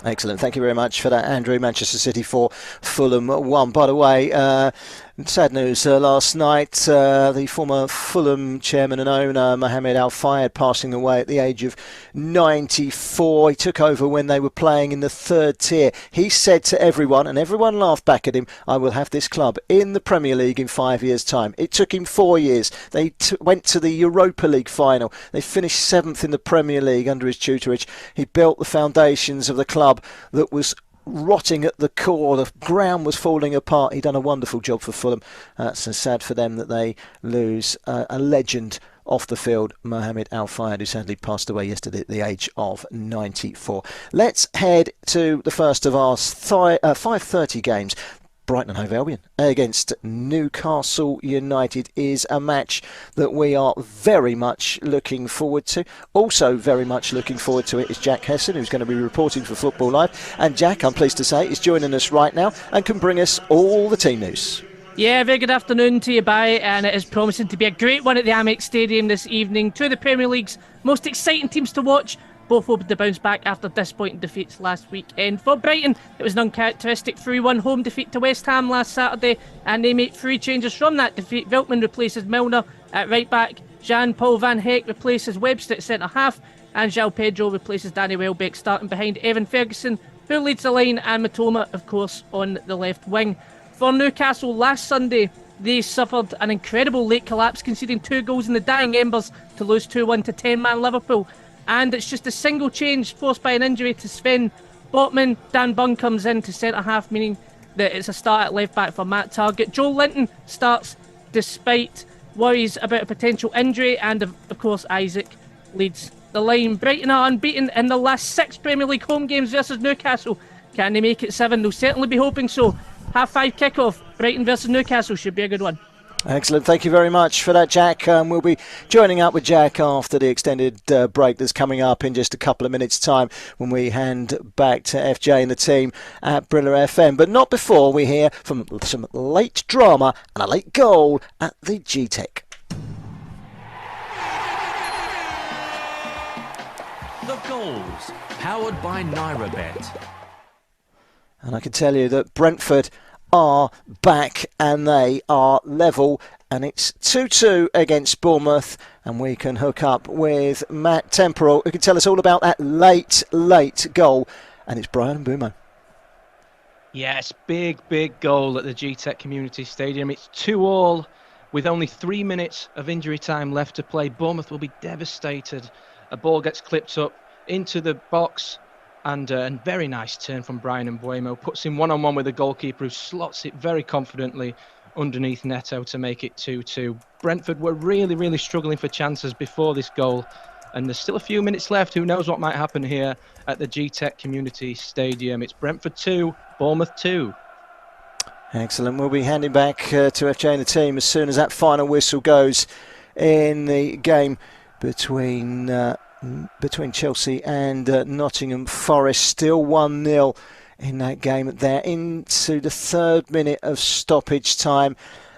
S2: Excellent. Thank you very much for that, Andrew. Manchester City 4, Fulham 1. By the way, sad news last night. The former Fulham chairman and owner, Mohamed Al Fayed, passing away at the age of 94. He took over when they were playing in the 3rd tier. He said to everyone, and everyone laughed back at him, I will have this club in the Premier League in 5 years' time. It took him 4 years. They went to the Europa League final. They finished 7th in the Premier League under his tutorage. He built the foundations of the club that was rotting at the core. The ground was falling apart. He'd done a wonderful job for Fulham. So sad for them that they lose a legend off the field, Mohamed Al Fayed, who sadly passed away yesterday at the age of 94. Let's head to the first of our 5:30 games. Brighton and Hove Albion against Newcastle United is a match that we are very much looking forward to. Also very much looking forward to it is Jack Hesson, who's going to be reporting for Football Live. And Jack, I'm pleased to say, is joining us right now and can bring us all the team news.
S5: Yeah, very good afternoon to you, Barry, and it is promising to be a great one at the Amex Stadium this evening. Two of the Premier League's most exciting teams to watch, both hoping to bounce back after disappointing defeats last weekend. For Brighton, it was an uncharacteristic 3-1 home defeat to West Ham last Saturday, and they make 3 changes from that defeat. Veltman replaces Milner at right back, Jean-Paul Van Heck replaces Webster at centre-half, and João Pedro replaces Danny Welbeck, starting behind Evan Ferguson, who leads the line, and Matoma, of course, on the left wing. For Newcastle, last Sunday, they suffered an incredible late collapse, conceding 2 goals in the dying embers to lose 2-1 to 10-man Liverpool. And it's just a single change forced by an injury to Sven Botman. Dan Bunn comes in to centre-half, meaning that it's a start at left-back for Matt Targett. Joe Linton starts despite worries about a potential injury, and of course Isaac leads the line. Brighton are unbeaten in the last 6 Premier League home games versus Newcastle. Can they make it 7? They'll certainly be hoping so. 5:30 kickoff, Brighton versus Newcastle, should be a good one.
S2: Excellent, thank you very much for that, Jack. We'll be joining up with Jack after the extended break that's coming up in just a couple of minutes' time when we hand back to FJ and the team at Brila FM. But not before we hear from some late drama and a late goal at the G-Tech.
S10: The goals, powered by NairaBet.
S2: And I can tell you that Brentford are back and they are level, and it's 2-2 against Bournemouth, and we can hook up with Matt Temporal, who can tell us all about that late goal, and it's Brian Mbumo.
S7: Yes, big goal at the G-Tech Community Stadium. It's 2-2 with only 3 minutes of injury time left to play. Bournemouth will be devastated. A ball gets clipped up into the box, and a very nice turn from Brian Mbumo. Puts him one-on-one with the goalkeeper, who slots it very confidently underneath Neto to make it 2-2. Brentford were really struggling for chances before this goal, and there's still a few minutes left. Who knows what might happen here at the G-Tech Community Stadium. It's Brentford 2, Bournemouth 2.
S2: Excellent. We'll be handing back to FJ and the team as soon as that final whistle goes in the game between Chelsea and Nottingham Forest. Still 1-0 in that game. They're into the 3rd minute of stoppage time,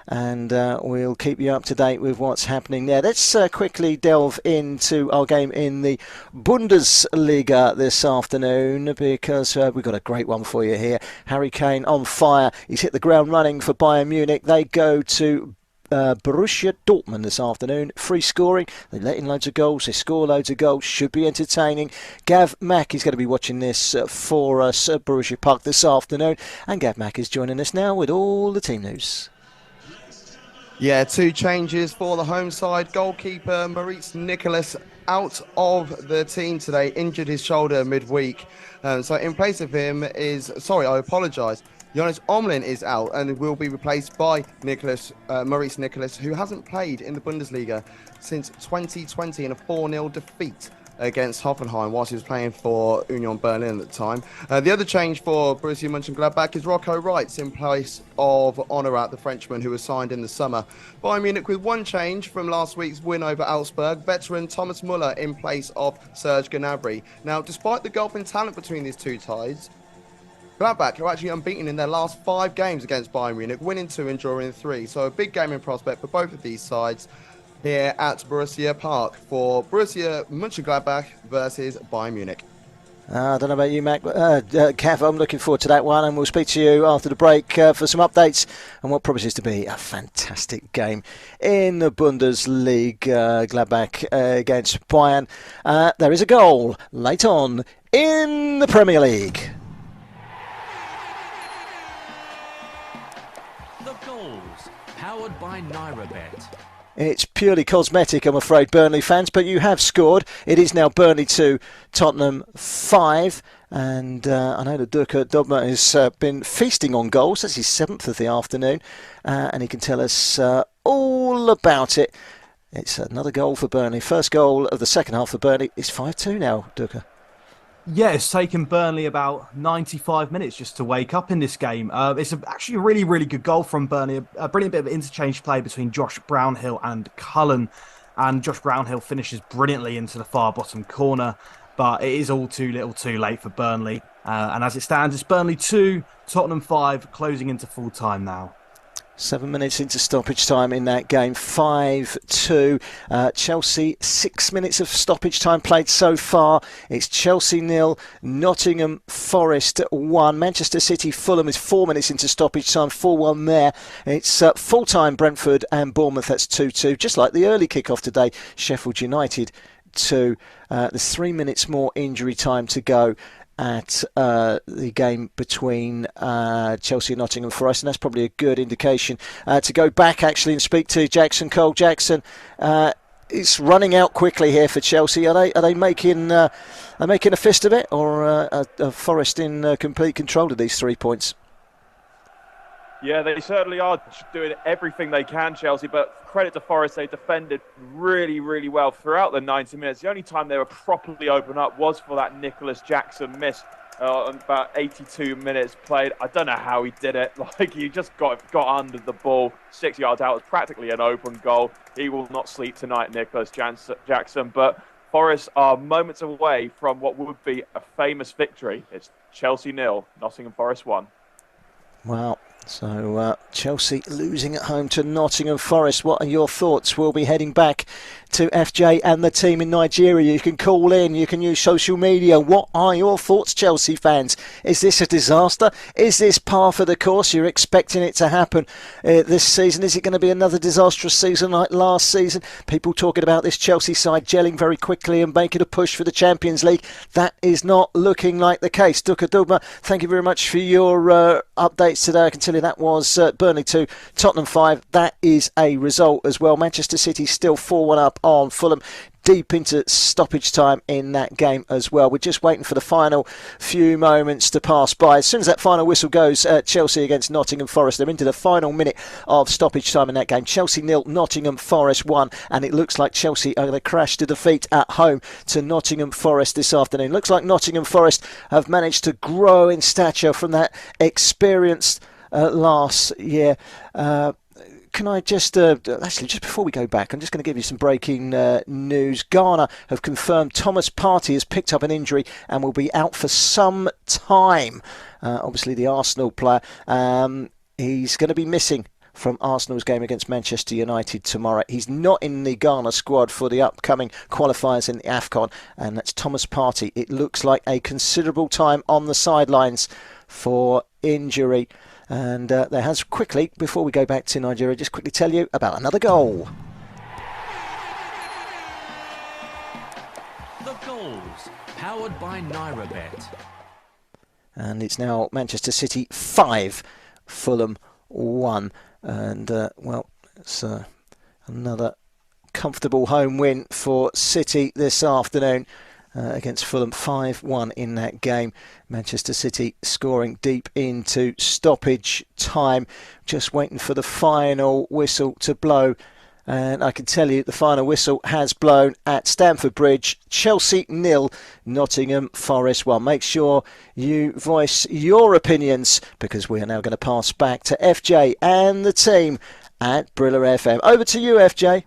S2: and we'll keep you up to date with what's happening there. Let's quickly delve into our game in the Bundesliga this afternoon, because we've got a great one for you here. Harry Kane on fire. He's hit the ground running for Bayern Munich. They go to Borussia Dortmund this afternoon. Free scoring. They let in loads of goals. They score loads of goals. Should be entertaining. Gav Mack is going to be watching this for us at Borussia Park this afternoon. And Gav Mack is joining us now with all the team news.
S22: Yeah, 2 changes for the home side. Goalkeeper Maurice Nicolas out of the team today. Injured his shoulder midweek. So in place of him is... Sorry, I apologise. Jonas Omlin is out and will be replaced by Maurice Nicolas, who hasn't played in the Bundesliga since 2020 in a 4-0 defeat against Hoffenheim whilst he was playing for Union Berlin at the time. The other change for Borussia Mönchengladbach is Rocco Wrights in place of Honorat, the Frenchman who was signed in the summer. Bayern Munich with 1 change from last week's win over Augsburg. Veteran Thomas Muller in place of Serge Gnabry. Now, despite the gulf in talent between these two sides, Gladbach are actually unbeaten in their last 5 games against Bayern Munich, winning 2 and drawing 3. So a big game in prospect for both of these sides here at Borussia Park for Borussia Mönchengladbach versus Bayern Munich.
S2: I don't know about you, Mac. Kev, I'm looking forward to that one, and we'll speak to you after the break for some updates on what promises to be a fantastic game in the Bundesliga. Gladbach against Bayern. There is a goal late on in the Premier League.
S10: Powered by NairaBet.
S2: It's purely cosmetic, I'm afraid, Burnley fans, but you have scored. It is now Burnley 2, Tottenham 5. And I know that Durka Dobma has been feasting on goals. That's his 7th of the afternoon. And he can tell us all about it. It's another goal for Burnley. First goal of the second half for Burnley. It's 5-2 now, Durka.
S6: Yeah, it's taken Burnley about 95 minutes just to wake up in this game. It's actually a really, really good goal from Burnley. A brilliant bit of interchange play between Josh Brownhill and Cullen. And Josh Brownhill finishes brilliantly into the far bottom corner. But it is all too little too late for Burnley. And as it stands, it's Burnley 2, Tottenham 5, closing into full time now.
S2: 7 minutes into stoppage time in that game, 5-2. Chelsea, 6 minutes of stoppage time played so far. It's Chelsea 0, Nottingham Forest 1. Manchester City, Fulham is 4 minutes into stoppage time, 4-1 there. It's full-time Brentford and Bournemouth, that's 2-2. Just like the early kick-off today, Sheffield United 2. There's 3 minutes more injury time to go at the game between Chelsea and Nottingham Forest, and that's probably a good indication to go back actually and speak to Jackson Cole. Jackson, it's running out quickly here for Chelsea. Are they making a fist of it, or are Forest in complete control of these 3 points?
S3: Yeah, they certainly are doing everything they can, Chelsea, but credit to Forest, they defended really, really well throughout the 90 minutes. The only time they were properly open up was for that Nicholas Jackson miss on about 82 minutes played. I don't know how he did it. Like, he just got under the ball 6 yards out. It was practically an open goal. He will not sleep tonight, Nicholas Jackson, but Forest are moments away from what would be a famous victory. It's Chelsea 0, Nottingham Forest 1.
S2: Wow. So Chelsea losing at home to Nottingham Forest. What are your thoughts? We'll be heading back to FJ and the team in Nigeria. You can call in, you can use social media. What are your thoughts, Chelsea fans? Is this a disaster? Is this par for the course? You're expecting it to happen this season. Is it going to be another disastrous season like last season? People talking about this Chelsea side gelling very quickly and making a push for the Champions League. That is not looking like the case. Duka Dugma, thank you very much for your updates today. I can tell you that was Burnley 2, Tottenham 5. That is a result as well. Manchester City still 4-1 up on Fulham. Deep into stoppage time in that game as well. We're just waiting for the final few moments to pass by. As soon as that final whistle goes, Chelsea against Nottingham Forest, they're into the final minute of stoppage time in that game. Chelsea 0, Nottingham Forest 1, and it looks like Chelsea are going to crash to defeat at home to Nottingham Forest this afternoon. Looks like Nottingham Forest have managed to grow in stature from that experienced last year. Can I just, actually, just before we go back, I'm just going to give you some breaking news. Ghana have confirmed Thomas Partey has picked up an injury and will be out for some time. Obviously, the Arsenal player. He's going to be missing from Arsenal's game against Manchester United tomorrow. He's not in the Ghana squad for the upcoming qualifiers in the AFCON, and that's Thomas Partey. It looks like a considerable time on the sidelines for injury. And there has quickly, before we go back to Nigeria, just quickly tell you about another goal.
S10: The goals, powered by NairaBet.
S2: And it's now Manchester City 5, Fulham 1. And, well, it's another comfortable home win for City this afternoon. Against Fulham, 5-1 in that game. Manchester City scoring deep into stoppage time. Just waiting for the final whistle to blow. And I can tell you the final whistle has blown at Stamford Bridge. Chelsea 0, Nottingham Forest 1. Make sure you voice your opinions, because we are now going to pass back to FJ and the team at Brila FM. Over to you, FJ.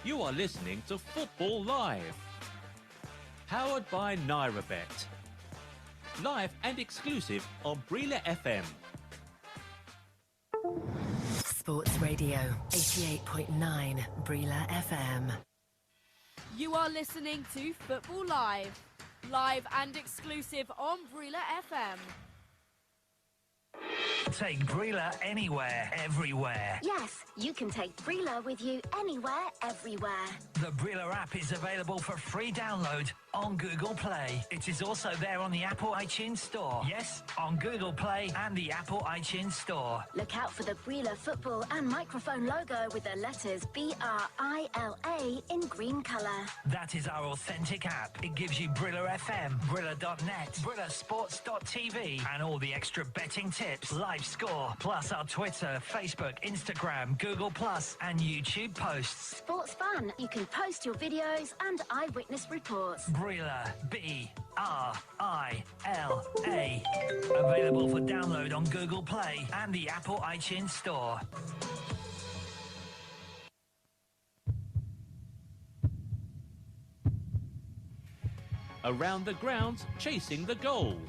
S10: You are listening to Football Live. Powered by NairaBet. Live and exclusive on Brila FM.
S13: Sports Radio 88.9 Brila FM.
S11: You are listening to Football Live. Live and exclusive on Brila FM.
S14: Take Brila anywhere, everywhere.
S18: Yes, you can take Brila with you anywhere, everywhere.
S14: The Brila app is available for free download on Google Play. It is also there on the Apple iTunes Store. Yes, on Google Play and the Apple iTunes Store.
S18: Look out for the Brila football and microphone logo with the letters BRILA in green colour.
S14: That is our authentic app. It gives you Brila FM, Brila.net, brillasports.tv and all the extra betting tips, live score, plus our Twitter, Facebook, Instagram, Google Plus and YouTube posts.
S18: Sports fun. You can post your videos and eyewitness reports.
S14: Brila, BRILA. Available for download on Google Play and the Apple iTunes Store.
S10: Around the grounds, chasing the goals.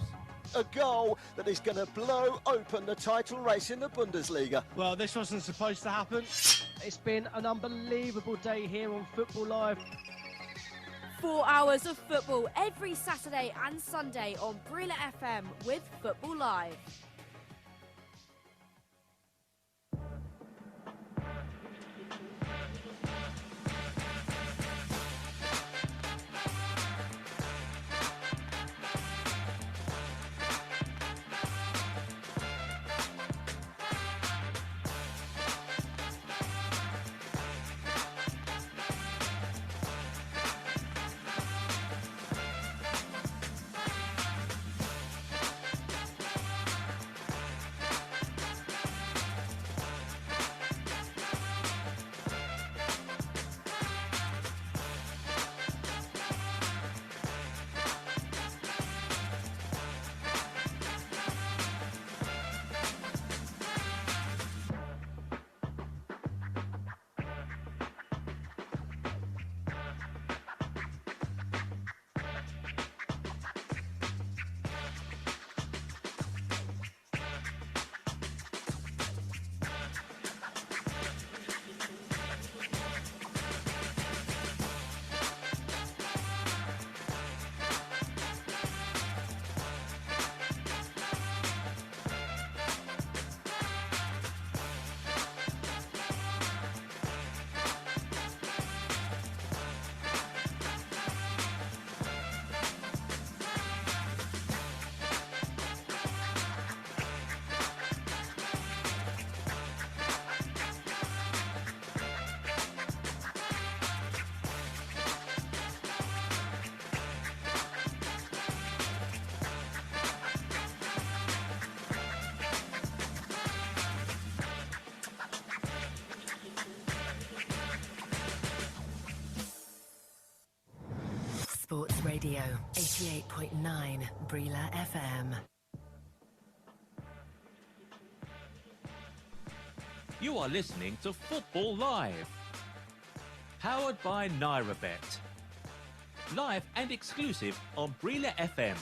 S2: A goal that is going to blow open the title race in the Bundesliga.
S20: Well, this wasn't supposed to happen. It's been an unbelievable day here on Football Live.
S11: 4 hours of football every Saturday and Sunday on Brila FM with Football Live.
S13: Sports Radio 88.9 Brila FM.
S10: You are listening to Football Live. Powered by NairaBet. Live and exclusive on Brila FM.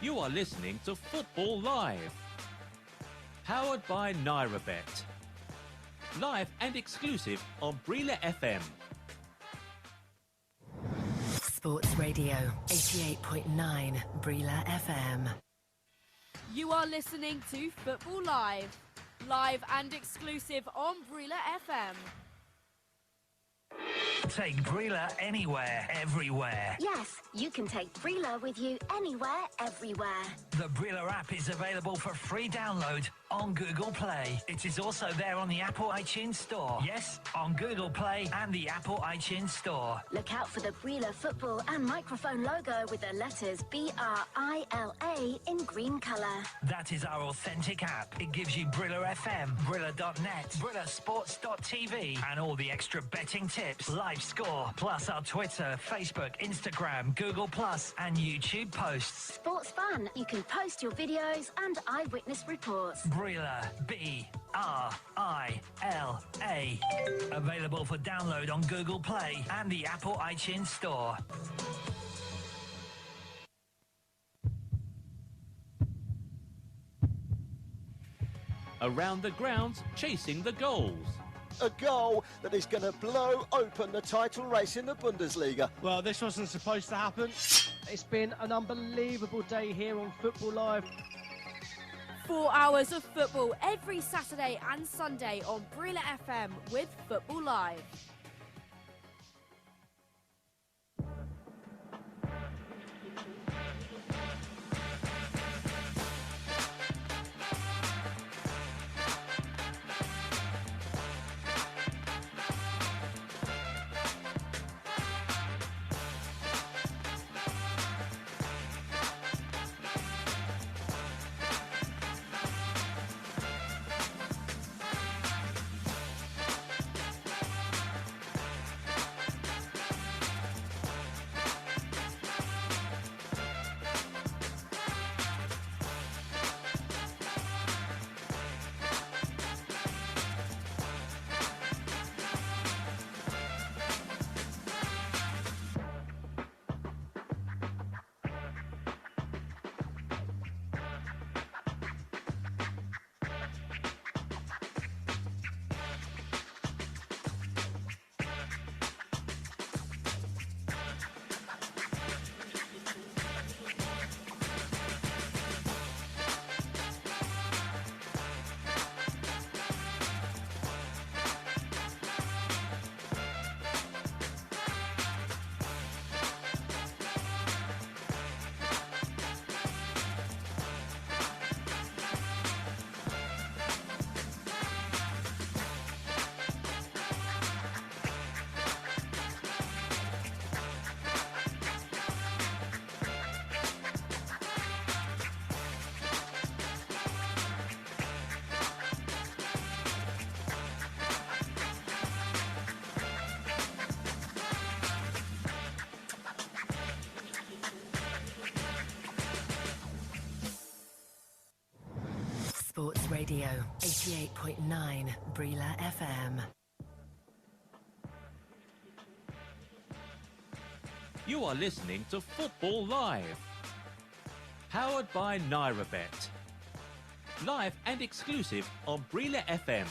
S10: You are listening to Football Live. Powered by NairaBet. Live and exclusive on Brila FM.
S13: Sports Radio 88.9 Brila FM.
S11: You are listening to Football Live. Live and exclusive on Brila FM.
S14: Take Brila anywhere, everywhere.
S18: Yes, you can take Brila with you anywhere, everywhere.
S14: The Brila app is available for free download on Google Play. It is also there on the Apple iTunes Store. Yes, on Google Play and the Apple iTunes Store.
S18: Look out for the Brila football and microphone logo with the letters BRILA in green colour.
S14: That is our authentic app. It gives you Brila FM, Brila.net, BrilaSports.tv and all the extra betting tips, live score, plus our Twitter, Facebook, Instagram, Google Plus and YouTube posts.
S18: Sports fun. You can post your videos and eyewitness reports.
S14: Brila, B-R-I-L-A. Available for download on Google Play and the Apple iTunes Store.
S10: Around the grounds, chasing the goals.
S2: A goal that is going to blow open the title race in the Bundesliga.
S20: Well, this wasn't supposed to happen. It's been an unbelievable day here on Football Live.
S11: 4 hours of football every Saturday and Sunday on Brila FM with Football Live.
S13: Sports Radio 88.9 Brila FM.
S10: You are listening to Football Live. Powered by NairaBet. Live and exclusive on Brila FM.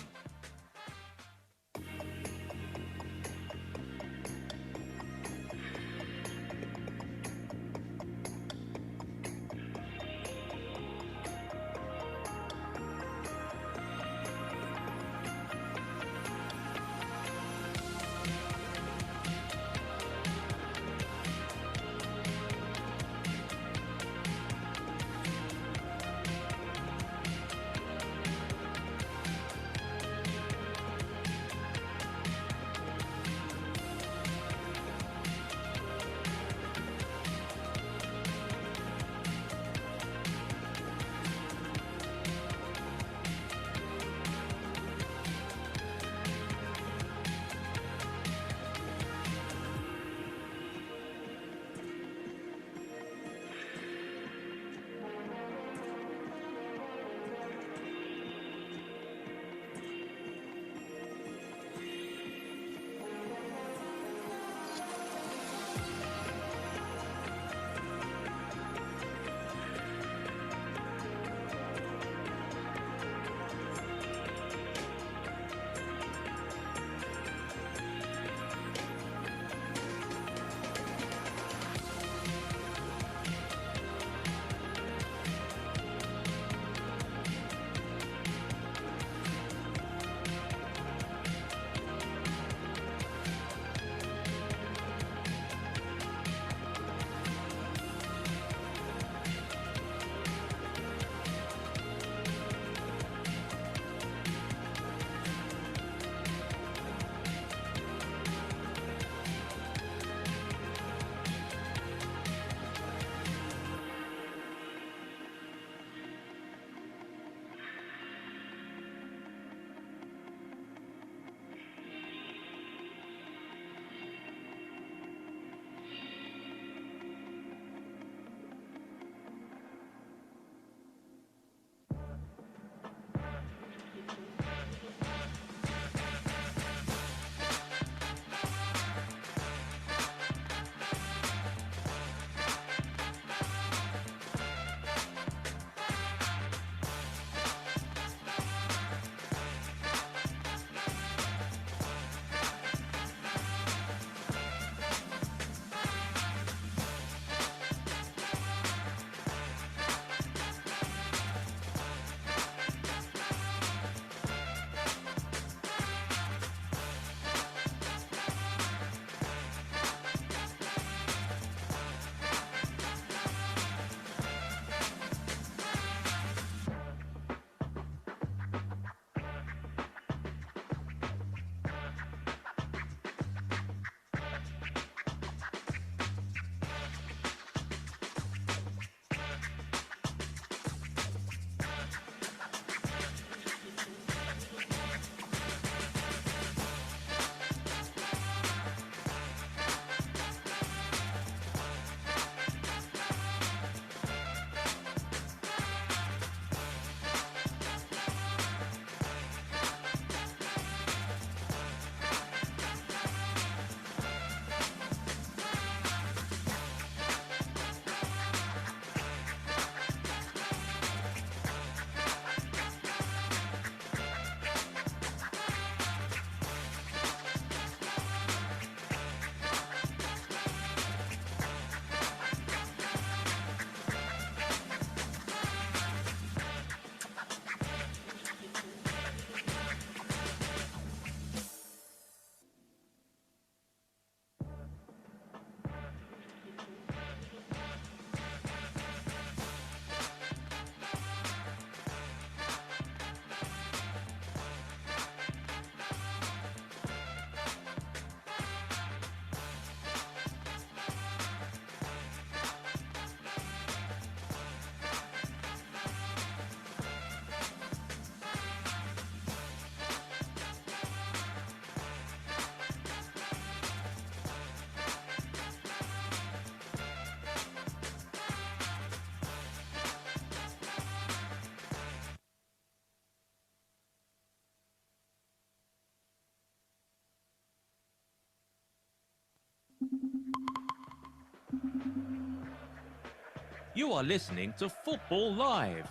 S10: You are listening to Football Live.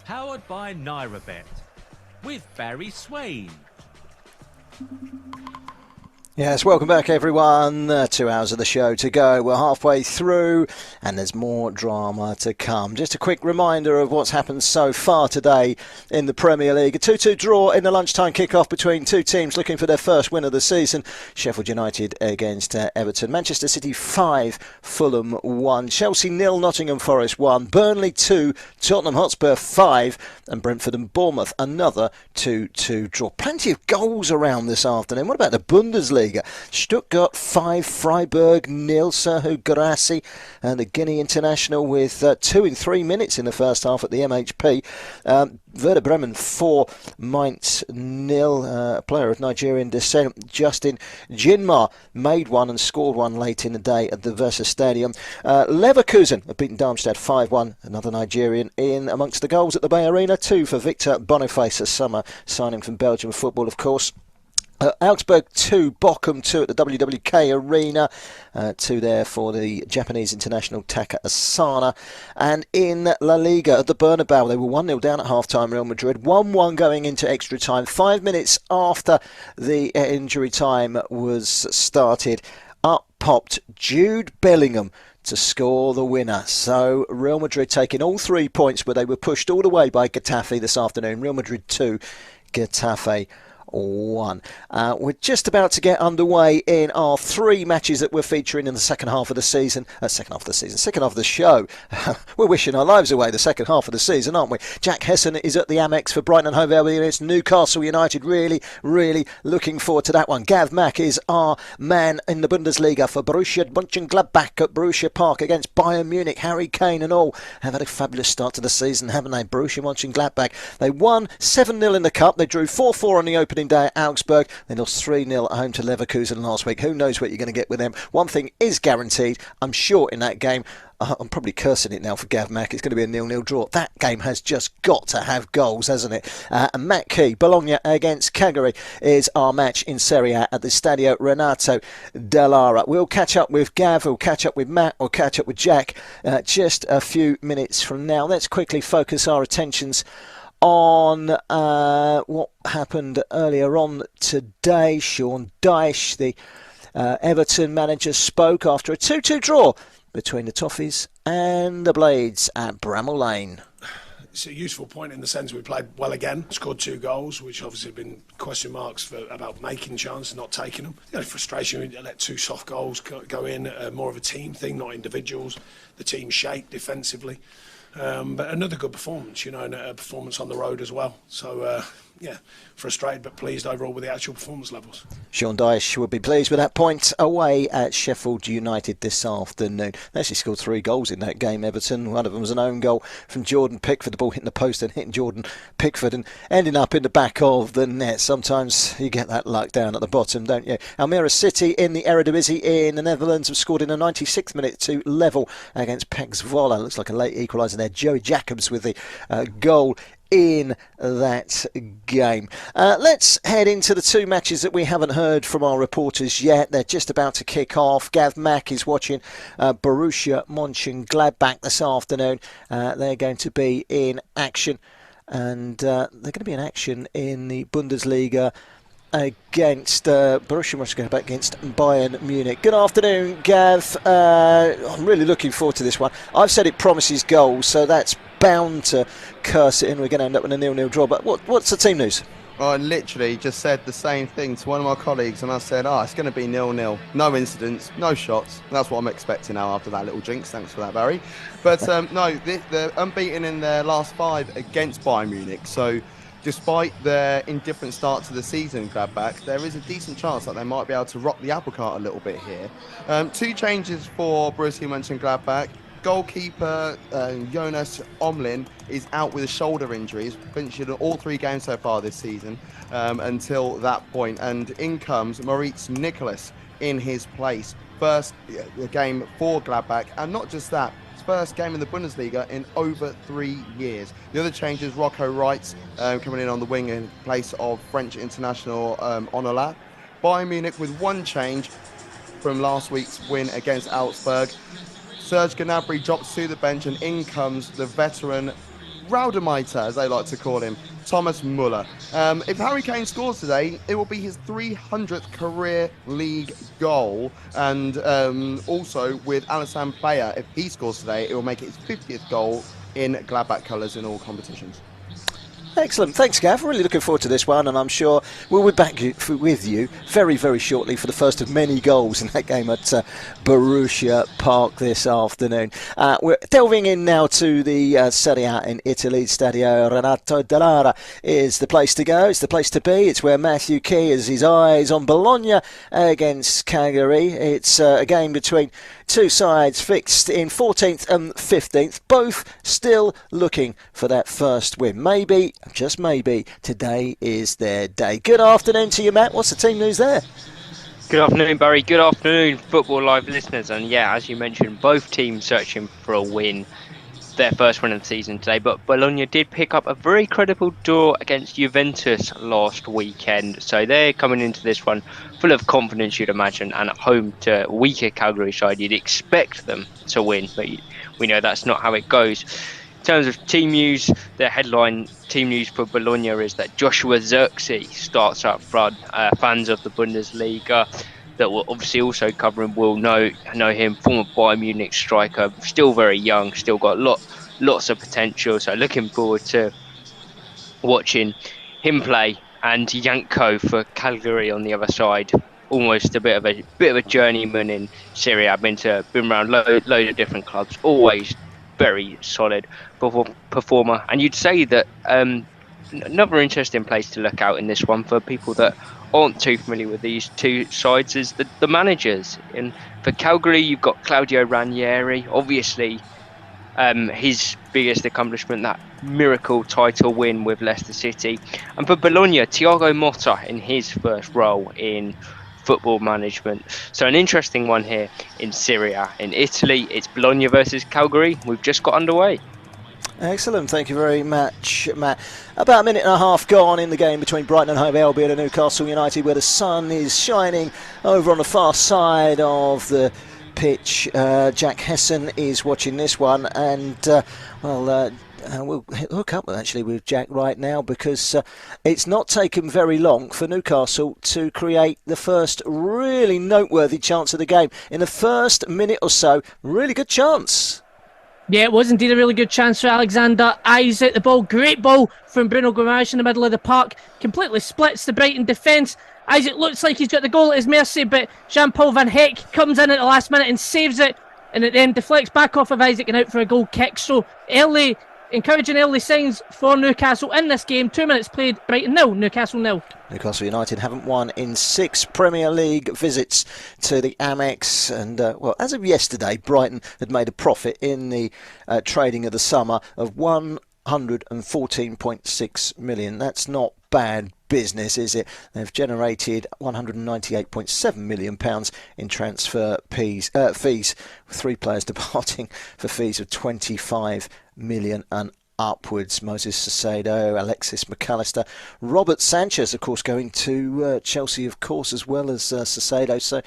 S10: Powered by NairaBet. With Barry Swain.
S2: Yes, welcome back everyone. 2 hours of the show to go. We're halfway through and there's more drama to come. Just a quick reminder of what's happened so far today in the Premier League. A 2-2 draw in the lunchtime kick-off between two teams looking for their first win of the season. Sheffield United against Everton. Manchester City 5, Fulham 1. Chelsea 0, Nottingham Forest 1. Burnley 2, Tottenham Hotspur 5. And Brentford and Bournemouth another 2-2 draw. Plenty of goals around this afternoon. What about the Bundesliga? Stuttgart 5, Freiburg 0. Serhu Guirassy and the Guinea international with 2 in 3 minutes in the first half at the MHP. Werder Bremen 4, Mainz 0. A player of Nigerian descent, Justin Jinmar, made one and scored one late in the day at the Versa Stadium. Leverkusen have beaten Darmstadt 5-1. Another Nigerian in amongst the goals at the Bay Arena. 2 for Victor Boniface, a summer signing from Belgium football, of course. Augsburg 2, Bochum 2 at the WWK Arena. 2 there for the Japanese international Taka Asano. And in La Liga at the Bernabeu, they were 1-0 down at half-time, Real Madrid. 1-1 going into extra time. 5 minutes after the injury time was started, up popped Jude Bellingham to score the winner. So Real Madrid taking all 3 points, but they were pushed all the way by Getafe this afternoon. Real Madrid 2, Getafe 1. We're just about to get underway in our 3 matches that we're featuring in the second half of the season. Second half of the show. We're wishing our lives away the second half of the season, aren't we? Jack Hesson is at the Amex for Brighton and Hove Albion against Newcastle United. Really, really looking forward to that one. Gav Mack is our man in the Bundesliga for Borussia Mönchengladbach at Borussia Park against Bayern Munich. Harry Kane and all have had a fabulous start to the season, haven't they? Borussia Mönchengladbach. They won 7-0 in the Cup. They drew 4-4 on the opening day at Augsburg. They lost 3-0 at home to Leverkusen last week. Who knows what you're going to get with them? One thing is guaranteed, I'm sure, in that game. I'm probably cursing it now for Gav Mack. It's going to be a 0-0 draw. That game has just got to have goals, hasn't it? And Matt Key, Bologna against Cagliari is our match in Serie A at the Stadio Renato Dallara. We'll catch up with Gav, we'll catch up with Matt, we'll catch up with Jack just a few minutes from now. Let's quickly focus our attentions on what happened earlier on today. Sean Dyche, the Everton manager, spoke after a 2-2 draw between the Toffees and the Blades at Bramall Lane.
S4: It's a useful point in the sense we played well again, scored 2 goals, which obviously have been question marks about making chances, not taking them. The only frustration, we let 2 soft goals go in, more of a team thing, not individuals. The team shaped defensively. But another good performance, and a performance on the road as well. So, frustrated but pleased overall with the actual performance levels.
S2: Sean Dyche will be pleased with that point away at Sheffield United this afternoon. They actually scored 3 goals in that game, Everton. One of them was an own goal from Jordan Pickford, the ball hitting the post and hitting Jordan Pickford and ending up in the back of the net. Sometimes you get that luck down at the bottom, don't you? Almere City in the Eredivisie in the Netherlands have scored in the 96th minute to level against Pek Zwolle. Looks like a late equaliser there. Joey Jacobs with the goal in that game. Let's head into the 2 matches that we haven't heard from our reporters yet. They're just about to kick off. Gav Mack is watching Borussia Mönchengladbach this afternoon. They're going to be in action, and they're going to be in action in the Bundesliga against Borussia Mönchengladbach against Bayern Munich. Good afternoon, Gav. I'm really looking forward to this one. I've said it promises goals, so that's bound to curse it in. We're going to end up with a 0-0 draw. But what's the team news?
S22: I literally just said the same thing to one of my colleagues, and I said, it's going to be 0-0. No incidents, no shots. That's what I'm expecting now after that little jinx. Thanks for that, Barry. But no, they're unbeaten in their last 5 against Bayern Munich. So despite their indifferent start to the season, Gladbach, there is a decent chance that they might be able to rock the apple cart a little bit here. 2 changes for Borussia Mönchengladbach. Goalkeeper Jonas Omlin is out with a shoulder injury. He's finished all 3 games so far this season until that point. And in comes Moritz Nicholas in his place. First game for Gladbach. And not just that, his first game in the Bundesliga in over 3 years. The other change is Rocco Wright coming in on the wing in place of French international Onola. Bayern Munich with 1 change from last week's win against Augsburg. Serge Gnabry drops to the bench, and in comes the veteran Raudemeister, as they like to call him, Thomas Muller. If Harry Kane scores today, it will be his 300th career league goal. And also with Alassane Plea, if he scores today, it will make it his 50th goal in Gladbach colours in all competitions.
S2: Excellent. Thanks, Gav. Really looking forward to this one, and I'm sure we'll be back with you very, very shortly for the first of many goals in that game at Borussia Park this afternoon. We're delving in now to the Serie A in Italy. Stadio Renato Dallara is the place to go. It's the place to be. It's where Matthew Key has his eyes on Bologna against Cagliari. It's a game between two sides fixed in 14th and 15th, both still looking for that first win. Maybe, just maybe, today is their day. Good afternoon to you, Matt. What's the team news there?
S8: Good afternoon, Barry. Good afternoon, Football Live listeners. And yeah, as you mentioned, both teams searching for a win, their first win of the season today. But Bologna did pick up a very credible draw against Juventus last weekend. So they're coming into this one full of confidence, you'd imagine, and at home to a weaker Cagliari side. You'd expect them to win, but we know that's not how it goes. In terms of team news, the headline team news for Bologna is that Joshua Zirkzee starts up front. Fans of the Bundesliga that will obviously also cover him will know him, former Bayern Munich striker, still very young, still got lots of potential. So looking forward to watching him play. And Janko for Cagliari on the other side, almost a bit of a journeyman in Serie A. Been around load of different clubs, always very solid performer. And you'd say that another interesting place to look out in this one for people that aren't too familiar with these two sides is the managers. And for Cagliari, you've got Claudio Ranieri, obviously his biggest accomplishment, that miracle title win with Leicester City. And for Bologna, Thiago Motta in his first role in football management. So an interesting one here in Serie A. In Italy, it's Bologna versus Cagliari. We've just got underway.
S2: Excellent, thank you very much, Matt. About a minute and a half gone in the game between Brighton and Hove Albion and Newcastle United, where the sun is shining over on the far side of the pitch. Jack Hesson is watching this one, and we'll hook up with Jack right now, because it's not taken very long for Newcastle to create the first really noteworthy chance of the game. In the first minute or so, really good chance.
S5: Yeah, it was indeed a really good chance for Alexander Isaac. The ball, great ball from Bruno Guimaraes in the middle of the park. Completely splits the Brighton defence. Isaac looks like he's got the goal at his mercy, but Jean-Paul Van Heck comes in at the last minute and saves it. And it then deflects back off of Isaac and out for a goal kick. So encouraging early signs for Newcastle in this game. 2 minutes played, Brighton 0, Newcastle 0.
S2: Newcastle United haven't won in 6 Premier League visits to the Amex, and as of yesterday, Brighton had made a profit in the trading of the summer of 114.6 million. That's not bad business, is it? They've generated £198.7 million in transfer fees, with 3 players departing for fees of 25 million and upwards. Moses Caicedo, Alexis McAllister, Robert Sanchez, of course, going to Chelsea, of course, as well as Caicedo. So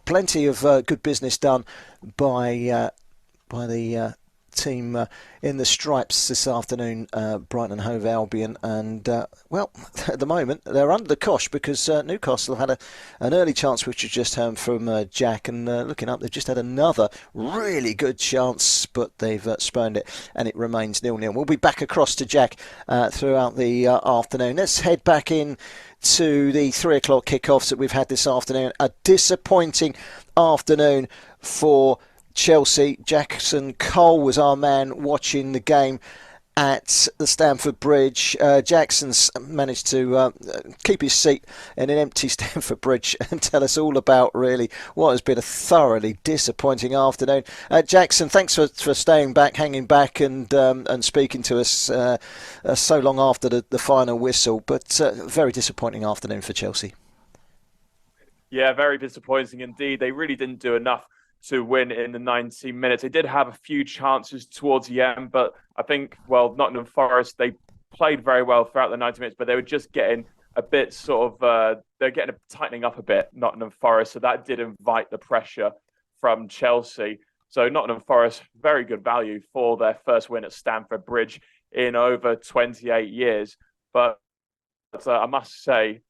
S2: plenty of good business done by the team in the stripes this afternoon, Brighton and Hove Albion. And at the moment they're under the cosh, because Newcastle had an early chance, which was just home from Jack, and looking up, they've just had another really good chance, but they've spurned it, and it remains 0-0. We'll be back across to Jack throughout the afternoon. Let's head back in to the 3 o'clock kickoffs that we've had this afternoon. A disappointing afternoon for Chelsea. Jackson Cole was our man watching the game at the Stamford Bridge. Jackson's managed to keep his seat in an empty Stamford Bridge and tell us all about really what has been a thoroughly disappointing afternoon. Jackson, thanks for staying back, hanging back, and speaking to us so long after the final whistle. But very disappointing afternoon for Chelsea.
S3: Yeah, very disappointing indeed. They really didn't do enough to win in the 90 minutes. They did have a few chances towards the end, but I think, Nottingham Forest, they played very well throughout the 90 minutes, but they were just getting a bit they're tightening up a bit, Nottingham Forest, so that did invite the pressure from Chelsea. So Nottingham Forest, very good value for their first win at Stamford Bridge in over 28 years. But I must say,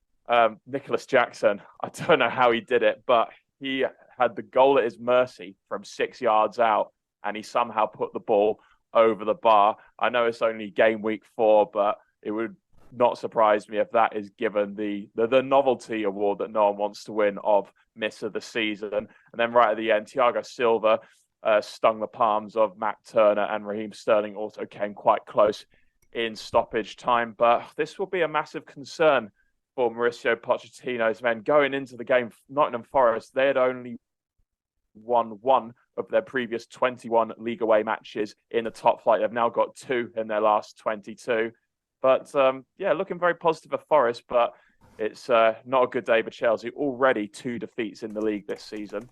S3: Nicholas Jackson, I don't know how he did it, but he had the goal at his mercy from 6 yards out, and he somehow put the ball over the bar. I know it's only game week 4, but it would not surprise me if that is given the novelty award that no one wants to win of miss of the season. And then right at the end, Thiago Silva stung the palms of Matt Turner, and Raheem Sterling also came quite close in stoppage time. But this will be a massive concern for Mauricio Pochettino's men. Going into the game, Nottingham Forest, they had only won 1 of their previous 21 league away matches in the top flight. They've now got 2 in their last 22. But looking very positive for Forest, but it's not a good day for Chelsea. Already 2 defeats in the league this season.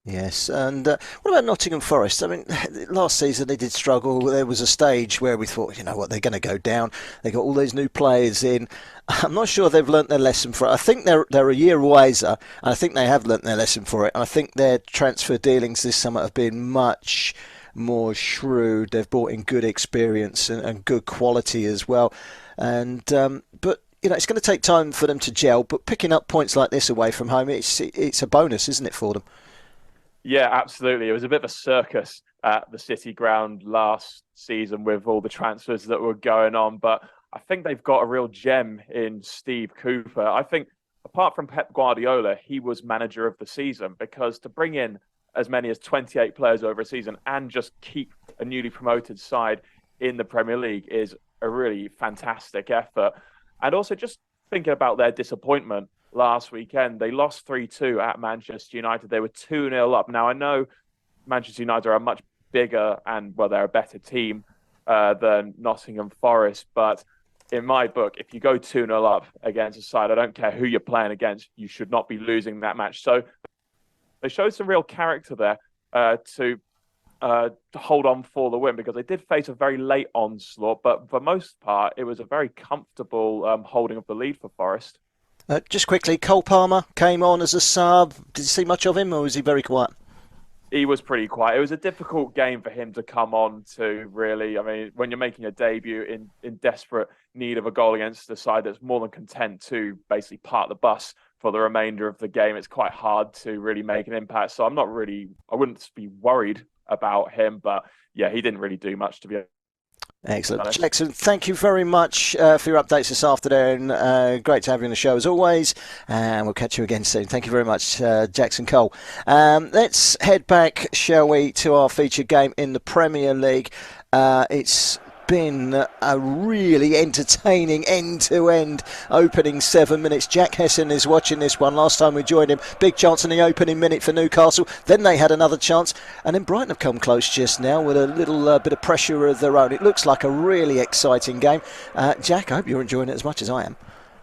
S2: Yes, and what about Nottingham Forest? I mean, last season they did struggle. There was a stage where we thought, you know what, they're going to go down. They got all those new players in. I'm not sure they've learnt their lesson for it. I think they're a year wiser, and I think they have learnt their lesson for it. And I think their transfer dealings this summer have been much more shrewd. They've brought in good experience and good quality as well. And but you know, it's going to take time for them to gel. But picking up points like this away from home, it's a bonus, isn't it, for them?
S3: Yeah, absolutely. It was a bit of a circus at the City ground last season with all the transfers that were going on. But I think they've got a real gem in Steve Cooper. I think apart from Pep Guardiola, he was manager of the season, because to bring in as many as 28 players over a season and just keep a newly promoted side in the Premier League is a really fantastic effort. And also just thinking about their disappointment last weekend, they lost 3-2 at Manchester United. They were 2-0 up. Now, I know Manchester United are a much bigger and, well, they're a better team than Nottingham Forest. But in my book, if you go 2-0 up against a side, I don't care who you're playing against, you should not be losing that match. So they showed some real character there to hold on for the win, because they did face a very late onslaught. But for most part, it was a very comfortable holding of the lead for Forest.
S2: Just quickly, Cole Palmer came on as a sub. Did you see much of him, or was he very quiet?
S3: He was pretty quiet. It was a difficult game for him to come on to, really. I mean, when you're making a debut in desperate need of a goal against a side that's more than content to basically park the bus for the remainder of the game, it's quite hard to really make an impact. So I wouldn't be worried about him. But yeah, he didn't really do much, to be honest.
S2: Excellent. Jackson, thank you very much for your updates this afternoon. Great to have you on the show as always, and we'll catch you again soon. Thank you very much, Jackson Cole. Let's head back, shall we, to our featured game in the Premier League. It's been a really entertaining end-to-end opening 7 minutes. Jack Hesson is watching this one. Last time we joined him, big chance in the opening minute for Newcastle. Then they had another chance, and then Brighton have come close just now with a little bit of pressure of their own. It looks like a really exciting game. Jack, I hope you're enjoying it as much as I am.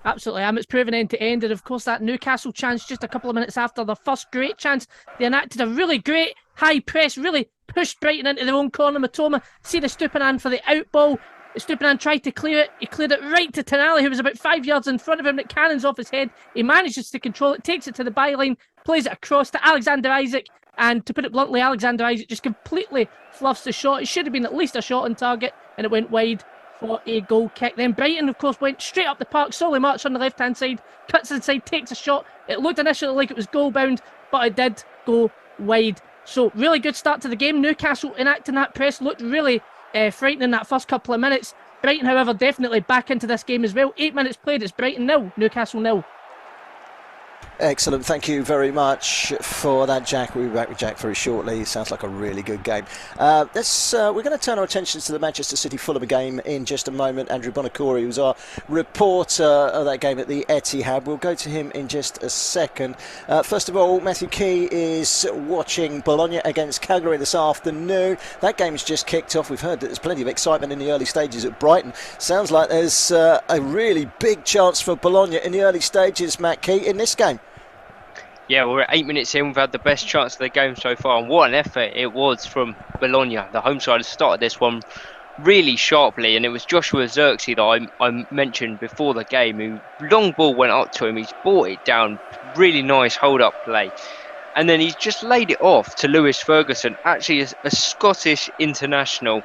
S5: Absolutely am. It's proven end to end, and of course that Newcastle chance just a couple of minutes after the first great chance, they enacted a really great high press, really pushed Brighton into their own corner. Matoma see the Stupinan for the out ball. Stupinan tried to clear it. He cleared it right to Tonali, who was about 5 yards in front of him. It cannons off his head. He manages to control it, takes it to the byline, plays it across to Alexander Isak, and to put it bluntly, Alexander Isak just completely fluffs the shot. It should have been at least a shot on target, and it went wide for a goal kick. Then Brighton, of course, went straight up the park. Solly March on the left-hand side, cuts inside, takes a shot. It looked initially like it was goal-bound, but it did go wide. So really good start to the game. Newcastle enacting that press looked really frightening that first couple of minutes. Brighton, however, definitely back into this game as well. 8 minutes played, it's Brighton 0, Newcastle 0.
S2: Excellent. Thank you very much for that, Jack. We'll be back with Jack very shortly. It sounds like a really good game. We're going to turn our attentions to the Manchester City Fulham game in just a moment. Andrew Bonacore, who's our reporter of that game at the Etihad. We'll go to him in just a second. First of all, Matthew Key is watching Bologna against Cagliari this afternoon. That game's just kicked off. We've heard that there's plenty of excitement in the early stages at Brighton. Sounds like there's a really big chance for Bologna in the early stages, Matt Key, in this game.
S8: Yeah, we're at 8 minutes in. We've had the best chance of the game so far, and what an effort it was from Bologna. The home side has started this one really sharply, and it was Joshua Zirkzee that I mentioned before the game, who long ball went up to him. He's brought it down. Really nice hold-up play. And then he's just laid it off to Lewis Ferguson, actually a Scottish international,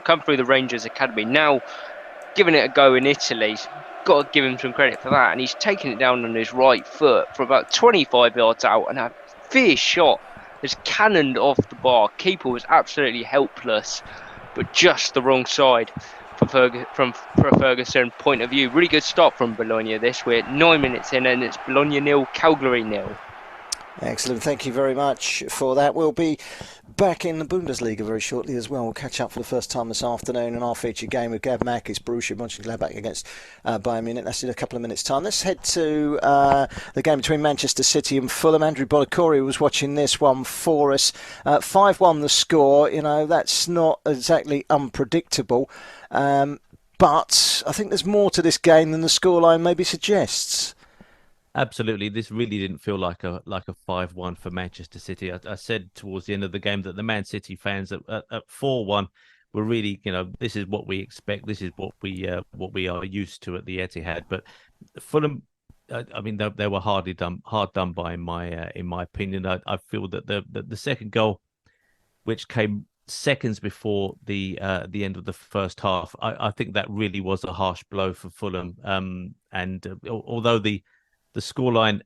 S8: come through the Rangers Academy. Now, giving it a go in Italy, got to give him some credit for that. And he's taken it down on his right foot for about 25 yards out, and a fierce shot has cannoned off the bar. Keeper was absolutely helpless, but just the wrong side from Ferguson point of view. Really good start from Bologna this. We're 9 minutes in, and it's Bologna 0, Cagliari 0.
S2: Excellent, thank you very much for that. We'll be back in the Bundesliga very shortly as well. We'll catch up for the first time this afternoon in our featured game with Gladbach. It's Borussia Mönchengladbach against Bayern Munich. That's in a couple of minutes' time. Let's head to the game between Manchester City and Fulham. Andrew Bolakori was watching this one for us. 5-1 the score. You know, that's not exactly unpredictable. But I think there's more to this game than the scoreline maybe suggests.
S1: Absolutely, this really didn't feel like a 5-1 for Manchester City. I said towards the end of the game that the Man City fans at 4-1 were really, this is what we expect. This is what we are used to at the Etihad. But Fulham, I mean, they were hard done by in my opinion. I feel that the second goal, which came seconds before the end of the first half, I think that really was a harsh blow for Fulham. Although the scoreline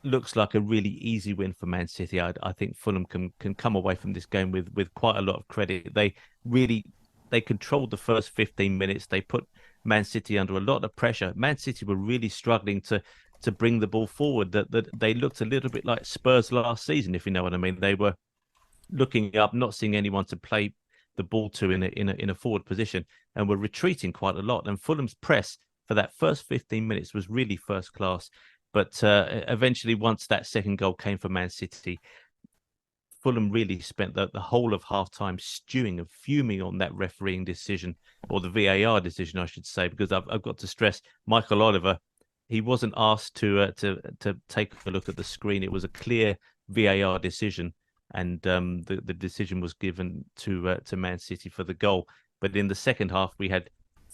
S1: looks like a really easy win for Man City, I think Fulham can come away from this game with quite a lot of credit. They controlled the first 15 minutes. They put Man City under a lot of pressure. Man City were really struggling to bring the ball forward. That they looked a little bit like Spurs last season, if you know what I mean. They were looking up, not seeing anyone to play the ball to in a forward position, and were retreating quite a lot. And Fulham's press for that first 15 minutes was really first class. But eventually, once that second goal came for Man City, Fulham really spent the whole of half-time stewing and fuming on that refereeing decision, or the VAR decision, I should say, because I've got to stress, Michael Oliver, he wasn't asked to take a look at the screen. It was a clear VAR decision, and the decision was given to Man City for the goal. But in the second half, we had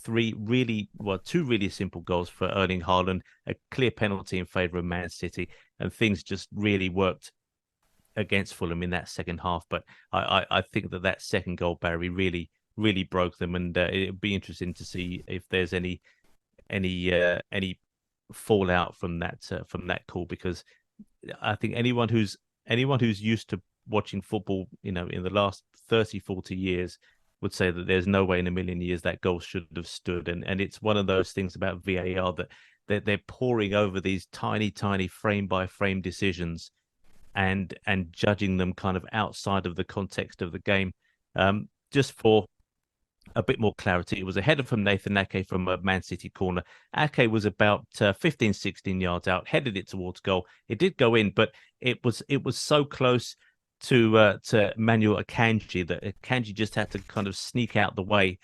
S1: two really simple goals for Erling Haaland, a clear penalty in favour of Man City, and things just really worked against Fulham in that second half. But I think that second goal, Barry, really broke them, and it'd be interesting to see if there's any fallout from that call, because I think anyone who's used to watching football, in the last 30-40 years, would say that there's no way in a million years that goal should have stood. And it's one of those things about VAR that they're poring over these tiny frame by frame decisions and judging them kind of outside of the context of the game. Just for a bit more clarity, it was a header from Nathan Ake from a Man City corner. Ake was about 15-16 yards out, headed it towards goal. It did go in, but it was so close to Manuel Akanji that Akanji just had to kind of sneak out the way,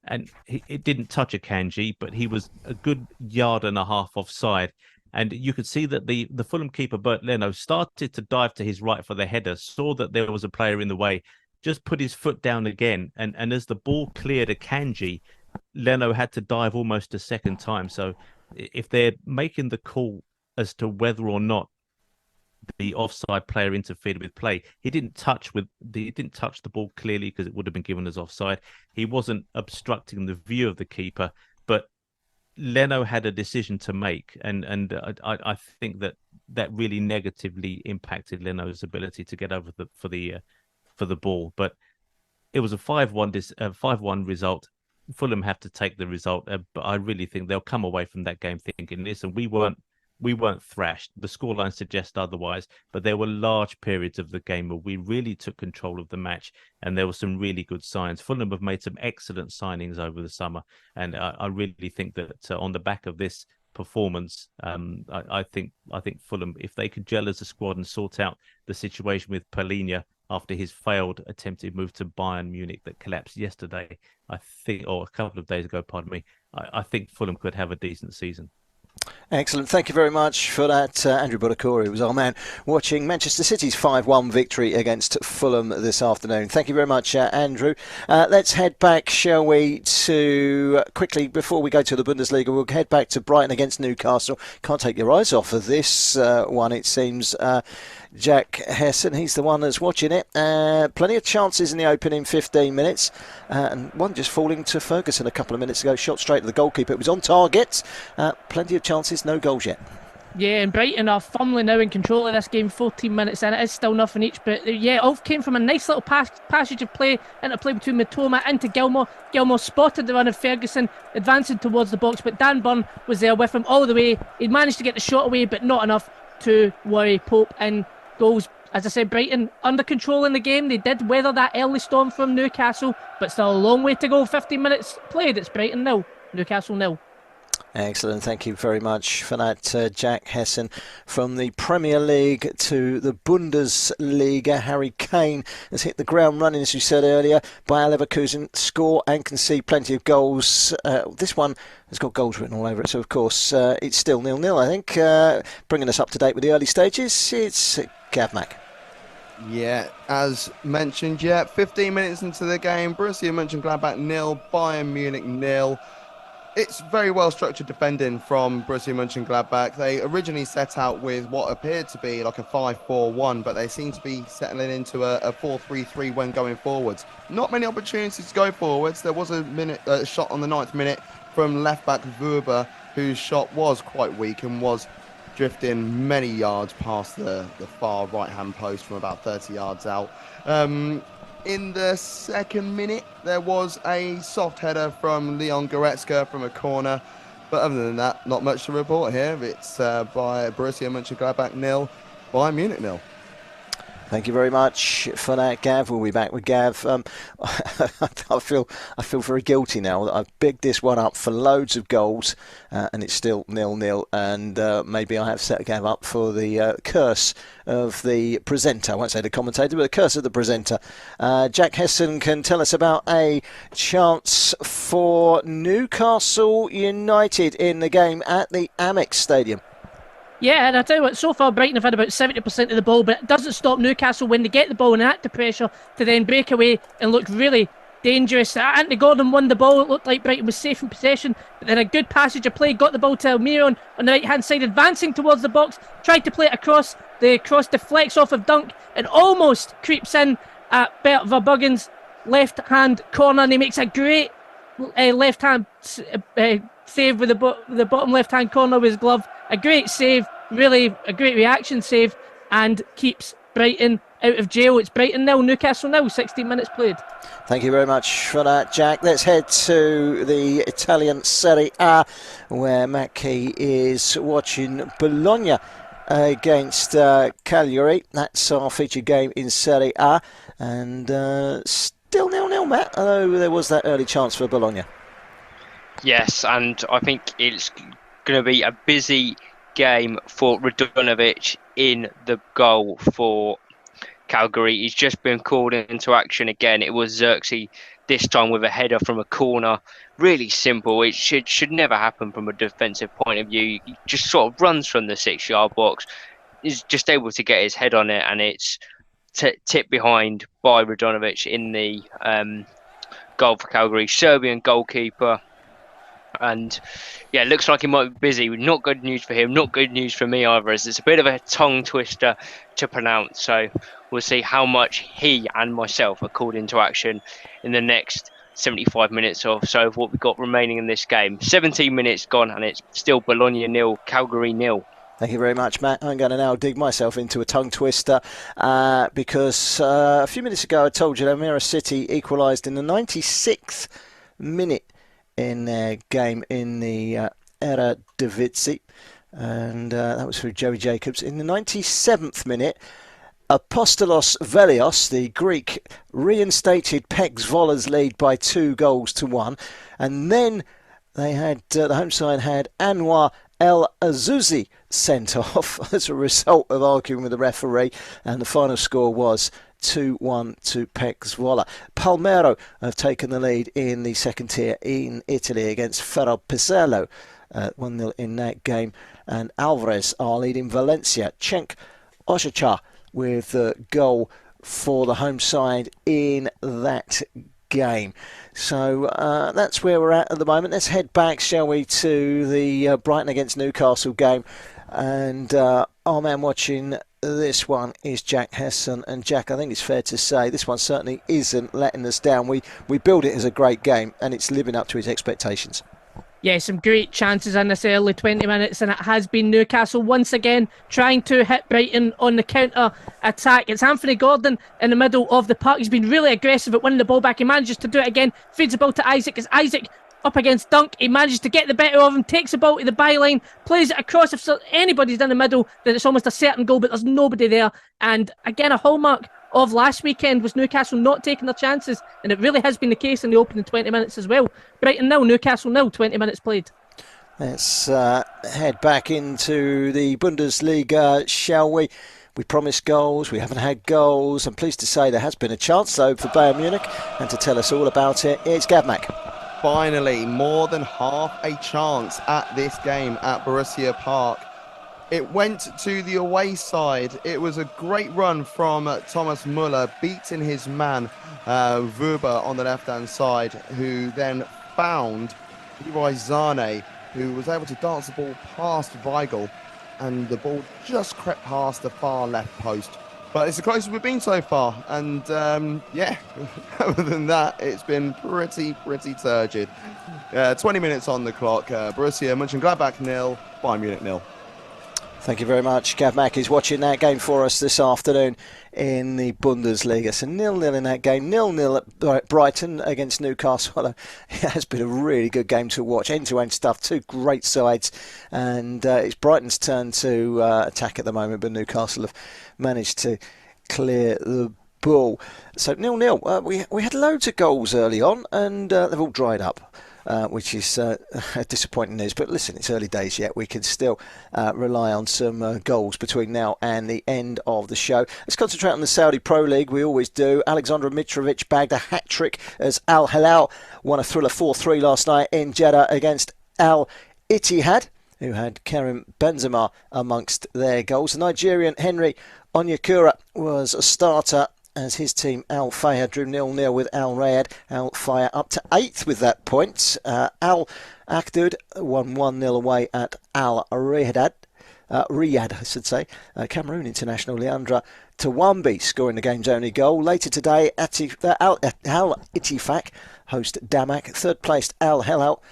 S1: and it didn't touch Akanji, but he was a good yard and a half offside. And you could see that the Fulham keeper, Bert Leno, started to dive to his right for the header, saw that there was a player in the way, just put his foot down again. And as the ball cleared Akanji, Leno had to dive almost a second time. So if they're making the call as to whether or not the offside player interfered with play, he didn't touch the ball clearly, because it would have been given as offside. He wasn't obstructing the view of the keeper, but Leno had a decision to make, and I think that really negatively impacted Leno's ability to get over for the ball. But it was a 5-1 result. Fulham have to take the result, but I really think they'll come away from that game thinking, listen, we weren't thrashed. The scoreline suggests otherwise, but there were large periods of the game where we really took control of the match, and there were some really good signs. Fulham have made some excellent signings over the summer, and I really think that on the back of this performance, I think Fulham, if they could gel as a squad and sort out the situation with Palhinha after his failed attempted move to Bayern Munich that collapsed yesterday, or a couple of days ago, pardon me, I think Fulham could have a decent season.
S2: Excellent. Thank you very much for that, Andrew Budakori. Was our man watching Manchester City's 5-1 victory against Fulham this afternoon. Thank you very much, Andrew. Let's head back, shall we, to quickly, before we go to the Bundesliga, we'll head back to Brighton against Newcastle. Can't take your eyes off of this one, it seems. Jack Hessen. He's the one that's watching it. Plenty of chances in the opening 15 minutes, and one just falling to Ferguson a couple of minutes ago. Shot straight to the goalkeeper. It was on target. Plenty of chances, no goals yet.
S5: Yeah, and Brighton are firmly now in control of this game, 14 minutes in. It is still nothing each, but yeah, it all came from a nice little passage of play into play between Matoma into Gilmore. Gilmore spotted the run of Ferguson, advancing towards the box, but Dan Burn was there with him all the way. He managed to get the shot away, but not enough to worry Pope. And goals, as I said, Brighton under control in the game. They did weather that early storm from Newcastle, but still a long way to go. 15 minutes played. It's Brighton 0, Newcastle 0.
S2: Excellent. Thank you very much for that, Jack Hessen. From the Premier League to the Bundesliga, Harry Kane has hit the ground running, as you said earlier. Bayer Leverkusen score and concede plenty of goals. This one has got goals written all over it, so of course it's still 0-0, I think. Bringing us up to date with the early stages, it's Gav Mack.
S22: Yeah, as mentioned, 15 minutes into the game, Borussia Mönchengladbach 0, Bayern Munich 0. It's very well structured defending from Borussia Mönchengladbach. They originally set out with what appeared to be like a 5-4-1, but they seem to be settling into a 4-3-3 when going forwards. Not many opportunities to go forwards. There was a shot on the 9th minute from left back Wöber, whose shot was quite weak and was drifting many yards past the far right-hand post from about 30 yards out. In the 2nd minute, there was a soft header from Leon Goretzka from a corner. But other than that, not much to report here. It's by Borussia Mönchengladbach 0, Bayern Munich 0.
S2: Thank you very much for that, Gav. We'll be back with Gav. I feel very guilty now that I've bigged this one up for loads of goals, and it's still 0-0. And maybe I have set Gav up for the curse of the presenter. I won't say the commentator, but the curse of the presenter. Jack Hessen can tell us about a chance for Newcastle United in the game at the Amex Stadium.
S5: Yeah, and I tell you what, so far Brighton have had about 70% of the ball, but it doesn't stop Newcastle when they get the ball and act the pressure to then break away and look really dangerous. Anthony Gordon won the ball. It looked like Brighton was safe in possession, but then a good passage of play got the ball to Almiron on the right-hand side, advancing towards the box, tried to play it across. The cross deflects off of Dunk and almost creeps in at Bert Verbruggen's left-hand corner, and he makes a great left-hand save with the bottom left-hand corner with his glove. A great save, really a great reaction save, and keeps Brighton out of jail. It's Brighton 0, Newcastle 0, 16 minutes played.
S2: Thank you very much for that, Jack. Let's head to the Italian Serie A, where Mackie is watching Bologna against Cagliari. That's our featured game in Serie A, and still 0-0, Matt, although there was that early chance for Bologna.
S8: Yes, and I think it's going to be a busy game for Radunovic in the goal for Cagliari. He's just been called into action again. It was Xerxes this time with a header from a corner. Really simple. It should never happen from a defensive point of view. He just sort of runs from the 6-yard box. He's just able to get his head on it, and it's tipped behind by Radunovic in the goal for Cagliari. Serbian goalkeeper. And yeah, it looks like he might be busy. Not good news for him, not good news for me either, as it's a bit of a tongue twister to pronounce. So we'll see how much he and myself are called into action in the next 75 minutes or so of what we've got remaining in this game. 17 minutes gone, and it's still Bologna 0, Cagliari 0.
S2: Thank you very much, Matt. I'm going to now dig myself into a tongue twister because a few minutes ago I told you that Almere City equalised in the 96th minute in their game in the Eredivisie, and that was through Joey Jacobs. In the 97th minute, Apostolos Velios, the Greek, reinstated Pek Zvola's lead by 2-1, and then they had the home side had Anwar El Azouzi sent off as a result of arguing with the referee, and the final score was 2-1 to Pek Zwolle. Palmero have taken the lead in the second tier in Italy against Ferro Pisello, 1-0 in that game, and Alvarez are leading Valencia. Cenk Oshacha with the goal for the home side in that game. So that's where we're at the moment. Let's head back, shall we, to the Brighton against Newcastle game. And our man watching this one is Jack Hesson. And Jack, I think it's fair to say this one certainly isn't letting us down. We build it as a great game, and it's living up to its expectations.
S5: Yeah, some great chances in this early 20 minutes, and it has been Newcastle once again trying to hit Brighton on the counter-attack. It's Anthony Gordon in the middle of the park. He's been really aggressive at winning the ball back. He manages to do it again, feeds the ball to Isaac. It's Isaac up against Dunk. He manages to get the better of him, takes the ball to the byline, plays it across. If anybody's in the middle, then it's almost a certain goal, but there's nobody there. And again, a hallmark of last weekend was Newcastle not taking their chances, and it really has been the case in the opening 20 minutes as well. Brighton 0, Newcastle 0, 20 minutes played.
S2: Let's head back into the Bundesliga, shall we? We promised goals, we haven't had goals. I'm pleased to say there has been a chance though for Bayern Munich, and to tell us all about it, it's Gavmak.
S22: Finally, more than half a chance at this game at Borussia Park. It went to the away side. It was a great run from Thomas Müller, beating his man, Wöber, on the left-hand side, who then found Leroy Sané, who was able to dance the ball past Weigl, and the ball just crept past the far left post. But it's the closest we've been so far, and yeah, other than that, it's been pretty turgid. 20 minutes on the clock. Borussia Mönchengladbach 0, Bayern Munich 0.
S2: Thank you very much. Gav Mack is watching that game for us this afternoon in the Bundesliga. So 0-0 in that game. 0-0 at Brighton against Newcastle. It has been a really good game to watch. End-to-end stuff. Two great sides. And it's Brighton's turn to attack at the moment, but Newcastle have managed to clear the ball. So 0-0. We had loads of goals early on, and they've all dried up. Which is disappointing news. But listen, it's early days yet. We can still rely on some goals between now and the end of the show. Let's concentrate on the Saudi Pro League. We always do. Aleksandar Mitrovic bagged a hat-trick as Al Hilal won a thriller 4-3 last night in Jeddah against Al Ittihad, who had Karim Benzema amongst their goals. The Nigerian Henry Onyekura was a starter as his team Al Fayed drew 0-0 with Al Riyadh. Al Fayed up to 8th with that point. Al Akdud won 1-0 away at Al Riyadh. Riyadh, I should say. Cameroon international Leandra Tawambi scoring the game's only goal. Later today, Al Ittifaq host Damak. Third placed Al Hilal.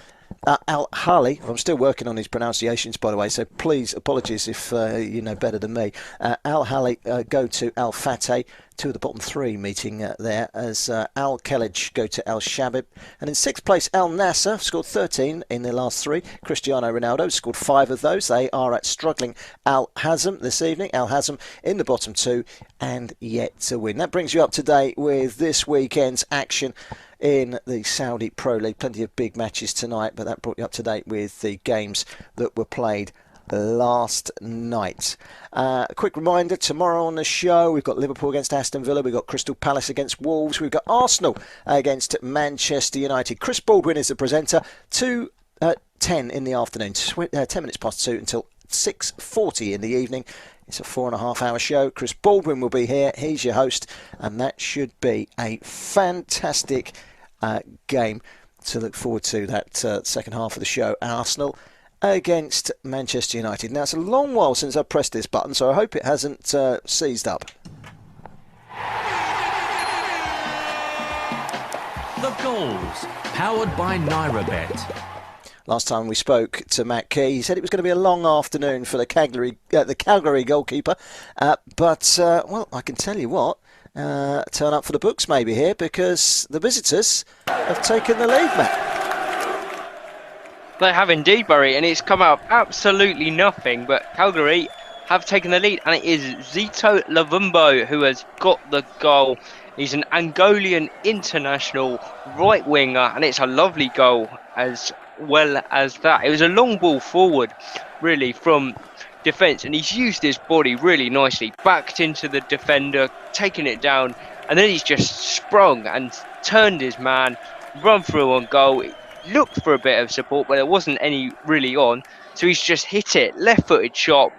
S2: Al Hali, I'm still working on his pronunciations, by the way, so please, apologies if you know better than me. Al Hali go to Al Fateh, two of the bottom three meeting there, as Al Kelej go to Al Shabib. And in sixth place, Al Nasser scored 13 in their last three. Cristiano Ronaldo scored 5 of those. They are at struggling Al Hazm this evening. Al Hazm in the bottom two and yet to win. That brings you up to date with this weekend's action in the Saudi Pro League. Plenty of big matches tonight, but that brought you up to date with the games that were played last night. A quick reminder, tomorrow on the show we've got Liverpool against Aston Villa, we've got Crystal Palace against Wolves, we've got Arsenal against Manchester United. Chris Baldwin is the presenter. 2:10 in the afternoon, 10 minutes past 2 until 6:40 in the evening. It's a 4.5 hour show. Chris Baldwin will be here. He's your host, and that should be a fantastic game to look forward to. That second half of the show, Arsenal against Manchester United. Now, it's a long while since I pressed this button, so I hope it hasn't seized up.
S10: The goals, powered by NairaBet.
S2: Last time we spoke to Matt Key, he said it was going to be a long afternoon for the Cagliari goalkeeper. But I can tell you what, turn up for the books maybe here, because the visitors have taken the lead, Matt.
S8: They have indeed, Barry, and it's come out of absolutely nothing, but Cagliari have taken the lead, and it is Zito Lavumbo who has got the goal. He's an Angolan international right winger, and it's a lovely goal as well as that. It was a long ball forward, really, from defence, and he's used his body really nicely, backed into the defender, taken it down, and then he's just sprung and turned his man, run through on goal. Looked for a bit of support, but there wasn't any really on, so he's just hit it, left-footed shot,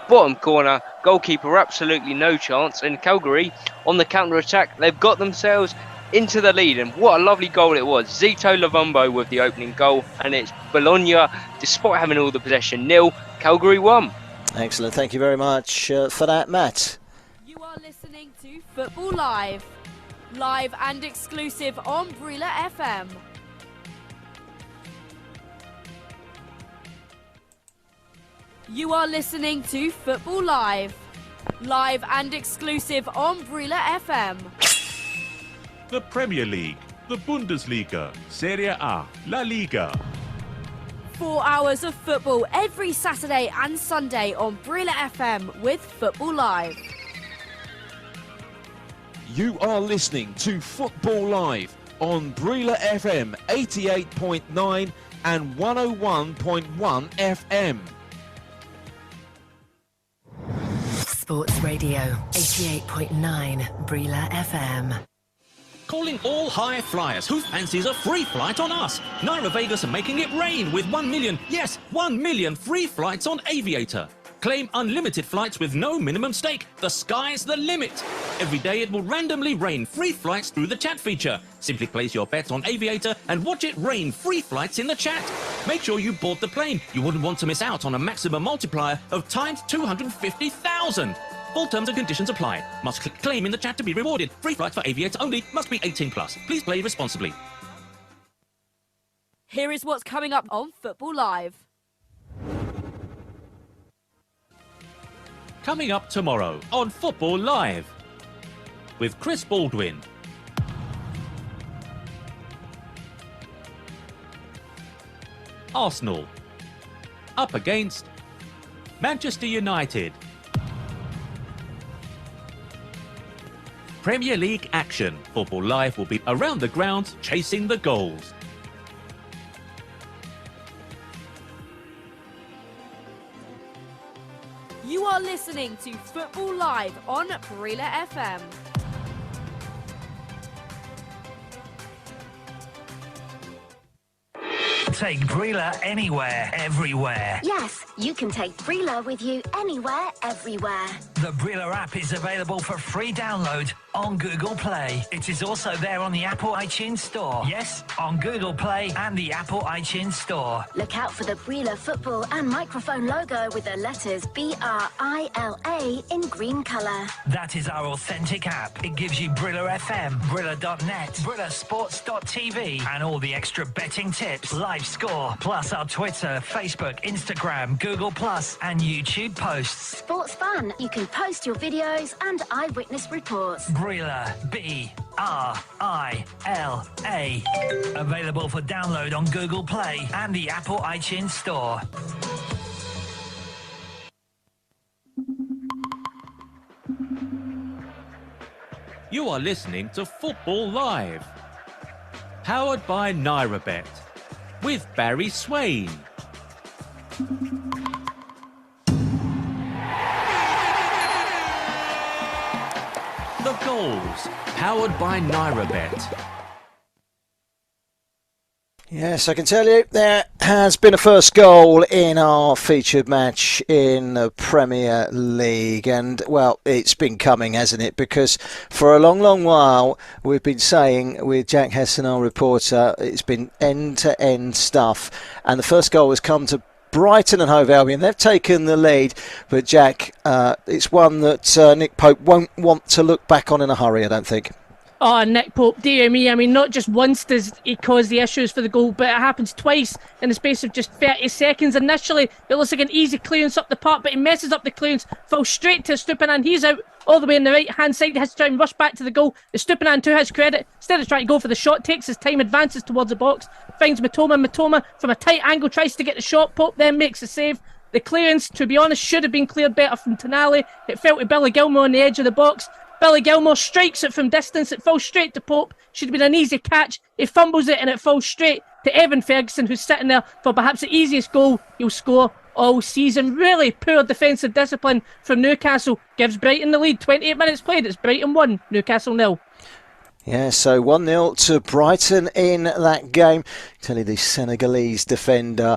S8: bottom corner, goalkeeper absolutely no chance, and Cagliari on the counter-attack, they've got themselves into the lead, and what a lovely goal it was. Zito Lovumbo with the opening goal, and it's Bologna, despite having all the possession, 0, Cagliari 1.
S2: Excellent. Thank you very much for that, Matt.
S11: You are listening to Football Live. Live and exclusive on Brila FM. You are listening to Football Live. Live and exclusive on Brila FM.
S15: The Premier League, the Bundesliga, Serie A, La Liga.
S11: 4 hours of football every Saturday and Sunday on Brila FM with Football Live.
S12: You are listening to Football Live on Brila FM 88.9 and 101.1 FM.
S13: Sports Radio 88.9 Brila FM.
S10: Calling all high flyers who fancies a free flight on us. Naira Vegas are making it rain with 1 million, yes, 1 million free flights on Aviator. Claim unlimited flights with no minimum stake. The sky's the limit. Every day it will randomly rain free flights through the chat feature. Simply place your bets on Aviator and watch it rain free flights in the chat. Make sure you board the plane. You wouldn't want to miss out on a maximum multiplier of times 250,000. Full terms and conditions apply. Must click claim in the chat to be rewarded. Free flights for Aviator only. Must be 18 plus. Please play responsibly.
S11: Here is what's coming up on Football Live.
S1: Coming up tomorrow on Football Live with Chris Baldwin. Arsenal up against Manchester United. Premier League action. Football Live will be around the grounds chasing the goals.
S11: You are listening to Football Live on Brila FM.
S14: Take Brila anywhere, everywhere.
S18: Yes, you can take Brila with you anywhere, everywhere.
S14: The Brila app is available for free download on Google Play. It is also there on the Apple iTunes Store. Yes, on Google Play and the Apple iTunes Store.
S18: Look out for the Brila football and microphone logo with the letters BRILA in green colour.
S14: That is our authentic app. It gives you Brila FM, Brila.net, BrilaSports.tv, and all the extra betting tips, live score, plus our Twitter, Facebook, Instagram, Google Plus, and YouTube posts.
S18: Sports fun. You can post your videos and eyewitness reports.
S14: Brila, BRILA. Available for download on Google Play and the Apple iTunes Store.
S1: You are listening to Football Live, powered by NairaBet, with Barry Swain. The goals, powered by NairaBet.
S2: Yes, I can tell you there has been a first goal in our featured match in the Premier League. And, well, it's been coming, hasn't it? Because for a long, long while, we've been saying with Jack Hesson, our reporter, it's been end-to-end stuff. And the first goal has come to Brighton and Hove Albion. They've taken the lead. But, Jack, it's one that Nick Pope won't want to look back on in a hurry, I don't think.
S5: Oh, Nick Pope, dear me. I mean, not just once does he cause the issues for the goal, but it happens twice in the space of just 30 seconds. Initially, it looks like an easy clearance up the park, but he messes up the clearance, falls straight to Stupinan. He's out all the way on the right-hand side. He has to try and rush back to the goal. Stupinan, to his credit, instead of trying to go for the shot, takes his time, advances towards the box, finds Matoma. Matoma, from a tight angle, tries to get the shot. Pope then makes the save. The clearance, to be honest, should have been cleared better from Tonali. It fell to Billy Gilmore on the edge of the box. Billy Gilmore strikes it from distance. It falls straight to Pope. Should have been an easy catch. He fumbles it and it falls straight to Evan Ferguson, who's sitting there for perhaps the easiest goal he'll score all season. Really poor defensive discipline from Newcastle. Gives Brighton the lead. 28 minutes played. It's Brighton 1, Newcastle 0.
S2: Yeah, so 1-0 to Brighton in that game. Tell you the Senegalese defender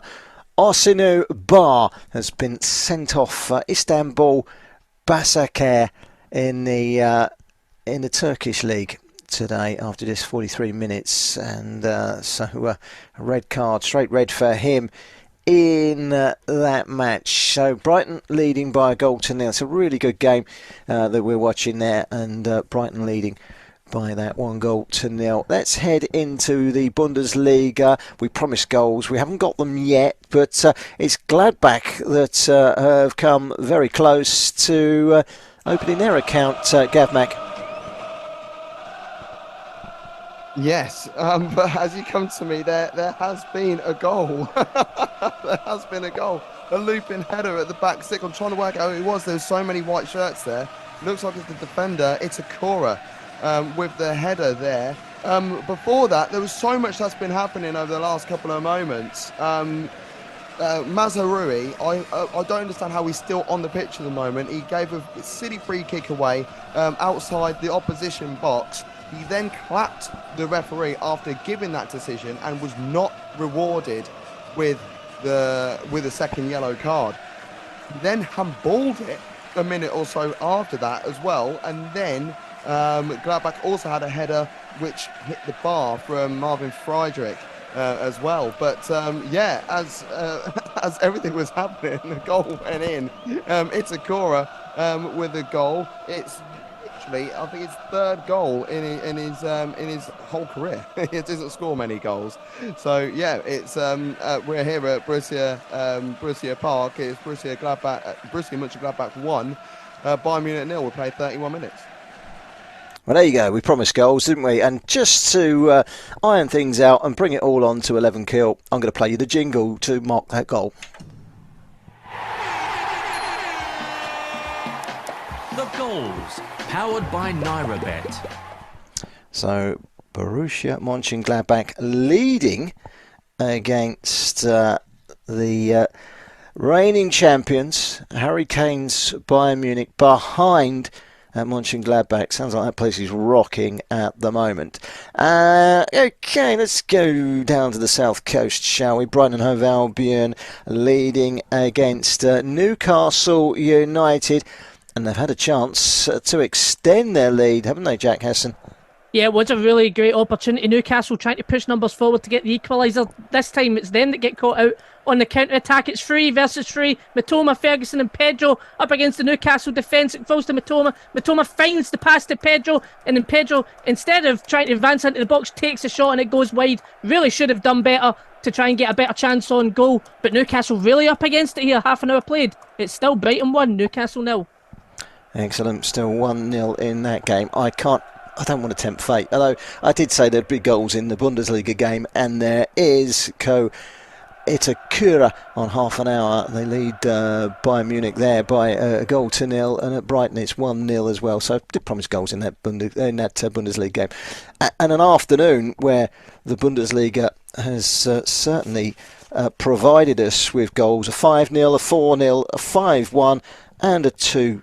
S2: Orsinu Bar has been sent off for Istanbul Basaksehir in the Turkish league. today after just 43 minutes, and so a red card, straight red for him in that match. So Brighton leading by a goal to nil. It's a really good game that we're watching there, and Brighton leading by that 1-0. Let's head into the Bundesliga. We promised goals. We haven't got them yet, but it's Gladbach that have come very close to opening their account, Gavmak.
S22: Yes, but as you come to me, there has been a goal. There has been a goal. A looping header at the back stick. I'm trying to work out who it was. There's so many white shirts there. Looks like it's the defender. It's a Cora with the header there. Before that, there was so much that's been happening over the last couple of moments. Mazharui, I don't understand how he's still on the pitch at the moment. He gave a silly free kick away outside the opposition box. He then clapped the referee after giving that decision and was not rewarded with a second yellow card. He then handballed it a minute or so after that as well, and then Gladbach also had a header which hit the bar from Marvin Friedrich as well. But yeah, as everything was happening, the goal went in. It's a Cora with a goal. It's I think it's third goal in his whole career. He doesn't score many goals. So yeah, it's we're here at Borussia Park. It's Borussia Mönchengladbach 1, Bayern Munich 0. We played 31 minutes.
S2: Well, there you go. We promised goals, didn't we? And just to iron things out and bring it all on to 11 kill, I'm going to play you the jingle to mark that goal.
S10: The goals, powered by NairaBet.
S2: So Borussia Mönchengladbach leading against the reigning champions, Harry Kane's Bayern Munich, behind Mönchengladbach. Sounds like that place is rocking at the moment. Okay, let's go down to the south coast, shall we? Brighton and Hove Albion leading against Newcastle United. And they've had a chance to extend their lead, haven't they, Jack Hesson?
S5: Yeah, it was a really great opportunity. Newcastle trying to push numbers forward to get the equaliser. This time it's them that get caught out on the counter-attack. It's 3 versus 3. Mitoma, Ferguson and Pedro up against the Newcastle defence. It falls to Mitoma. Mitoma finds the pass to Pedro, and then Pedro, instead of trying to advance into the box, takes a shot and it goes wide. Really should have done better to try and get a better chance on goal. But Newcastle really up against it here. Half an hour played. It's still Brighton 1, Newcastle 0.
S2: Excellent. Still 1-0 in that game. I don't want to tempt fate, although I did say there'd be goals in the Bundesliga game, and there is. Itakura on half an hour. They lead Bayern Munich there by a goal to nil, and at Brighton it's 1-0 as well. So I did promise goals in that Bundesliga game. And an afternoon where the Bundesliga has certainly provided us with goals: a 5-0, a 4-0, a 5-1, and a 2-2.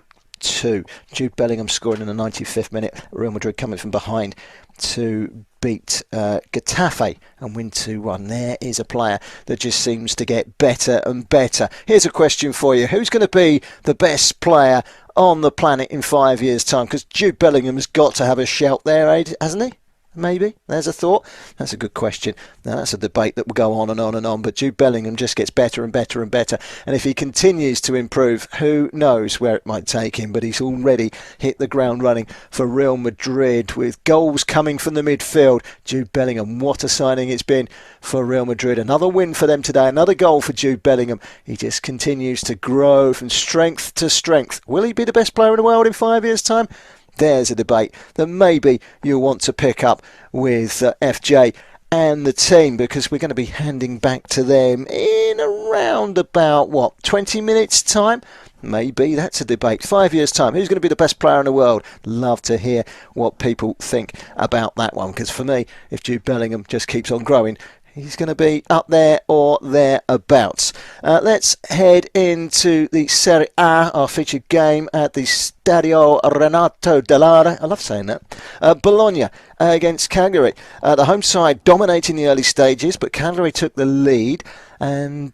S2: Jude Bellingham scoring in the 95th minute. Real Madrid coming from behind to beat Getafe and win 2-1. There is a player that just seems to get better and better. Here's a question for you. Who's going to be the best player on the planet in 5 years' time? Because Jude Bellingham's got to have a shout there, hasn't he? Maybe. There's a thought. That's a good question. Now, that's a debate that will go on and on and on, but Jude Bellingham just gets better and better and better. And if he continues to improve, who knows where it might take him, but he's already hit the ground running for Real Madrid with goals coming from the midfield. Jude Bellingham, what a signing it's been for Real Madrid. Another win for them today, another goal for Jude Bellingham. He just continues to grow from strength to strength. Will he be the best player in the world in 5 years' time? There's a debate that maybe you'll want to pick up with FJ and the team, because we're going to be handing back to them in around about, 20 minutes' time? Maybe that's a debate. 5 years' time, who's going to be the best player in the world? Love to hear what people think about that one, because for me, if Jude Bellingham just keeps on growing, he's going to be up there or thereabouts. Let's head into the Serie A, our featured game at the Stadio Renato Dall'Ara. I love saying that. Bologna against Cagliari. The home side dominating the early stages, but Cagliari took the lead. And,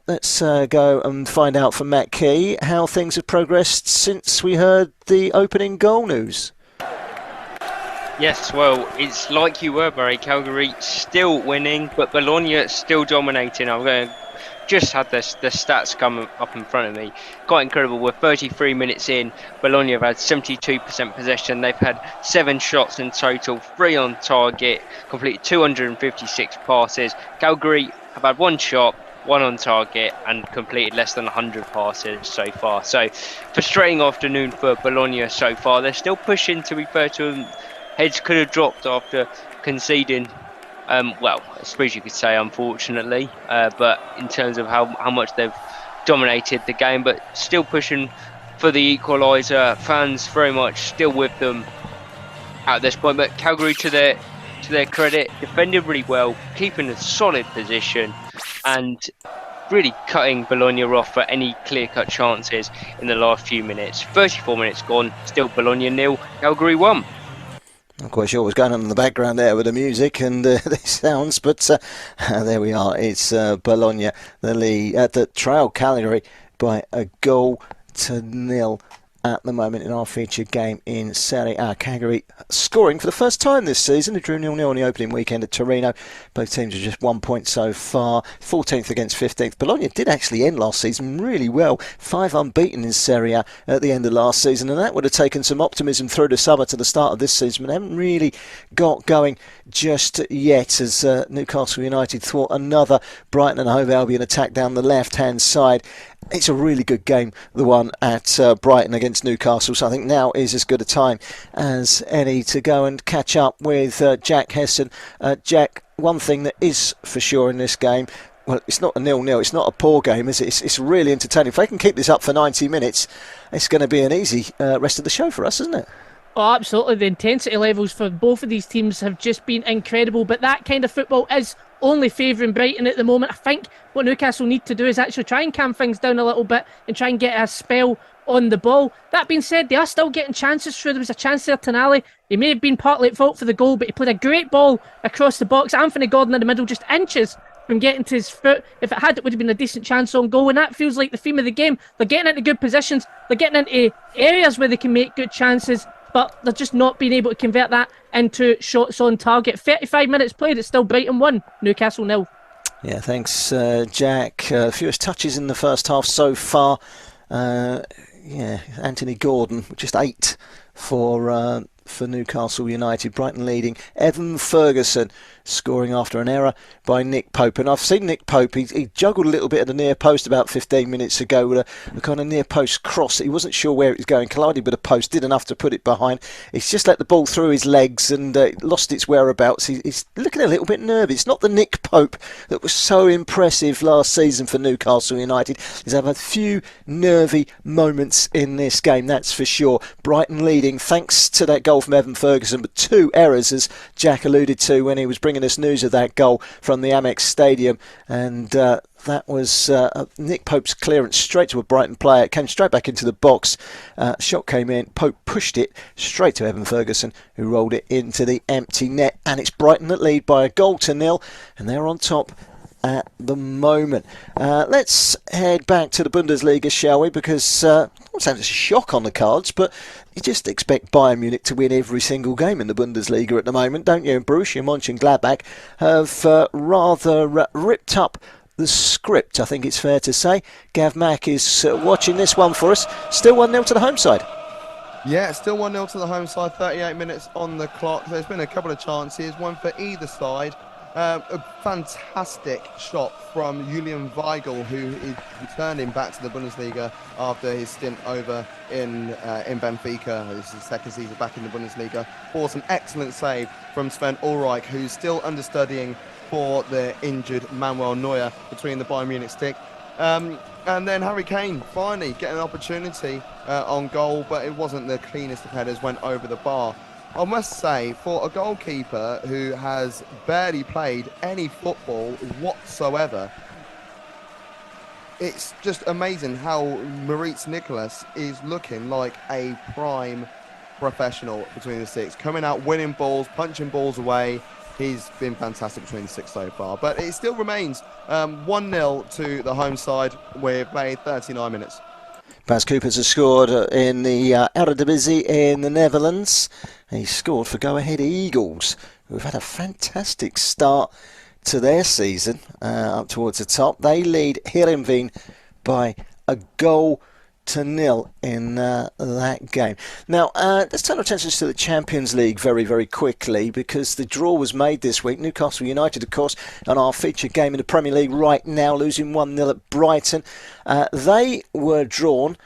S2: let's go and find out from Matt Key how things have progressed since we heard the opening goal news.
S8: Yes, well, it's like you were, Barry. Calgary still winning, but Bologna still dominating. I'm going to just had the stats come up in front of me. Quite incredible. We're 33 minutes in. Bologna have had 72% possession. They've had 7 shots in total, 3 on target, completed 256 passes. Calgary have had 1 shot, 1 on target, and completed less than 100 passes so far. So, frustrating afternoon for Bologna so far. They're still pushing, to be fair to them. Heads could have dropped after conceding. Well, I suppose you could say unfortunately, but in terms of how much they've dominated the game, but still pushing for the equaliser. Fans very much still with them at this point. But Calgary, to their credit, defended really well, keeping a solid position, and really cutting Bologna off for any clear-cut chances in the last few minutes. 34 minutes gone, still Bologna 0, Calgary 1.
S2: Not quite sure what's going on in the background there with the music and the sounds, but there we are. It's Bologna, the lead at the trail Cagliari by a 1-0 at the moment in our featured game in Serie A. Cagliari scoring for the first time this season. They drew 0-0 on the opening weekend at Torino. Both teams are just 1 point so far, 14th against 15th. Bologna did actually end last season really well, 5 unbeaten in Serie A at the end of last season, and that would have taken some optimism through the summer to the start of this season, but they haven't really got going just yet, as Newcastle United thwart another Brighton and Hove Albion attack down the left-hand side. It's a really good game, the one at Brighton against Newcastle, so I think now is as good a time as any to go and catch up with Jack Heston. Jack, one thing that is for sure in this game, well, it's not a 0-0, it's not a poor game, is it? It's really entertaining. If they can keep this up for 90 minutes, it's going to be an easy rest of the show for us, isn't it?
S5: Oh, absolutely. The intensity levels for both of these teams have just been incredible, but that kind of football is only favouring Brighton at the moment. I think what Newcastle need to do is actually try and calm things down a little bit and try and get a spell on the ball. That being said, they are still getting chances through. There was a chance there, Tonali. He may have been partly at fault for the goal, but he played a great ball across the box. Anthony Gordon in the middle, just inches from getting to his foot. If it had, it would have been a decent chance on goal, and that feels like the theme of the game. They're getting into good positions. They're getting into areas where they can make good chances, but they're just not being able to convert that into shots on target. 35 minutes played, it's still Brighton 1, Newcastle 0.
S2: Yeah, thanks, Jack. Fewest touches in the first half so far. Anthony Gordon, just 8 for Newcastle United. Brighton leading. Evan Ferguson scoring after an error by Nick Pope. And I've seen Nick Pope, he juggled a little bit at the near post about 15 minutes ago with a kind of near post cross. He wasn't sure where it was going. Collided with a post, did enough to put it behind. He's just let the ball through his legs and lost its whereabouts. He's looking a little bit nervous. It's not the Nick Pope that was so impressive last season for Newcastle United. He's had a few nervy moments in this game, that's for sure. Brighton leading thanks to that goal from Evan Ferguson, but 2 errors, as Jack alluded to when he was bringing us news of that goal from the Amex Stadium, and that was Nick Pope's clearance straight to a Brighton player. It came straight back into the box. Shot came in. Pope pushed it straight to Evan Ferguson, who rolled it into the empty net, and it's Brighton that lead by 1-0, and they're on top at the moment. Let's head back to the Bundesliga, shall we? Because I'm not saying it's a shock on the cards, but you just expect Bayern Munich to win every single game in the Bundesliga at the moment, don't you? And Borussia Mönchengladbach have rather ripped up the script, I think it's fair to say. Gav Mack is watching this one for us. Still 1-0 to the home side.
S22: Yeah, still 1-0 to the home side, 38 minutes on the clock. There's been a couple of chances, one for either side. A fantastic shot from Julian Weigl, who is returning back to the Bundesliga after his stint over in Benfica. This is his second season back in the Bundesliga. Forced an excellent save from Sven Ulreich, who's still understudying for the injured Manuel Neuer between the Bayern Munich stick. And then Harry Kane finally getting an opportunity on goal, but it wasn't the cleanest of headers, went over the bar. I must say, for a goalkeeper who has barely played any football whatsoever, it's just amazing how Maurice Nicolas is looking like a prime professional between the six, coming out, winning balls, punching balls away. He's been fantastic between the six so far, but it still remains 1-0 to the home side. We've played 39 minutes.
S2: Bas Coopers has scored in the Eredivisie in the Netherlands. He scored for Go Ahead Eagles, who've had a fantastic start to their season up towards the top. They lead Heerenveen by a 1-0 in that game. Now, let's turn our attention to the Champions League very, very quickly, because the draw was made this week. Newcastle United, of course, on our featured game in the Premier League right now, losing 1-0 at Brighton. They were drawn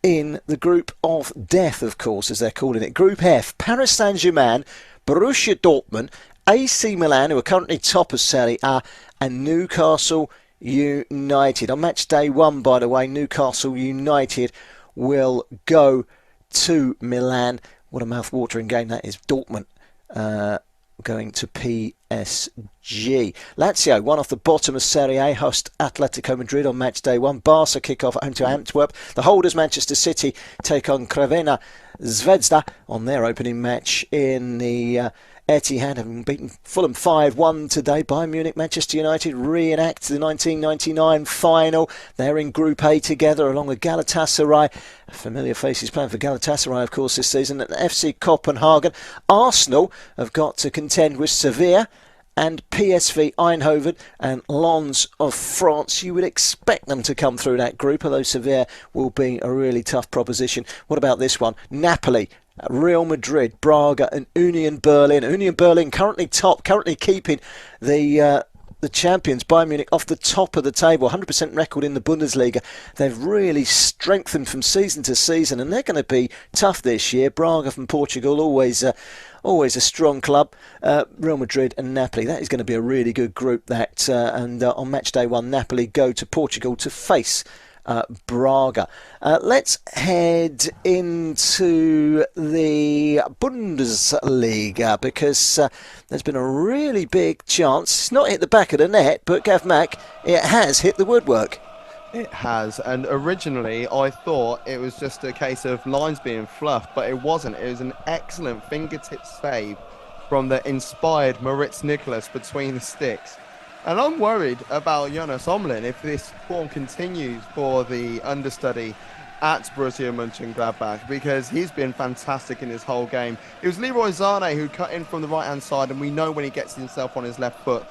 S2: in the group of death, of course, as they're calling it. Group F, Paris Saint-Germain, Borussia Dortmund, AC Milan, who are currently top of Serie A, and Newcastle United. On match day 1, by the way, Newcastle United will go to Milan. What a mouth-watering game that is. Dortmund going to PSG. Lazio, one off the bottom of Serie A, host Atletico Madrid on match day 1. Barca kick off at home to Antwerp. The holders, Manchester City, take on Crvena Zvezda on their opening match in the Etihad, having beaten Fulham 5-1 today. Bayern Munich, Manchester United reenact the 1999 final. They're in Group A together, along with Galatasaray. Familiar faces playing for Galatasaray, of course, this season. And FC Copenhagen. Arsenal have got to contend with Sevilla and PSV Eindhoven and Lens of France. You would expect them to come through that group, although Sevilla will be a really tough proposition. What about this one? Napoli, Real Madrid, Braga and Union Berlin. Union Berlin currently top, currently keeping the champions, Bayern Munich, off the top of the table. 100% record in the Bundesliga. They've really strengthened from season to season, and they're going to be tough this year. Braga from Portugal, always a strong club. Real Madrid and Napoli. That is going to be a really good group. And on match day 1, Napoli go to Portugal to face Braga. Let's head into the Bundesliga, because there's been a really big chance. It's not hit the back of the net, but Gav Mack, it has hit the woodwork.
S22: It has, and originally I thought it was just a case of lines being fluffed, but it wasn't. It was an excellent fingertip save from the inspired Moritz Nicholas between the sticks. And I'm worried about Jonas Omlin if this form continues for the understudy at Borussia Mönchengladbach, because he's been fantastic in his whole game. It was Leroy Sané who cut in from the right-hand side, and we know when he gets himself on his left foot,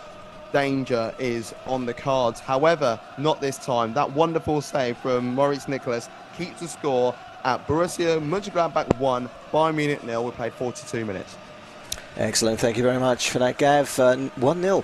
S22: danger is on the cards. However, not this time. That wonderful save from Moritz Nicholas keeps the score at Borussia Mönchengladbach 1, Bayern Munich 0. We played 42 minutes.
S2: Excellent. Thank you very much for that, Gav. 1-0.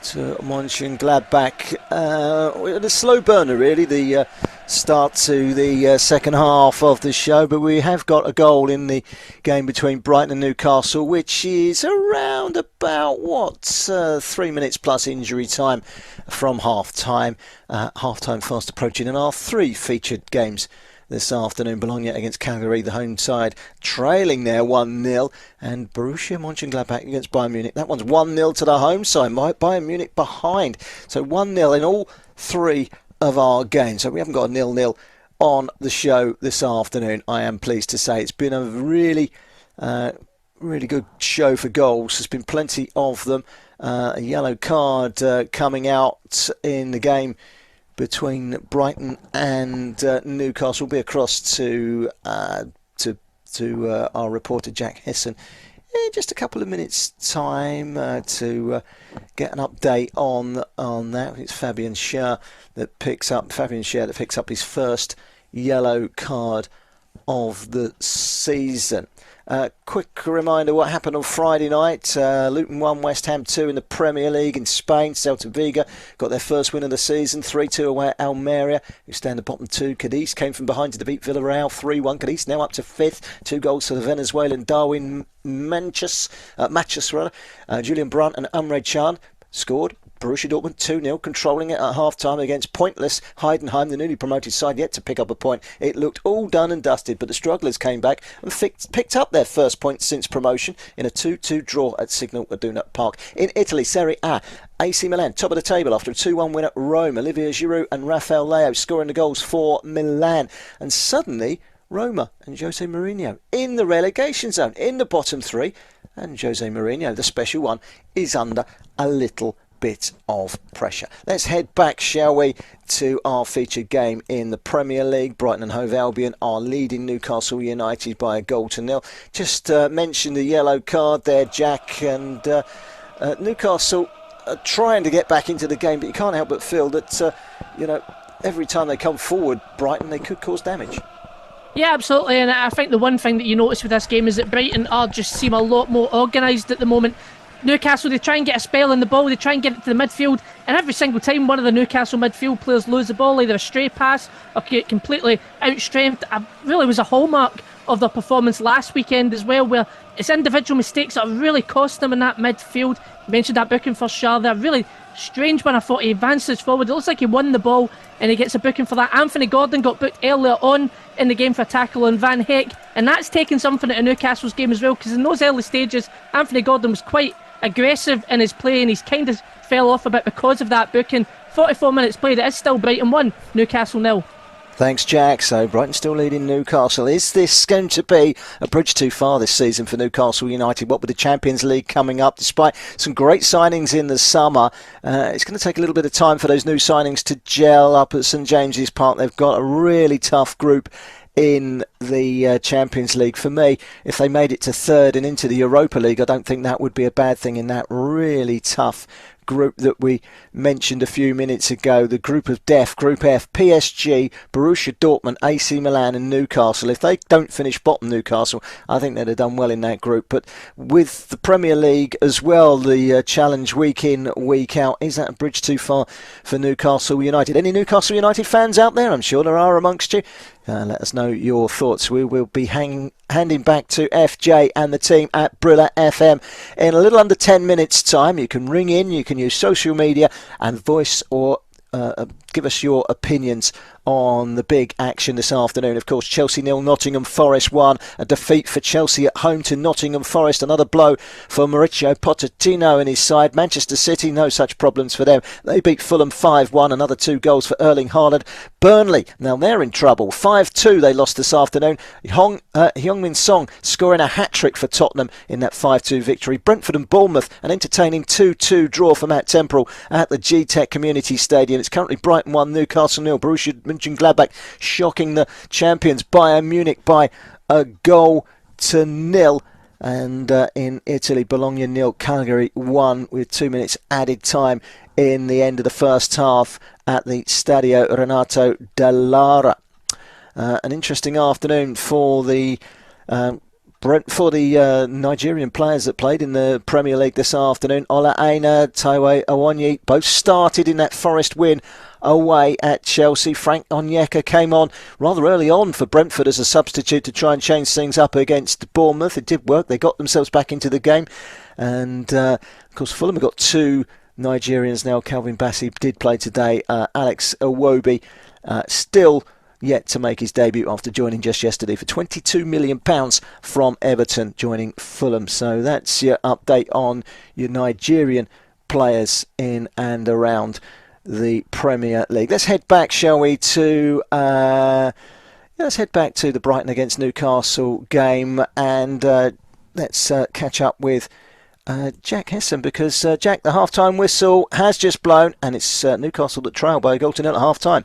S2: To Mönchengladbach. A slow burner, really, the start to the second half of the show, but we have got a goal in the game between Brighton and Newcastle, which is around about 3 minutes plus injury time from half-time. Half-time fast approaching in our 3 featured games this afternoon. Bologna against Cagliari, the home side, trailing there 1-0, and Borussia Mönchengladbach against Bayern Munich. That one's 1-0 to the home side. Bayern Munich behind. So 1-0 in all 3 of our games. So we haven't got a 0-0 on the show this afternoon, I am pleased to say. It's been a really good show for goals. There's been plenty of them. A yellow card coming out in the game between Brighton and Newcastle. We'll be across to our reporter Jack Hessen in just a couple of minutes' time to get an update on that. It's Fabian Schär that picks up his first yellow card of the season. Quick reminder what happened on Friday night. Luton 1, West Ham 2 in the Premier League in Spain. Celta Vigo got their first win of the season, 3-2 away at Almeria, who stand at bottom 2. Cadiz came from behind to defeat Villarreal 3-1. Cadiz now up to 5th. 2 goals to the Venezuelan Darwin Machus. Julian Brandt and Umre Can scored. Borussia Dortmund 2-0, controlling it at half-time against pointless Heidenheim, the newly promoted side, yet to pick up a point. It looked all done and dusted, but the strugglers came back and picked up their first point since promotion in a 2-2 draw at Signal Iduna Park. In Italy, Serie A, AC Milan, top of the table after a 2-1 win at Rome. Olivier Giroud and Rafael Leao scoring the goals for Milan. And suddenly, Roma and Jose Mourinho in the relegation zone, in the bottom 3. And Jose Mourinho, the special one, is under a little bit of pressure. Let's head back, shall we, to our featured game in the Premier League. Brighton and Hove Albion are leading Newcastle United by a 1-0. Just mentioned the yellow card there, Jack, and Newcastle are trying to get back into the game, but you can't help but feel that, every time they come forward, Brighton, they could cause damage.
S5: Yeah, absolutely, and I think the one thing that you notice with this game is that Brighton just seem a lot more organised at the moment. Newcastle, they try and get a spell in the ball, they try and get it to the midfield, and every single time one of the Newcastle midfield players lose the ball, either a stray pass or get completely outstrengthed. Really was a hallmark of their performance last weekend as well, where it's individual mistakes that really cost them in that midfield. You mentioned that booking for Schär there, really strange when I thought he advances forward. It looks like he won the ball and he gets a booking for that. Anthony Gordon got booked earlier on in the game for a tackle on Van Heck, and that's taken something out of Newcastle's game as well, because in those early stages Anthony Gordon was quite aggressive in his play and he's kind of fell off a bit because of that booking. 44 minutes played, it is still Brighton 1, Newcastle 0.
S2: Thanks, Jack. So Brighton still leading Newcastle. Is this going to be a bridge too far this season for Newcastle United? What with the Champions League coming up, despite some great signings in the summer, it's going to take a little bit of time for those new signings to gel up at St James's Park. They've got a really tough group in the Champions League. For me, if they made it to third and into the Europa League, I don't think that would be a bad thing in that really tough group that we mentioned a few minutes ago, the group of death, Group F, PSG, Borussia Dortmund, AC Milan and Newcastle. If they don't finish bottom, Newcastle, I think they'd have done well in that group. But with the Premier League as well, the challenge week in, week out, is that a bridge too far for Newcastle United? Any Newcastle United fans out there? I'm sure there are amongst you. Let us know your thoughts. We will be handing back to FJ and the team at Brila FM in a little under 10 minutes time. You can ring in, you can use social media and voice or give us your opinions on the big action this afternoon. Of course, Chelsea 0, Nottingham Forest 1. A defeat for Chelsea at home to Nottingham Forest. Another blow for Mauricio Pochettino and his side. Manchester City, no such problems for them. They beat Fulham 5-1. Another 2 goals for Erling Haaland. Burnley, now they're in trouble. 5-2 they lost this afternoon. Heung-min Song scoring a hat-trick for Tottenham in that 5-2 victory. Brentford and Bournemouth, an entertaining 2-2 draw for Matt Temporal at the G-Tech Community Stadium. It's currently Brighton 1, Newcastle 0. Borussia Gladbach shocking the champions Bayern Munich by a 1-0. And in Italy, Bologna 0, Cagliari 1 with 2 minutes added time in the end of the first half at the Stadio Renato Dall'Ara. An interesting afternoon for the Nigerian players that played in the Premier League this afternoon. Ola Aina, Taiwo Awoniyi both started in that Forest win away at Chelsea. Frank Onyeka came on rather early on for Brentford as a substitute to try and change things up against Bournemouth. It did work. They got themselves back into the game. And, of course, Fulham have got 2 Nigerians now. Calvin Bassey did play today. Alex Iwobi still yet to make his debut after joining just yesterday for £22 million from Everton, joining Fulham. So that's your update on your Nigerian players in and around the Premier League. Let's head back, shall we, to let's head back to the Brighton against Newcastle game, and let's catch up with Jack Hesson, because Jack, the half-time whistle has just blown, and it's Newcastle that trail by a 1-0 at half-time.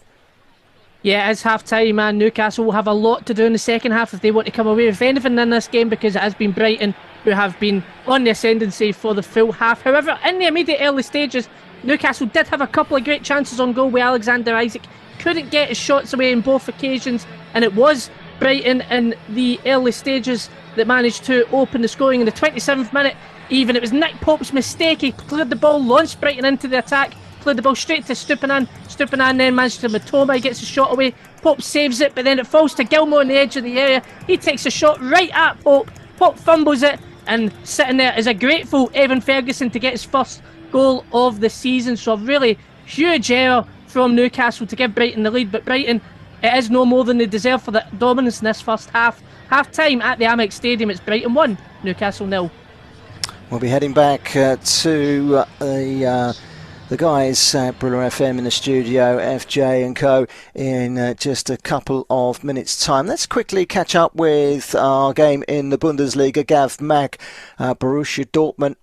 S5: Yeah, it's half-time, and Newcastle will have a lot to do in the second half if they want to come away with anything in this game, because it has been Brighton who have been on the ascendancy for the full half. However, in the immediate early stages, Newcastle did have a couple of great chances on goal with Alexander Isak. Couldn't get his shots away in both occasions, and it was Brighton in the early stages that managed to open the scoring in the 27th minute. Even it was Nick Pope's mistake. He cleared the ball, launched Brighton into the attack, cleared the ball straight to Stupinan. Stupinan then managed to Matoma. He gets a shot away. Pope saves it, but then it falls to Gilmour on the edge of the area. He takes a shot right at Pope. Pope fumbles it, and sitting there is a grateful Evan Ferguson to get his first goal of the season. So a really huge error from Newcastle to give Brighton the lead, but Brighton, it is no more than they deserve for the dominance in this first half. Half-time at the Amex Stadium, it's Brighton 1, Newcastle 0.
S2: We'll be heading back to the the guys at Brila FM in the studio, FJ and Co, in just a couple of minutes' time. Let's quickly catch up with our game in the Bundesliga. Gav Mag, Borussia Dortmund.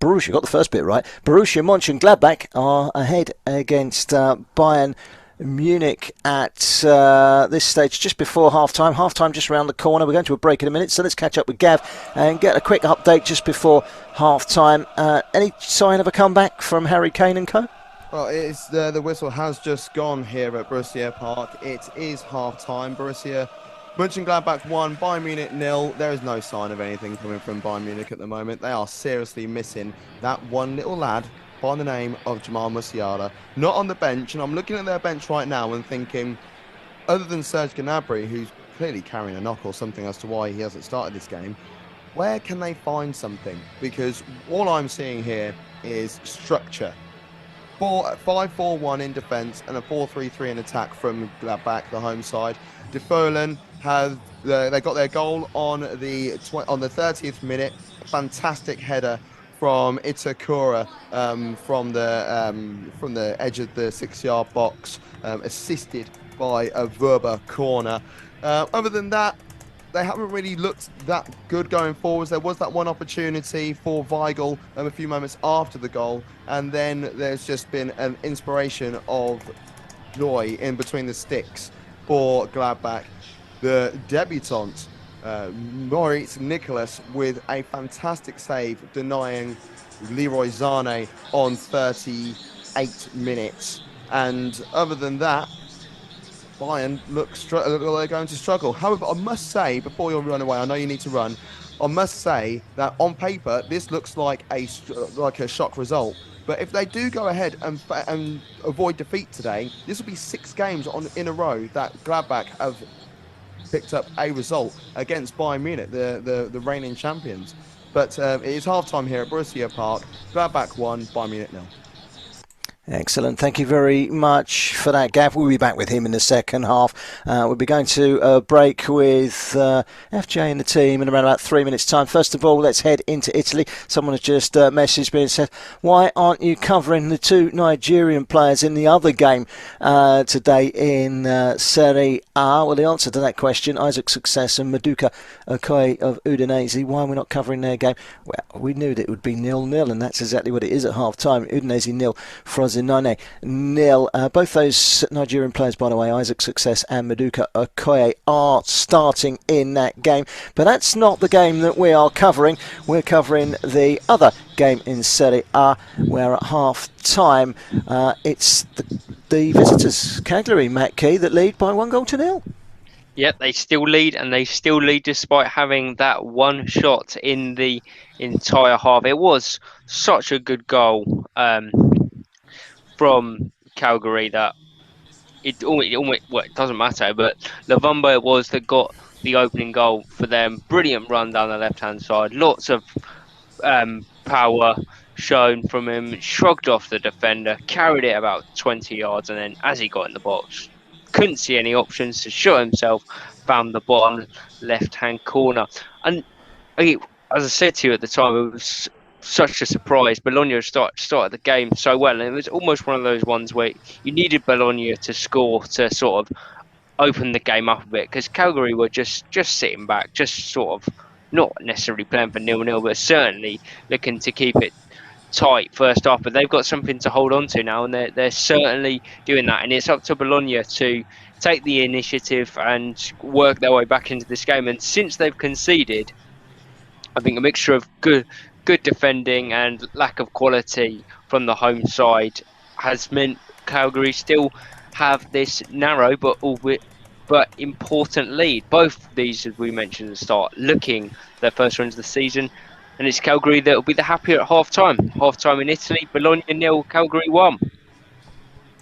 S2: Borussia got the first bit right. Borussia Mönchengladbach are ahead against Bayern Munich at this stage just before half-time. Half-time just around the corner. We're going to a break in a minute, so let's catch up with Gav and get a quick update just before half-time. Any sign of a comeback from Harry Kane and Co?
S22: Well, it's the whistle has just gone here at Borussia Park. It is half-time. Borussia Mönchengladbach 1, Bayern Munich 0. There is no sign of anything coming from Bayern Munich at the moment. They are seriously missing that one little lad by the name of Jamal Musiala, not on the bench. And I'm looking at their bench right now and thinking, other than Serge Gnabry, who's clearly carrying a knock or something as to why he hasn't started this game, where can they find something? Because all I'm seeing here is structure. 5-4-1 in defence and a 4-3-3 in attack from Gladbach, the home side. De Foelen they got their goal on the 30th minute. Fantastic header from Itakura from the edge of the 6-yard box, assisted by a Verba corner. Other than that, they haven't really looked that good going forwards. There was that one opportunity for Weigl a few moments after the goal, and then there's just been an inspiration of joy in between the sticks for Gladbach. The debutant Moritz Nicholas with a fantastic save, denying Leroy Sané on 38 minutes. And other than that, Bayern look they're going to struggle. However, I must say, before you run away, I know you need to run, I must say that on paper, this looks like a shock result. But if they do go ahead and avoid defeat today, this will be 6 games in a row that Gladbach have picked up a result against Bayern Munich, the reigning champions. But it is half-time here at Borussia Park. Gladbach 1, Bayern Munich 0.
S2: Excellent. Thank you very much for that, Gav. We'll be back with him in the second half. We'll be going to a break with FJ and the team in around about 3 minutes' time. First of all, let's head into Italy. Someone has just messaged me and said, why aren't you covering the 2 Nigerian players in the other game today in Serie A? Well, the answer to that question, Isaac Success and Maduka Okoye of Udinese, why are we not covering their game? Well, we knew that it would be 0-0, and that's exactly what it is at half-time. Udinese 0, Frosinone 0. Both those Nigerian players, by the way, Isaac Success and Maduka Okoye, are starting in that game. But that's not the game that we are covering. We're covering the other game in Serie A, where at half-time it's the visitors, Cagliari, Matt Key, that lead by 1-0.
S8: Yep, they still lead, and they still lead despite having that one shot in the entire half. It was such a good goal from Calgary that it doesn't matter, but Lavumba it was that got the opening goal for them. Brilliant run down the left-hand side. Lots of power shown from him. Shrugged off the defender, carried it about 20 yards, and then as he got in the box, couldn't see any options to show himself, found the bottom left-hand corner. And as I said to you at the time, it was such a surprise. Bologna started the game so well, and it was almost one of those ones where you needed Bologna to score to sort of open the game up a bit, because Calgary were just sitting back, just sort of not necessarily playing for 0-0, but certainly looking to keep it tight first half. But they've got something to hold on to now, and they're certainly doing that, and it's up to Bologna to take the initiative and work their way back into this game. And since they've conceded, I think a mixture of good defending and lack of quality from the home side has meant Calgary still have this narrow but important lead. Both these, as we mentioned at the start, looking their first runs of the season, and it's Calgary that will be the happier at half-time. Half-time in Italy, Bologna 0, Calgary 1.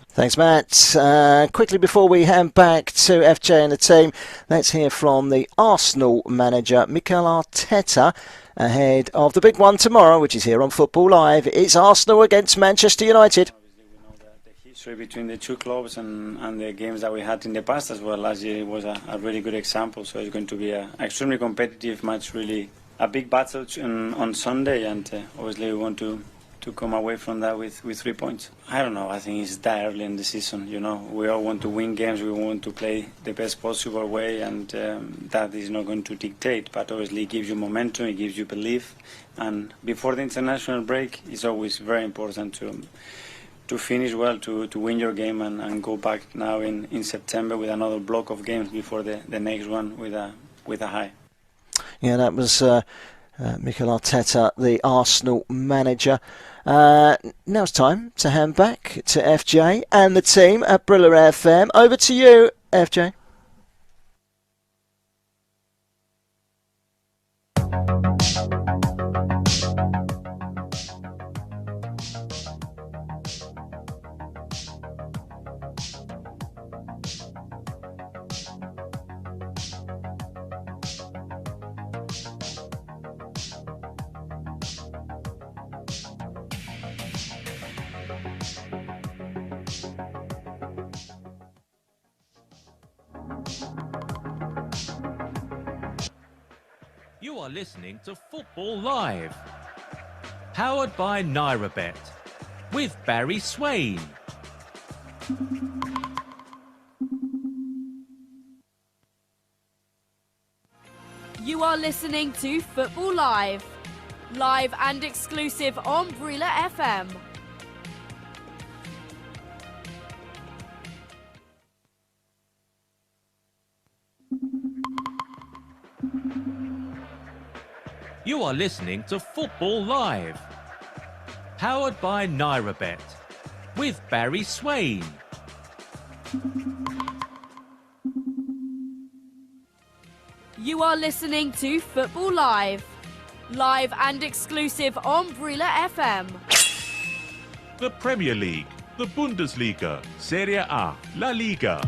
S2: Thanks, Matt. Quickly before we hand back to FJ and the team, let's hear from the Arsenal manager, Mikel Arteta, ahead of the big one tomorrow, which is here on Football Live. It's Arsenal against Manchester United.
S9: History between the two clubs and the games that we had in the past as well. Last year it was a really good example, so it's going to be an extremely competitive match, really a big battle on Sunday, and obviously we want to come away from that with 3 points. I don't know. I think it's that early in the season. We all want to win games. We want to play the best possible way, and that is not going to dictate. But obviously, it gives you momentum. It gives you belief. And before the international break, it's always very important to finish well, to win your game, and go back now in September with another block of games before the next one with a high.
S2: Yeah, that was Mikel Arteta, the Arsenal manager. Now it's time to hand back to FJ and the team at Brila FM. Over to you, FJ.
S10: You are listening to Football Live, powered by NairaBet, with Barry Swain.
S11: You are listening to Football Live, live and exclusive on Brila FM.
S10: You are listening to Football Live, powered by NairaBet, with Barry Swain.
S11: You are listening to Football Live, live and exclusive on Brila FM.
S15: The Premier League, the Bundesliga, Serie A, La Liga.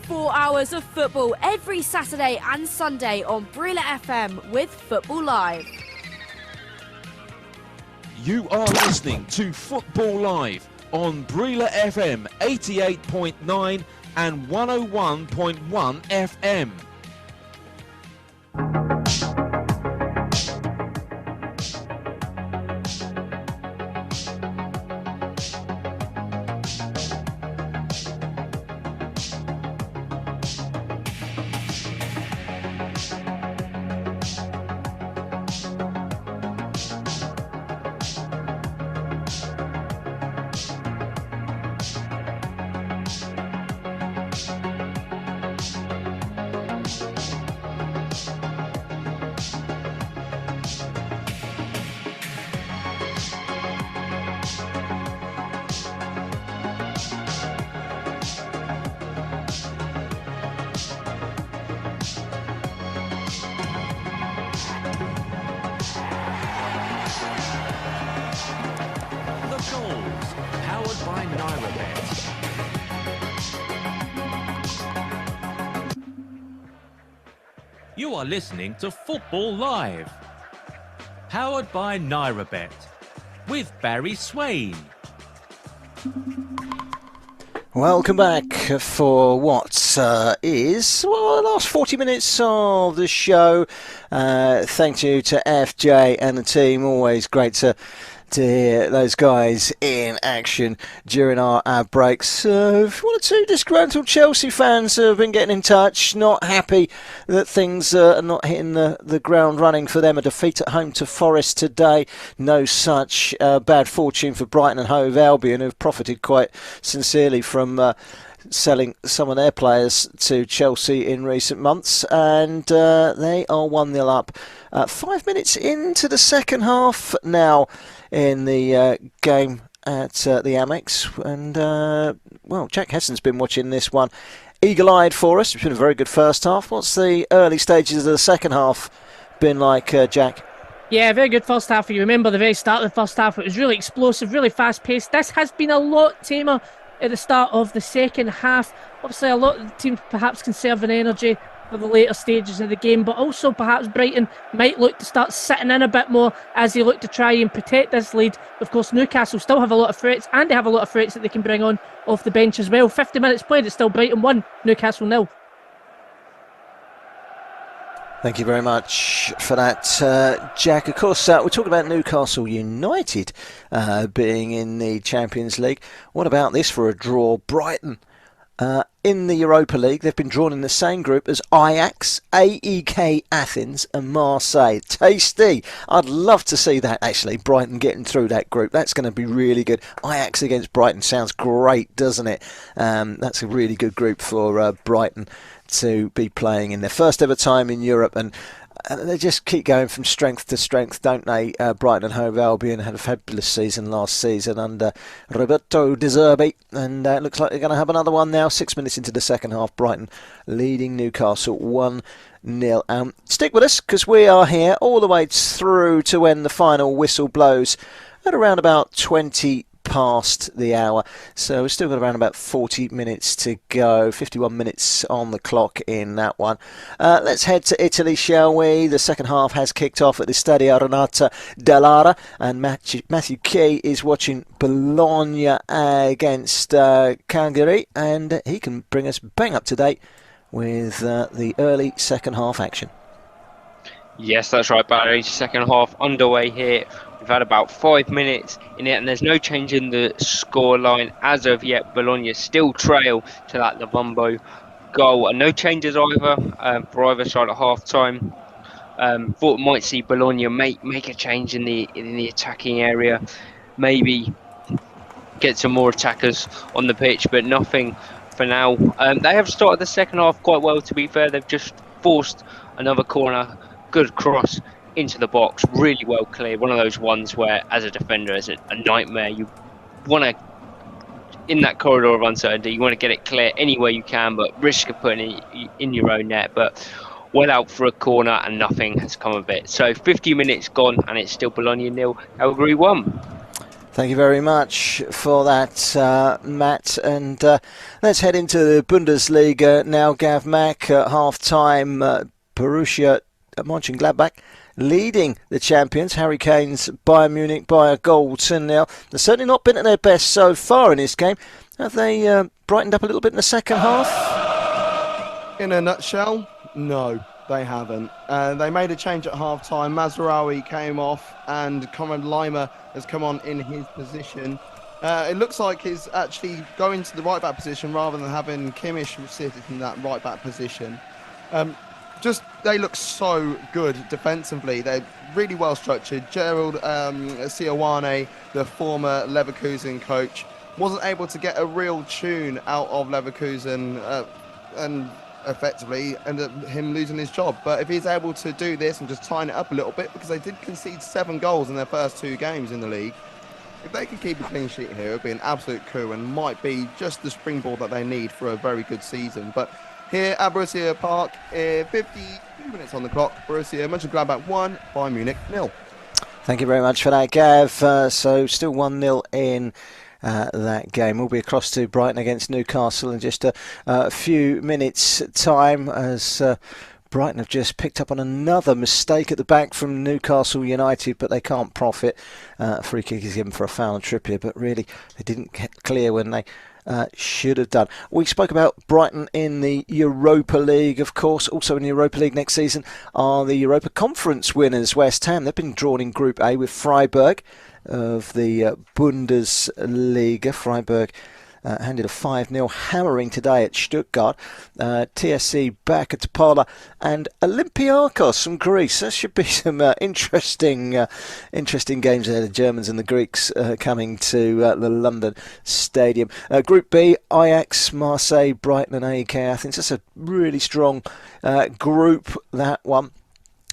S11: 4 hours of football every Saturday and Sunday on Brila FM with Football Live.
S12: You are listening to Football Live on Brila FM 88.9 and 101.1 FM.
S10: You are listening to Football Live, powered by NairaBet, with Barry Swain.
S2: Welcome back for what is the last 40 minutes of the show. Thank you to FJ and the team. Always great to hear those guys in action during our breaks. One or two disgruntled Chelsea fans have been getting in touch, not happy that things are not hitting the ground running for them. A defeat at home to Forest today. No such bad fortune for Brighton and Hove Albion, who've profited quite sincerely from selling some of their players to Chelsea in recent months, and they are 1-0 up 5 minutes into the second half now in the game at the Amex. And well, Jack Heston's been watching this one eagle-eyed for us. It's been a very good first half. What's the early stages of the second half been like, Jack?
S5: Yeah, very good first half. You remember the very start of the first half, it was really explosive, really fast-paced. This has been a lot tamer at the start of the second half. Obviously, a lot of the teams perhaps conserving energy for the later stages of the game, but also perhaps Brighton might look to start sitting in a bit more as they look to try and protect this lead. Of course, Newcastle still have a lot of threats, and they have a lot of threats that they can bring on off the bench as well. 50 minutes played, it's still Brighton 1, Newcastle 0.
S2: Thank you very much for that, Jack. Of course, we're talking about Newcastle United being in the Champions League. What about this for a draw? Brighton in the Europa League. They've been drawn in the same group as Ajax, AEK Athens and Marseille. Tasty. I'd love to see that, actually, Brighton getting through that group. That's going to be really good. Ajax against Brighton sounds great, doesn't it? That's a really good group for Brighton to be playing in their first ever time in Europe, and they just keep going from strength to strength, don't they? Brighton and Hove Albion had a fabulous season last season under Roberto De Zerbi, and it looks like they're going to have another one now. 6 minutes into the second half, Brighton leading Newcastle 1-0. Stick with us, because we are here all the way through to when the final whistle blows at around about 20 past the hour, so we've still got around about 40 minutes to go. 51 minutes on the clock in that one. Let's head to Italy, shall we? The second half has kicked off at the Stadio Renata Dallara, and Matthew Key is watching Bologna against Cagliari, and he can bring us bang up to date with the early second half action.
S8: Yes, that's right, Barry. Second half underway here. We've had about 5 minutes in it, and there's no change in the scoreline as of yet. Bologna still trail to that Lavumbo goal, and no changes either for either side at half time. Thought we might see Bologna make a change in the attacking area, maybe get some more attackers on the pitch, but nothing for now. They have started the second half quite well, to be fair. They've just forced another corner, good cross into the box, really well cleared. One of those ones where, as a defender, is a nightmare. You want to, in that corridor of uncertainty, you want to get it clear any way you can, but risk of putting it in your own net. But well out for a corner, and nothing has come of it. So 50 minutes gone, and it's still Bologna 0, Cagliari 1.
S2: Thank you very much for that, Matt. And let's head into the Bundesliga now. Gav Mack at half-time. Borussia Mönchengladbach leading the champions, Harry Kane's Bayern Munich, by a goal to nil. They've certainly not been at their best so far in this game. Have they brightened up a little bit in the second half?
S22: In a nutshell, no, they haven't. They made a change at half-time. Mazraoui came off, and Conrad Lima has come on in his position. It looks like he's actually going to the right-back position rather than having Kimmich sit in that right-back position. They look so good defensively. They're really well structured. Gerald Sioane, the former Leverkusen coach, wasn't able to get a real tune out of Leverkusen and effectively ended up him losing his job. But if he's able to do this and just tighten it up a little bit, because they did concede 7 goals in their first 2 games in the league, if they can keep a clean sheet here, it would be an absolute coup and might be just the springboard that they need for a very good season. But here at Borussia Park, 52 minutes on the clock. Borussia Mönchengladbach 1, Bayern Munich 0.
S2: Thank you very much for that, Gav. So still 1-0 in that game. We'll be across to Brighton against Newcastle in just a few minutes' time, as Brighton have just picked up on another mistake at the back from Newcastle United, but they can't profit. Free kick is given for a foul on Trippier, but really they didn't get clear when they should have done. We spoke about Brighton in the Europa League, of course. Also in the Europa League next season are the Europa Conference winners, West Ham. They've been drawn in Group A with Freiburg of the Bundesliga. Freiburg handed a 5-0 hammering today at Stuttgart. TSC back at Topola, and Olympiakos from Greece. That should be some interesting games there. The Germans and the Greeks coming to the London Stadium. Group B, Ajax, Marseille, Brighton and AEK Athens. That's a really strong group, that one.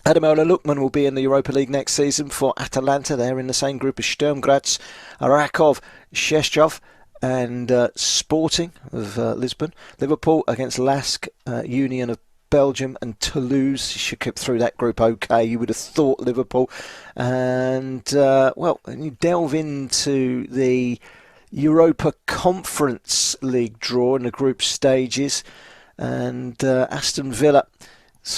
S2: Ademola Lookman will be in the Europa League next season for Atalanta. They're in the same group as Sturm Graz, Rakov, Sheshov and Sporting of Lisbon. Liverpool against Lask, Union of Belgium and Toulouse. Should get through that group okay, you would have thought, Liverpool. And, when you delve into the Europa Conference League draw in the group stages, and Aston Villa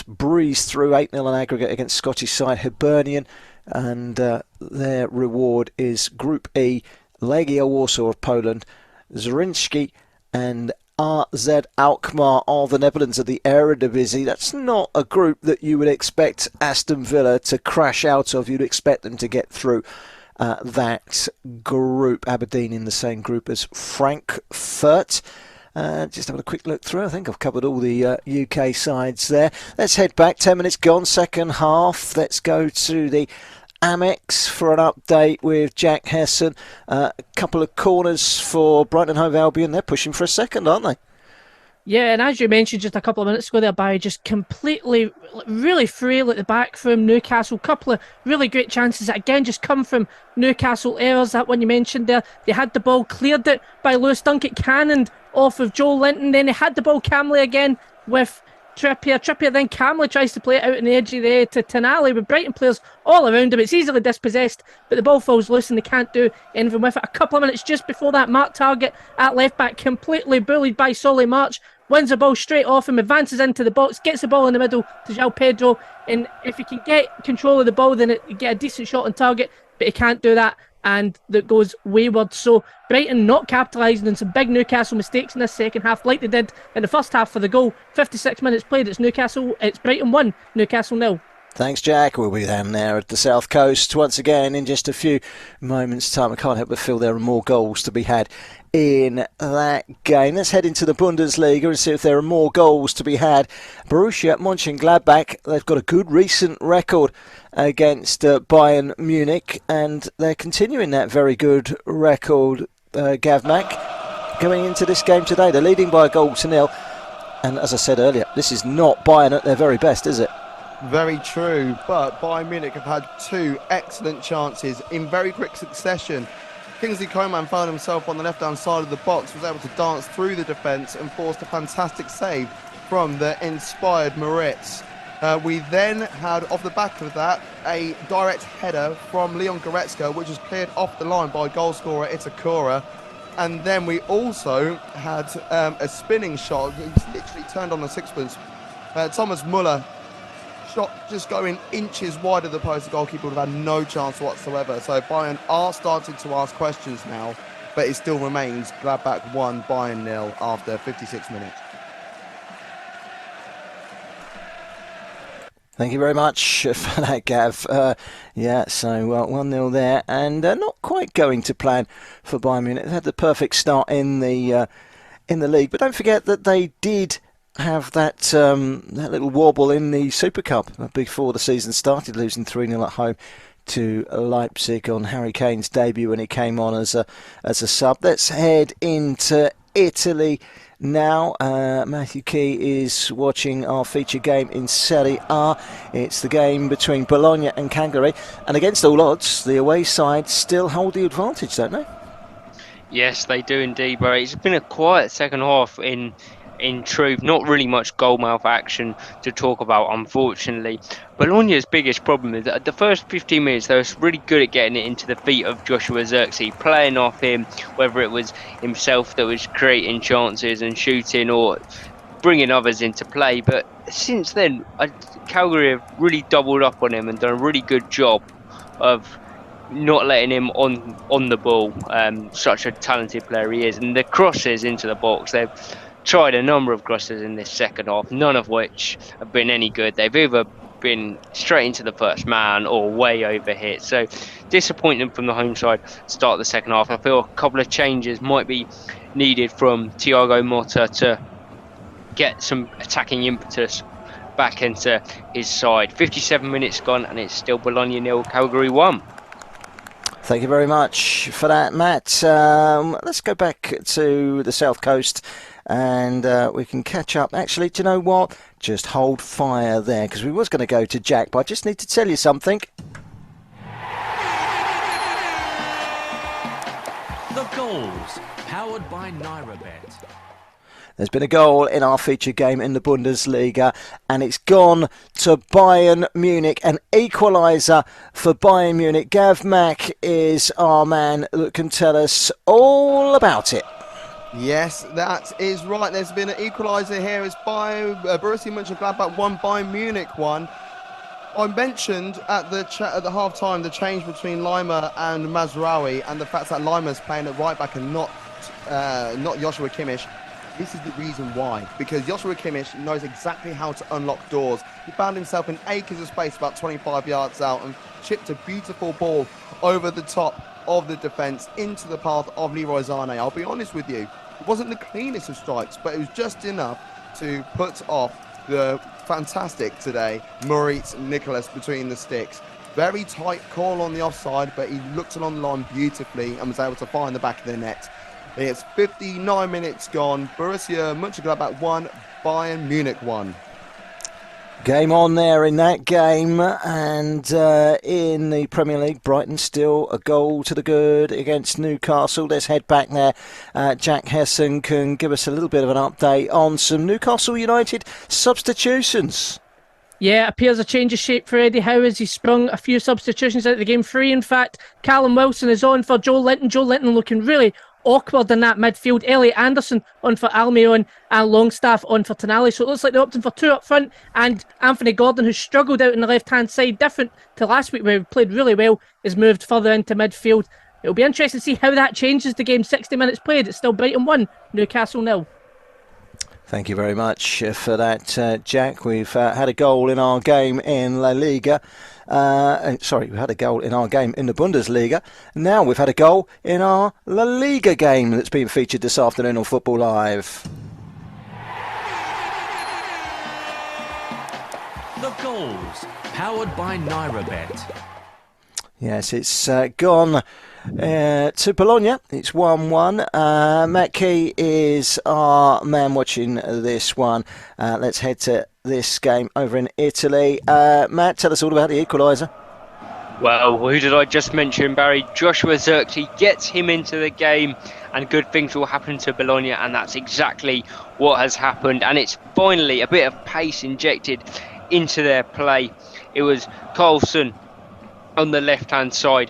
S2: breezed through 8-0 on aggregate against Scottish side Hibernian, and their reward is Group E, Legia Warsaw of Poland, Zrinjski and AZ Alkmaar of the Netherlands of the Eredivisie. That's not a group that you would expect Aston Villa to crash out of. You'd expect them to get through that group. Aberdeen in the same group as Frankfurt. Just having a quick look through. I think I've covered all the UK sides there. Let's head back. 10 minutes gone, second half. Let's go to the Amex for an update with Jack Hesson. A couple of corners for Brighton and Hove Albion. They're pushing for a second, aren't they?
S5: Yeah, and as you mentioned just a couple of minutes ago there, Barry, just completely, really frail at the back from Newcastle. Couple of really great chances that, again, just come from Newcastle errors. That one you mentioned there, they had the ball, cleared it by Lewis Dunk, it cannoned off of Joel Linton. Then they had the ball calmly again with Trippier. Trippier then calmly tries to play it out in the edge of the area to Tonali with Brighton players all around him. It's easily dispossessed, but the ball falls loose and they can't do anything with it. A couple of minutes just before that, Mark Targett at left back, completely bullied by Solly March, wins the ball straight off him, advances into the box, gets the ball in the middle to João Pedro, and if he can get control of the ball, then it get a decent shot on target, but he can't do that, and that goes wayward. So Brighton not capitalising on some big Newcastle mistakes in this second half, like they did in the first half for the goal. 56 minutes played, it's Brighton 1, Newcastle 0.
S2: Thanks, Jack. We'll be down there at the South Coast once again in just a few moments' time. I can't help but feel there are more goals to be had in that game. Let's head into the Bundesliga and see if there are more goals to be had. Borussia Mönchengladbach, they've got a good recent record against Bayern Munich, and they're continuing that very good record, Gavmak, going into this game today. They're leading by a goal to nil, and as I said earlier, this is not Bayern at their very best, is it?
S22: Very true, but Bayern Munich have had two excellent chances in very quick succession. Kingsley Coman found himself on the left-hand side of the box, was able to dance through the defence and forced a fantastic save from the inspired Moritz. We then had, off the back of that, a direct header from Leon Goretzka, which was cleared off the line by goalscorer Itakura. And then we also had a spinning shot. He literally turned on the sixpence. Thomas Müller shot just going inches wide of the post. The goalkeeper would have had no chance whatsoever. So Bayern are starting to ask questions now, but it still remains Gladbach 1, Bayern 0 after 56 minutes.
S2: Thank you very much for that, Gav. So 1-0 there, and not quite going to plan for Bayern Munich. They've had the perfect start in the league, but don't forget that they did have that little wobble in the Super Cup before the season started, losing 3-0 at home to Leipzig on Harry Kane's debut when he came on as a sub. Let's head into Italy now. Matthew Key is watching our feature game in Serie A. It's the game between Bologna and Cagliari, and against all odds, the away side still hold the advantage, don't they?
S8: Yes, they do indeed, Barry. It's been a quiet second half in truth, not really much goalmouth action to talk about, unfortunately. Bologna's biggest problem is that the first 15 minutes they were really good at getting it into the feet of Joshua Zirkzee, playing off him, whether it was himself that was creating chances and shooting or bringing others into play. But since then, Cagliari have really doubled up on him and done a really good job of not letting him on the ball. Such a talented player he is, and the crosses into the box, they've tried a number of crosses in this second half, none of which have been any good. They've either been straight into the first man or way over hit. So disappointing from the home side start of the second half. I feel a couple of changes might be needed from Thiago Motta to get some attacking impetus back into his side. 57 minutes gone and it's still Bologna 0, Cagliari 1.
S2: Thank you very much for that, Matt. Let's go back to the South Coast and we can catch up. Actually, do you know what? Just hold fire there, because we was going to go to Jack, but I just need to tell you something.
S10: The goals, powered by NairaBet.
S2: There's been a goal in our feature game in the Bundesliga, and it's gone to Bayern Munich, an equaliser for Bayern Munich. Gav Mack is our man that can tell us all about it.
S22: Yes, that is right. There's been an equaliser here. It's Borussia Mönchengladbach 1, Bayern Munich 1. I mentioned at the half-time the change between Lima and Mazraoui, and the fact that Lima's playing at right back and not Joshua Kimmich. This is the reason why, because Joshua Kimmich knows exactly how to unlock doors. He found himself in acres of space about 25 yards out and chipped a beautiful ball over the top of the defence into the path of Leroy Sané. I'll be honest with you, it wasn't the cleanest of strikes, but it was just enough to put off the fantastic today Maurice Nicolas between the sticks. Very tight call on the offside, but he looked along the line beautifully and was able to find the back of the net. It's 59 minutes gone. Borussia Mönchengladbach 1, Bayern Munich 1.
S2: Game on there in that game, and in the Premier League, Brighton still a goal to the good against Newcastle. Let's head back there. Jack Hesson can give us a little bit of an update on some Newcastle United substitutions.
S5: Yeah, it appears a change of shape for Eddie Howe as he sprung a few substitutions out of the game. 3, in fact. Callum Wilson is on for Joe Linton. Joe Linton looking really awkward in that midfield. Elliot Anderson on for Almiron and Longstaff on for Tonali. So it looks like they're opting for 2 up front, and Anthony Gordon, who struggled out on the left-hand side, different to last week where he played really well, is moved further into midfield. It'll be interesting to see how that changes the game. 60 minutes played. It's still Brighton 1, Newcastle 0.
S2: Thank you very much for that, Jack. We've had a goal in our game in La Liga. We had a goal in our game in the Bundesliga. Now we've had a goal in our La Liga game that's been featured this afternoon on Football Live.
S10: The goals, powered by NairaBet.
S2: Yes, it's gone to Bologna. It's 1-1. Matt Key is our man watching this one. Let's head to this game over in Italy. Matt, tell us all about the equaliser.
S8: Well, who did I just mention, Barry? Joshua Zirkzee gets him into the game, and good things will happen to Bologna, and that's exactly what has happened. And it's finally a bit of pace injected into their play. It was Carlson on the left-hand side.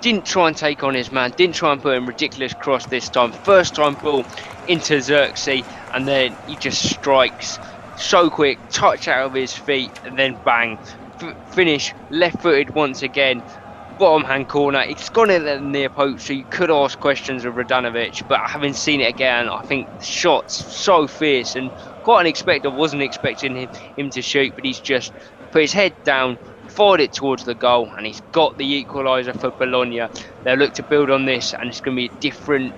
S8: Didn't try and take on his man, didn't try and put him ridiculous cross this time. First time ball into Zirkzee, and then he just strikes so quick, touch out of his feet, and then bang. Finish left-footed once again, bottom hand corner. It's gone in the near post, so you could ask questions of Radanovic, but having seen it again, I think the shot's so fierce and quite unexpected. I wasn't expecting him to shoot, but he's just put his head down, fired it towards the goal, and he's got the equaliser for Bologna. They'll look to build on this, and it's going to be a different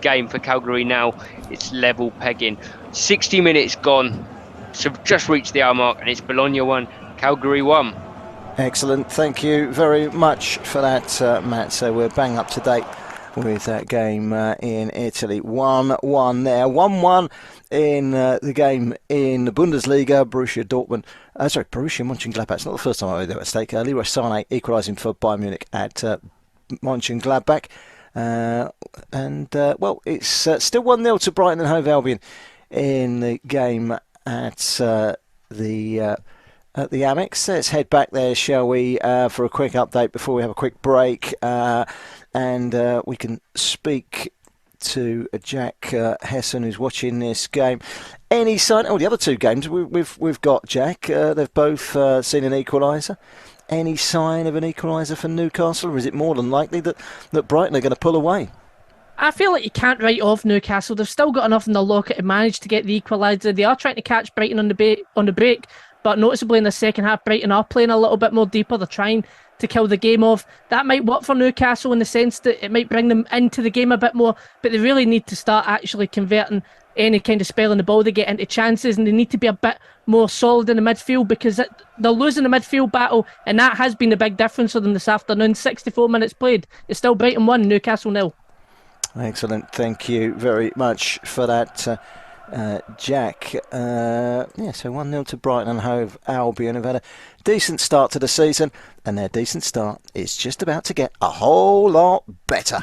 S8: game for Cagliari now. It's level pegging. 60 minutes gone, so we've just reached the hour mark, and it's Bologna 1, Cagliari 1.
S2: Excellent. Thank you very much for that, Matt. So we're bang up to date with that game in Italy. 1-1 there. 1-1 in the game in the Bundesliga. Borussia Mönchengladbach. It's not the first time I've made that mistake. Leroy Sané equalising for Bayern Munich at Mönchengladbach. It's still 1-0 to Brighton and Hove Albion in the game at the Amex. Let's head back there, shall we, for a quick update before we have a quick break, and we can speak to Jack Hesson, who's watching this game. Any sign? Oh, the other two games we've got, Jack. They've both seen an equaliser. Any sign of an equaliser for Newcastle, or is it more than likely that Brighton are going to pull away?
S5: I feel like you can't write off Newcastle. They've still got enough in their locker to manage to get the equaliser. They are trying to catch Brighton on the break, but noticeably in the second half, Brighton are playing a little bit more deeper. They're trying to kill the game off. That might work for Newcastle in the sense that it might bring them into the game a bit more, but they really need to start actually converting any kind of spell in the ball they get into chances, and they need to be a bit more solid in the midfield, because they're losing the midfield battle, and that has been the big difference for them this afternoon. 64 minutes played. It's still Brighton 1, Newcastle 0.
S2: Excellent. Thank you very much for that, Jack. So 1-0 to Brighton and Hove Albion have had a decent start to the season, and their decent start is just about to get a whole lot better.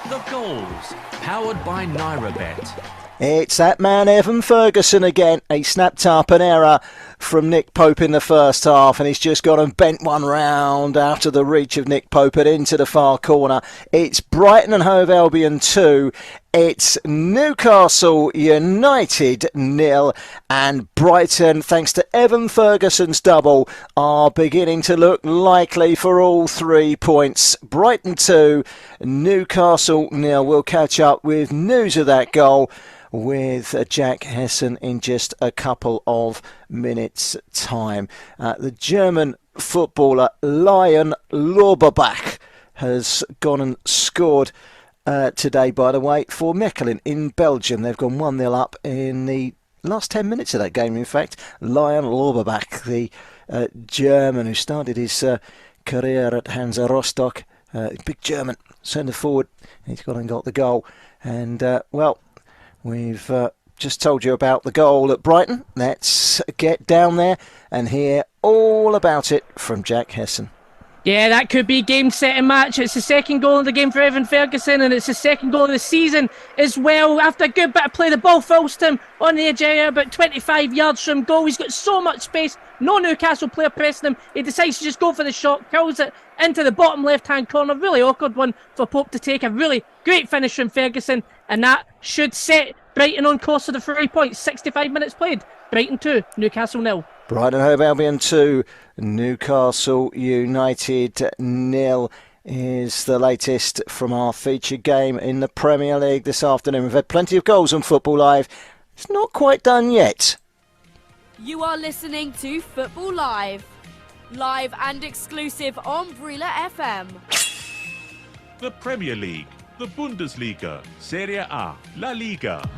S10: The goals, powered by NairaBet.
S2: It's that man Evan Ferguson again. He snapped up an error from Nick Pope in the first half, and he's just gone and bent one round out of the reach of Nick Pope and into the far corner. It's Brighton and Hove Albion 2, it's Newcastle United 0, and Brighton, thanks to Evan Ferguson's double, are beginning to look likely for all 3 points. Brighton 2, Newcastle 0. We'll catch up with news of that goal with Jack Hessen in just a couple of minutes' time. The German footballer Lion Lauberbach has gone and scored today, by the way, for Mechelen in Belgium. They've gone 1-0 up in the last 10 minutes of that game, in fact. Lion Lauberbach, the German who started his career at Hansa Rostock, big German centre forward. He's gone and got the goal. And, well, we've just told you about the goal at Brighton. Let's get down there and hear all about it from Jack Hessen.
S5: Yeah, that could be game, set and match. It's the second goal of the game for Evan Ferguson, and it's the second goal of the season as well. After a good bit of play, the ball falls to him on the edge area, about 25 yards from goal. He's got so much space, no Newcastle player pressing him. He decides to just go for the shot, curls it into the bottom left-hand corner. Really awkward one for Pope to take. A really great finish from Ferguson, and that should set Brighton on course for the 3 points. 65 minutes played. Brighton 2, Newcastle 0.
S2: Brighton Hove Albion 2, Newcastle United 0 is the latest from our featured game in the Premier League this afternoon. We've had plenty of goals on Football Live. It's not quite done yet.
S11: You are listening to Football Live. Live and exclusive on Brila FM.
S15: The Premier League, the Bundesliga, Serie A, La Liga.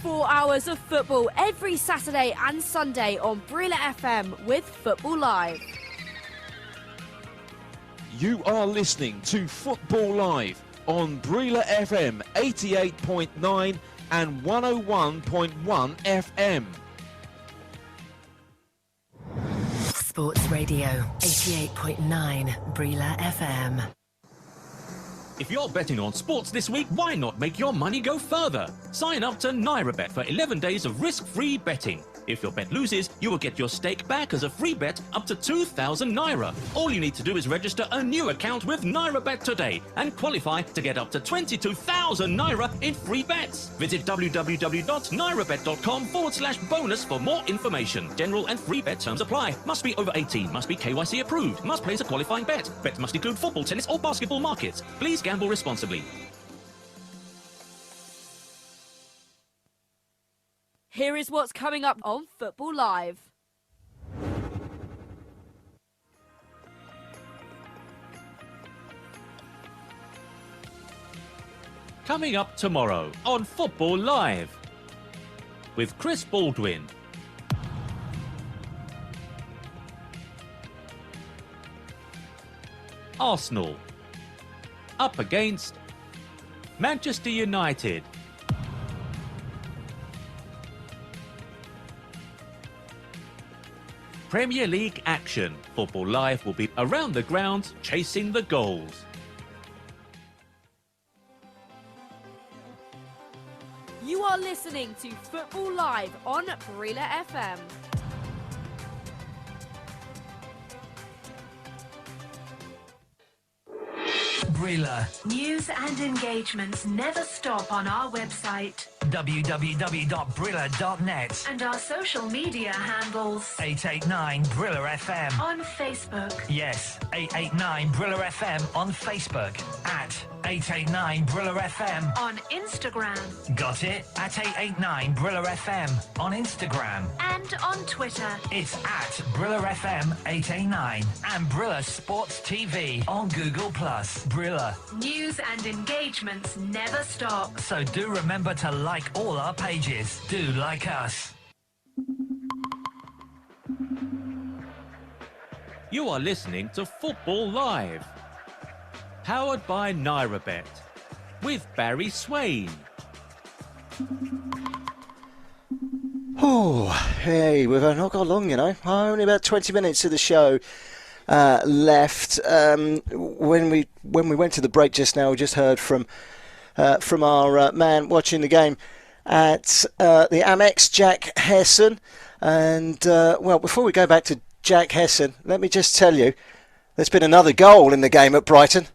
S11: 4 hours of football every Saturday and Sunday on Brila FM with Football Live.
S12: You are listening to Football Live on Brila FM 88.9 and 101.1 FM.
S13: Sports Radio 88.9 Brila FM.
S10: If you're betting on sports this week, why not make your money go further? Sign up to NairaBet for 11 days of risk-free betting. If your bet loses, you will get your stake back as a free bet up to 2,000 Naira. All you need to do is register a new account with NairaBet today and qualify to get up to 22,000 Naira in free bets. Visit www.nairabet.com/bonus for more information. General and free bet terms apply. Must be over 18. Must be KYC approved. Must place a qualifying bet. Bet must include football, tennis or basketball markets. Please gamble responsibly.
S11: Here is what's coming up on Football Live.
S10: Coming up tomorrow on Football Live with Chris Baldwin. Arsenal up against Manchester United. Premier League action. Football Live will be around the grounds chasing the goals.
S11: You are listening to Football Live on Brila FM.
S14: Brila.
S13: News and engagements never stop on our website
S14: www.brilla.net
S13: and our social media handles
S14: 889 Brilla FM
S13: on Facebook.
S14: Yes, 889 Brilla FM on Facebook, at 889 Brilla FM
S13: on Instagram.
S14: Got it? At 889 Brilla FM on Instagram.
S13: And on Twitter.
S14: It's at Brilla FM 889 and Brilla Sports TV on Google+. Brilla.
S13: News and engagements never stop.
S14: So do remember to like all our pages. Do like us.
S10: You are listening to Football Live, powered by NairaBet, with Barry Swain.
S2: Oh, hey, we've not got long, you know. Only about 20 minutes of the show left. When we went to the break just now, we just heard from our man watching the game at the Amex, Jack Hessen. And, well, before we go back to Jack Hessen, let me just tell you, there's been another goal in the game at Brighton.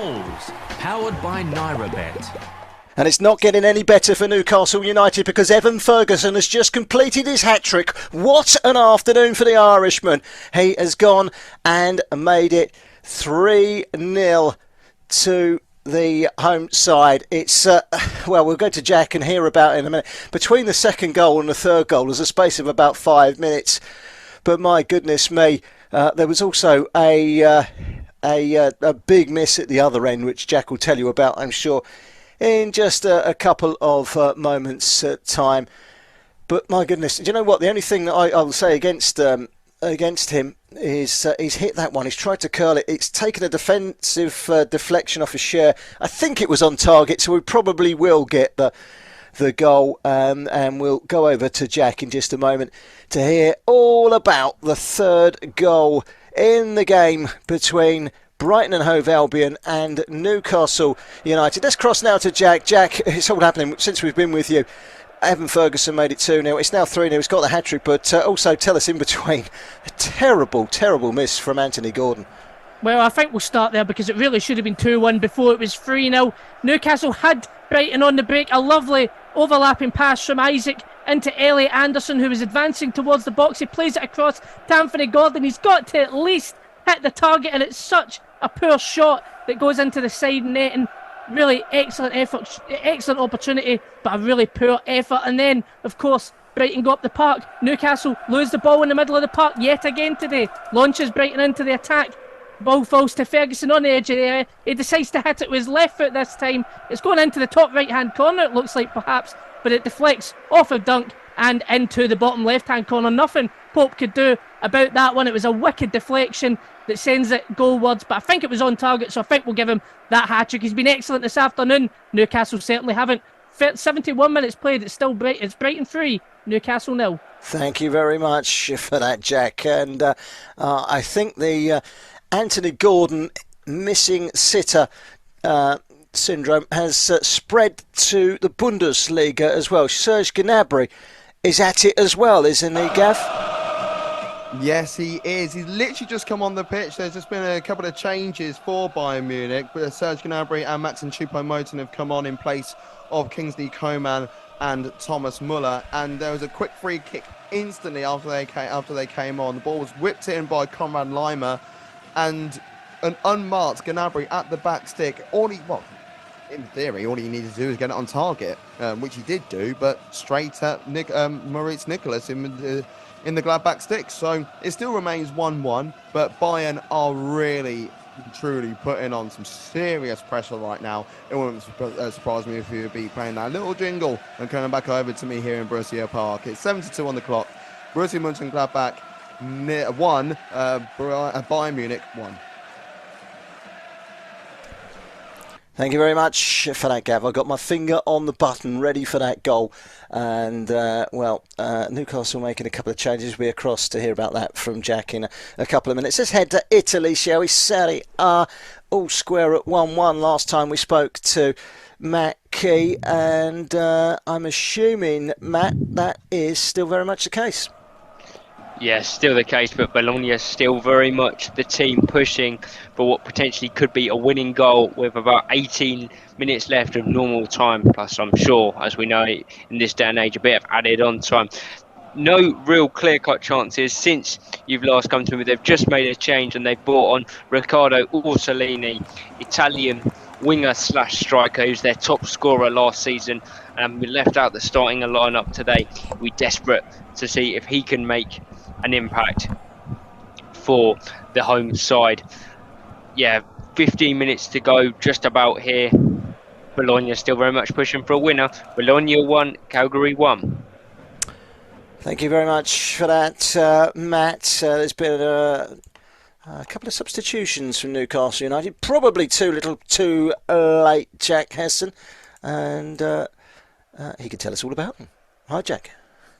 S10: goals. Powered by NairaBet.
S2: And it's not getting any better for Newcastle United because Evan Ferguson has just completed his hat-trick. What an afternoon for the Irishman. He has gone and made it 3-0 to the home side. It's, well, we'll go to Jack and hear about it in a minute. Between the second goal and the third goal, there's a space of about 5 minutes. But my goodness me, there was also a big miss at the other end, which Jack will tell you about, I'm sure, in just a couple of moments' time. But my goodness, do you know what? The only thing that I will say against him is he's hit that one. He's tried to curl it. It's taken a defensive deflection off his share. I think it was on target, so we probably will get the goal. And we'll go over to Jack in just a moment to hear all about the third goal in the game between Brighton and Hove Albion and Newcastle United. Let's cross now to Jack. Jack, it's all happening since we've been with you. Evan Ferguson made it 2-0. It's now 3-0. He's got the hat-trick, but also tell us in between. A terrible, terrible miss from Anthony Gordon.
S5: Well, I think we'll start there because it really should have been 2-1 before it was 3-0. Newcastle had Brighton on the break. A lovely overlapping pass from Isaac into Elliot Anderson, who was advancing towards the box. He plays it across to Anthony Gordon. He's got to at least hit the target, and it's such a poor shot that goes into the side net. And really excellent effort, excellent opportunity, but a really poor effort. And then, of course, Brighton go up the park. Newcastle lose the ball in the middle of the park yet again today. Launches Brighton into the attack. Ball falls to Ferguson on the edge of the area. He decides to hit it with his left foot this time. It's going into the top right-hand corner, it looks like perhaps, but it deflects off of Dunk and into the bottom left-hand corner. Nothing Pope could do about that one. It was a wicked deflection that sends it goalwards, but I think it was on target, so I think we'll give him that hat-trick. He's been excellent this afternoon. Newcastle certainly haven't. 71 minutes played, it's Brighton 3, Newcastle 0.
S2: Thank you very much for that, Jack. And I think the Anthony Gordon missing sitter syndrome has spread to the Bundesliga as well. Serge Gnabry is at it as well, isn't he, Gav?
S22: Yes, he is. He's literally just come on the pitch. There's just been a couple of changes for Bayern Munich. Serge Gnabry and Maxim Choupo-Moting have come on in place of Kingsley Coman and Thomas Muller. And there was a quick free kick instantly after they came on. The ball was whipped in by Conrad Lima, and an unmarked Gnabry at the back stick. In theory, all he needed to do was get it on target, which he did do, but straight at Maurice Nicolas in the Gladbach stick. So it still remains 1-1, but Bayern are really, truly putting on some serious pressure right now. It wouldn't surprise me if you would be playing that little jingle and coming back over to me here in Borussia Park. It's 7-2 on the clock. Borussia Mönchengladbach 1, Bayern Munich 1.
S2: Thank you very much for that, Gav. I got my finger on the button ready for that goal. And, Newcastle making a couple of changes. We're across to hear about that from Jack in a couple of minutes. Let's head to Italy, shall we? Serie A, all square at 1-1. Last time we spoke to Matt Key. And I'm assuming, Matt, that is still very much the case.
S8: Yes, still the case, but Bologna is still very much the team pushing for what potentially could be a winning goal with about 18 minutes left of normal time. Plus, I'm sure, as we know, in this day and age, a bit of added on time. No real clear-cut chances since you've last come to me. They've just made a change and they've brought on Riccardo Orsolini, Italian winger/striker, who's their top scorer last season, and we left out the starting lineup today. We're desperate to see if he can make an impact for the home side. 15 minutes to go, just about here. Bologna still very much pushing for a winner. Bologna 1, Cagliari 1.
S2: Thank you very much for that, Matt. There's been a couple of substitutions from Newcastle United. Probably too late, Jack Heston. And he can tell us all about them. Hi, Jack.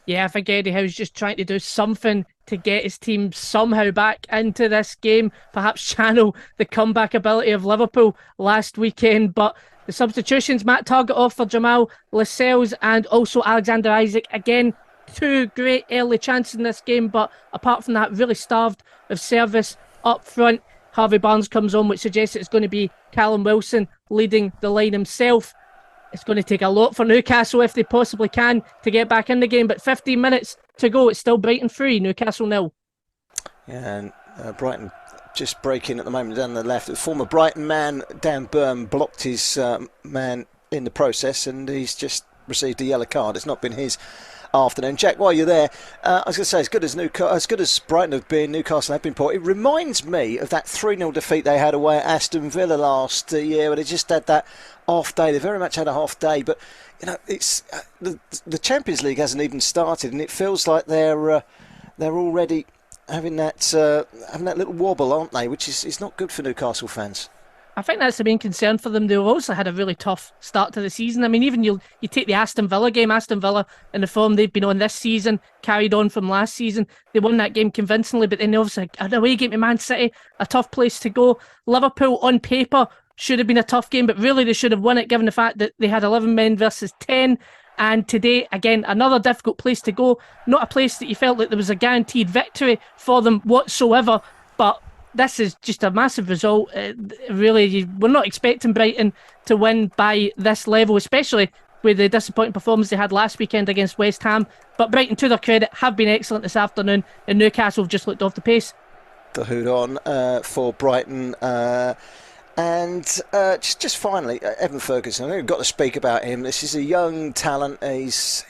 S5: Yeah, I think Eddie Howe's just trying to do something to get his team somehow back into this game, perhaps channel the comeback ability of Liverpool last weekend. But the substitutions, Matt Targett off for Jamal Lascelles and also Alexander Isaac. Again, two great early chances in this game, but apart from that, really starved of service up front. Harvey Barnes comes on, which suggests it's going to be Callum Wilson leading the line himself. It's going to take a lot for Newcastle, if they possibly can, to get back in the game. But 15 minutes to go. It's still Brighton 3, Newcastle 0.
S2: Yeah, and Brighton just breaking at the moment down the left. The former Brighton man, Dan Burn, blocked his man in the process, and he's just received a yellow card. It's not been his afternoon. Jack, while you're there, I was going to say, as good as Brighton have been, Newcastle have been poor. It reminds me of that 3-0 defeat they had away at Aston Villa last year, where they just had that off day. They very much had a half day, but it's the Champions League hasn't even started, and it feels like they're already having that little wobble, aren't they? Which is not good for Newcastle fans.
S5: I think that's the main concern for them. They also had a really tough start to the season. I mean, even you take the Aston Villa game. Aston Villa, in the form they've been on this season, carried on from last season. They won that game convincingly, but then they obviously had an away game to Man City, a tough place to go. Liverpool, on paper, should have been a tough game, but really they should have won it, given the fact that they had 11 men versus 10. And today, again, another difficult place to go. Not a place that you felt like there was a guaranteed victory for them whatsoever, but this is just a massive result. Really, we're not expecting Brighton to win by this level, especially with the disappointing performance they had last weekend against West Ham. But Brighton, to their credit, have been excellent this afternoon, and Newcastle have just looked off the pace.
S2: The hood on for Brighton. And just finally, Evan Ferguson. I think we've got to speak about him. This is a young talent. He's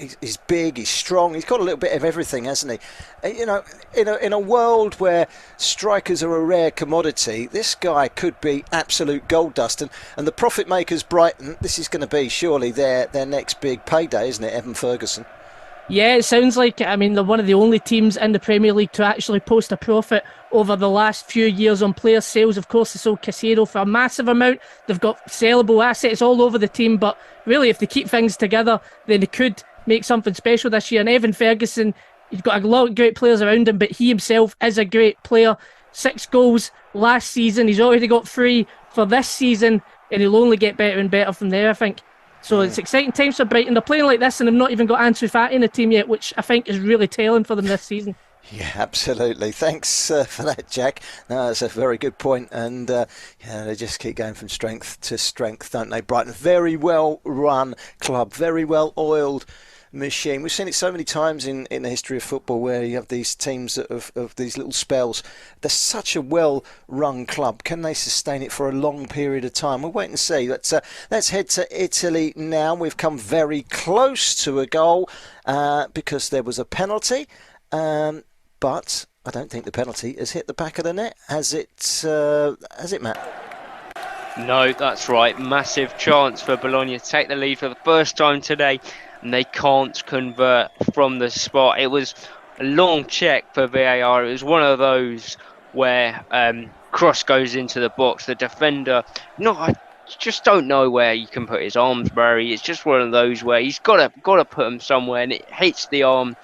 S2: big. He's strong. He's got a little bit of everything, hasn't he? In a world where strikers are a rare commodity, this guy could be absolute gold dust. And the profit makers, Brighton, this is going to be surely their next big payday, isn't it, Evan Ferguson?
S5: Yeah, it sounds like, I mean, they're one of the only teams in the Premier League to actually post a profit over the last few years on player sales. Of course, they sold Casado for a massive amount. They've got sellable assets all over the team, but really, if they keep things together, then they could make something special this year. And Evan Ferguson, he's got a lot of great players around him, but he himself is a great player. 6 goals last season. He's already got 3 for this season, and he'll only get better and better from there, I think. So it's exciting times for Brighton. They're playing like this and they've not even got Ansu Fati in the team yet, which I think is really telling for them this season.
S2: Yeah, absolutely. Thanks for that, Jack. No, that's a very good point. And they just keep going from strength to strength, don't they, Brighton? Very well run club, very well oiled machine. We've seen it so many times in the history of football where you have these teams of these little spells. They're such a well-run club. Can they sustain it for a long period of time? We'll wait and see. Let's head to Italy now. We've come very close to a goal because there was a penalty, but I don't think the penalty has hit the back of the net. Has it, Matt?
S8: No, that's right. Massive chance for Bologna to take the lead for the first time today, and they can't convert from the spot. It was a long check for VAR. It was one of those where cross goes into the box. The defender, I just don't know where he can put his arms, Barry. It's just one of those where he's got to put them somewhere, and it hits the arm.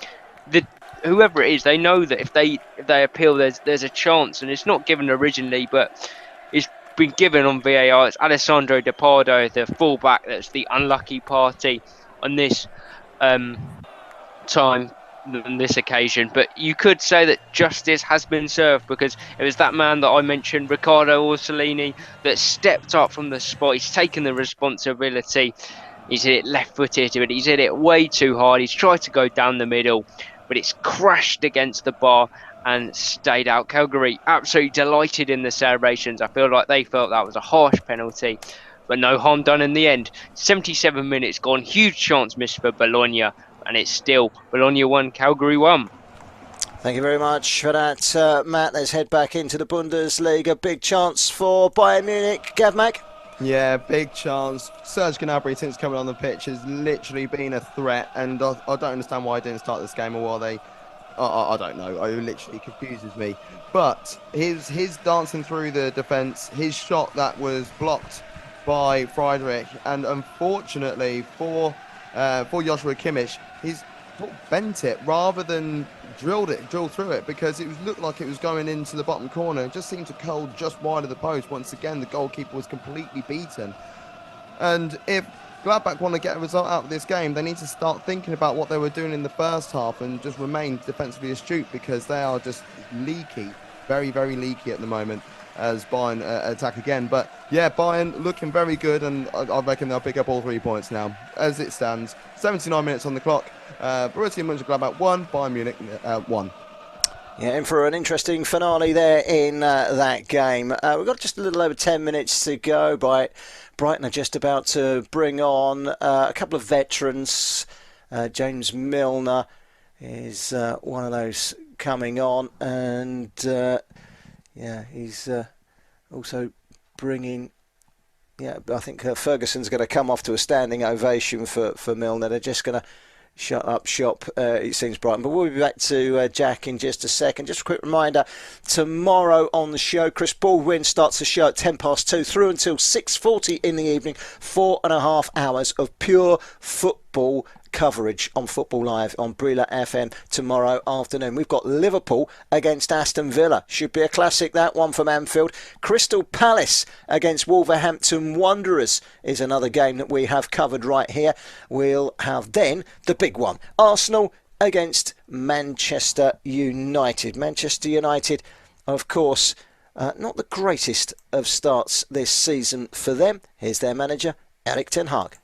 S8: Whoever it is, they know that if they appeal, there's a chance, and it's not given originally, but it's been given on VAR. It's Alessandro Di Pardo, the fullback, that's the unlucky party on this time, on this occasion. But you could say that justice has been served, because it was that man that I mentioned, Riccardo Orsolini, that stepped up from the spot. He's taken the responsibility. He's hit it left-footed, but he's hit it way too hard. He's tried to go down the middle, but it's crashed against the bar and stayed out. Cagliari absolutely delighted in the celebrations. I feel like they felt that was a harsh penalty, but no harm done in the end. 77 minutes gone, huge chance missed for Bologna, and it's still Bologna 1, Cagliari 1.
S2: Thank you very much for that, Matt. Let's head back into the Bundesliga. Big chance for Bayern Munich. Gav Mac?
S22: Yeah, big chance. Serge Gnabry, since coming on the pitch, has literally been a threat, and I don't understand why he didn't start this game, or why they... I don't know. It literally confuses me. But his dancing through the defence, his shot that was blocked by Friedrich, and unfortunately for Joshua Kimmich, he's bent it rather than drilled through it, because it looked like it was going into the bottom corner. It just seemed to curl just wide of the post. Once again, the goalkeeper was completely beaten. And if Gladbach want to get a result out of this game, they need to start thinking about what they were doing in the first half and just remain defensively astute, because they are just leaky, very, very leaky at the moment. as Bayern attack again. But yeah, Bayern looking very good, and I reckon they'll pick up all 3 points now. As it stands, 79 minutes on the clock. Borussia Mönchengladbach 1, Bayern Munich 1.
S2: Yeah, in for an interesting finale there in that game. We've got just a little over 10 minutes to go. Brighton are just about to bring on a couple of veterans. James Milner is one of those coming on, and he's also bringing. Yeah, I think Ferguson's going to come off to a standing ovation for Milner. They're just going to shut up shop, it seems, Brighton. But we'll be back to Jack in just a second. Just a quick reminder, tomorrow on the show, Chris Baldwin starts the show at 2:10 through until 6:40 in the evening. 4.5 hours of pure football coverage on Football Live on Brila FM tomorrow afternoon. We've got Liverpool against Aston Villa. Should be a classic, that one, from Anfield. Crystal Palace against Wolverhampton Wanderers is another game that we have covered right here. We'll have then the big one, Arsenal against Manchester United. Manchester United, of course, not the greatest of starts this season for them. Here's their manager, Erik ten Hag.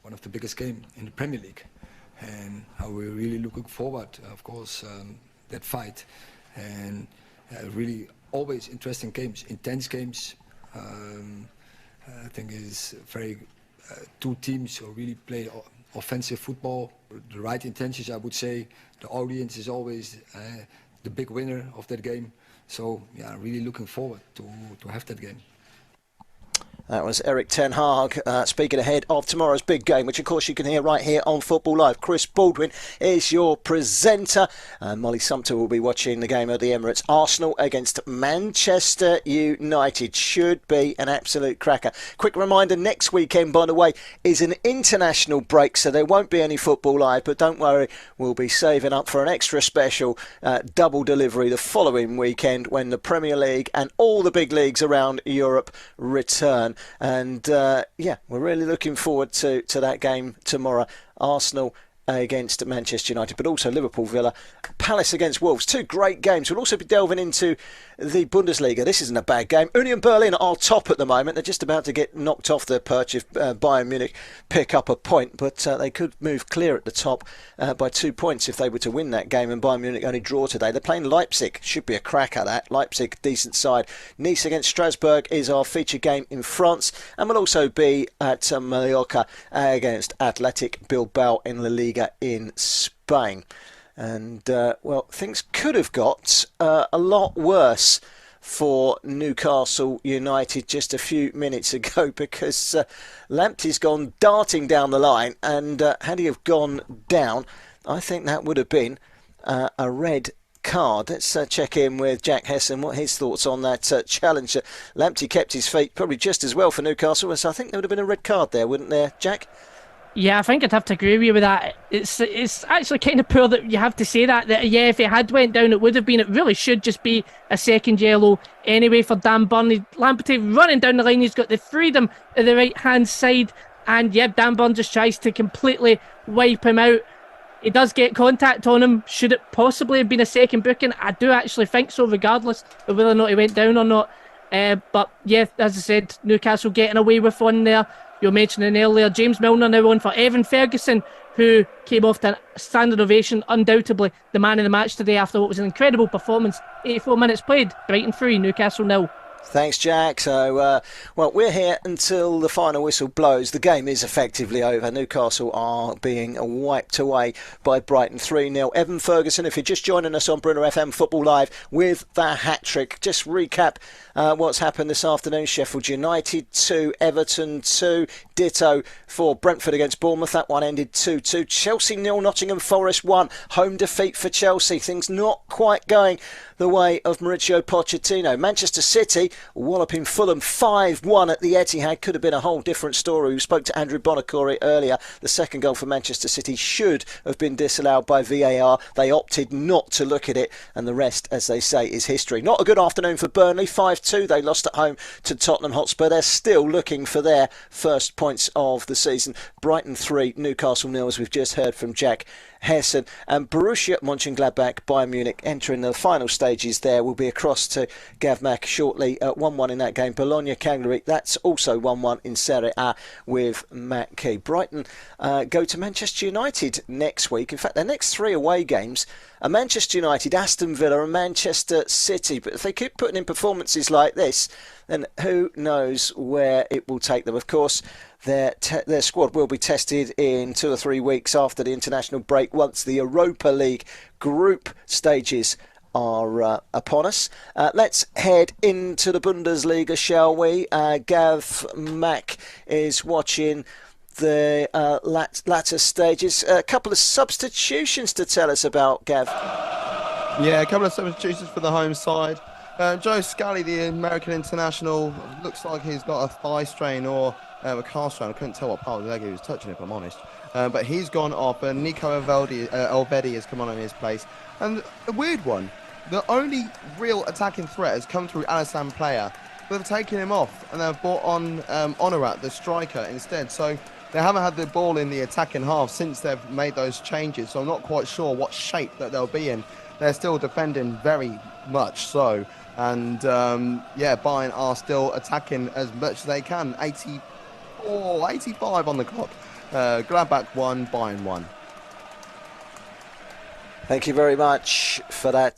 S16: One of the biggest games in the Premier League, and how we're really looking forward, of course, that fight, and really always interesting games, intense games. I think it's very two teams who really play offensive football, the right intentions, I would say. The audience is always the big winner of that game, so yeah, really looking forward to have that game.
S2: That was Erik ten Hag speaking ahead of tomorrow's big game, which of course you can hear right here on Football Live. Chris Baldwin is your presenter. Molly Sumter will be watching the game at the Emirates. Arsenal against Manchester United should be an absolute cracker. Quick reminder, next weekend, by the way, is an international break, so there won't be any Football Live, but don't worry, we'll be saving up for an extra special double delivery the following weekend when the Premier League and all the big leagues around Europe return. And we're really looking forward to that game tomorrow. Arsenal against Manchester United, but also Liverpool, Villa, Palace against Wolves. Two great games. We'll also be delving into the Bundesliga. This isn't a bad game. Union Berlin are top at the moment. They're just about to get knocked off their perch if Bayern Munich pick up a point, but they could move clear at the top by 2 points if they were to win that game, and Bayern Munich only draw today. They're playing Leipzig. Should be a cracker, that. Leipzig, decent side. Nice against Strasbourg is our feature game in France, and we'll also be at Mallorca against Athletic Bilbao in La Liga in Spain. And things could have got a lot worse for Newcastle United just a few minutes ago, because Lamptey's gone darting down the line, and had he have gone down, I think that would have been a red card. Let's check in with Jack Hesson, what his thoughts on that challenge. Lamptey kept his feet probably just as well for Newcastle, so I think there would have been a red card there, wouldn't there, Jack?
S5: Yeah, I think I'd have to agree with you with that. It's actually kind of poor that you have to say that yeah, if it had went down, it would have been. It really should just be a second yellow anyway for Dan Burn. Lamptey running down the line, he's got the freedom of the right-hand side, and yeah, Dan Burn just tries to completely wipe him out. He does get contact on him. Should it possibly have been a second booking? I do actually think so, regardless of whether or not he went down or not. But yeah, as I said, Newcastle getting away with one there. You were mentioning earlier, James Milner now on for Evan Ferguson, who came off to a standing ovation, undoubtedly the man of the match today after what was an incredible performance. 84 minutes played, Brighton 3, Newcastle 0.
S2: Thanks, Jack. So, we're here until the final whistle blows. The game is effectively over. Newcastle are being wiped away by Brighton 3-0. Evan Ferguson, if you're just joining us on Brila FM Football Live with the hat-trick, just recap what's happened this afternoon. Sheffield United 2, Everton 2, ditto for Brentford against Bournemouth. That one ended 2-2. Chelsea 0, Nottingham Forest 1. Home defeat for Chelsea. Things not quite going the way of Mauricio Pochettino. Manchester City walloping Fulham 5-1 at the Etihad. Could have been a whole different story. We spoke to Andrew Bonacore earlier. The second goal for Manchester City should have been disallowed by VAR. They opted not to look at it, and the rest, as they say, is history. Not a good afternoon for Burnley. 5-2. They lost at home to Tottenham Hotspur. They're still looking for their first points of the season. Brighton 3, Newcastle 0, as we've just heard from Jack Hesson. And Borussia Mönchengladbach, Bayern Munich entering the final stages there. We'll be across to Gav Mack shortly. 1-1 in that game. Bologna, Cagliari, that's also 1-1 in Serie A with Matt Key. Brighton go to Manchester United next week. In fact, their next 3 away games are Manchester United, Aston Villa and Manchester City. But if they keep putting in performances like this, then who knows where it will take them. Of course, their squad will be tested in 2 or 3 weeks after the international break, once the Europa League group stages are upon us. Let's head into the Bundesliga, shall we? Gav Mack is watching the latter stages. A couple of substitutions to tell us about, Gav.
S22: Yeah, a couple of substitutions for the home side. Joe Scally, the American international, looks like he's got a thigh strain or a calf strain. I couldn't tell what part of the leg he was touching, if I'm honest. But he's gone off, and Nico Elvedi has come on in his place. And a weird one, the only real attacking threat has come through Alassane Playa. They've taken him off, and they've brought on Honorat, the striker, instead. So they haven't had the ball in the attacking half since they've made those changes. So I'm not quite sure what shape that they'll be in. They're still defending very much so. And Bayern are still attacking as much as they can. 85 on the clock. Gladbach 1, Bayern 1.
S2: Thank you very much for that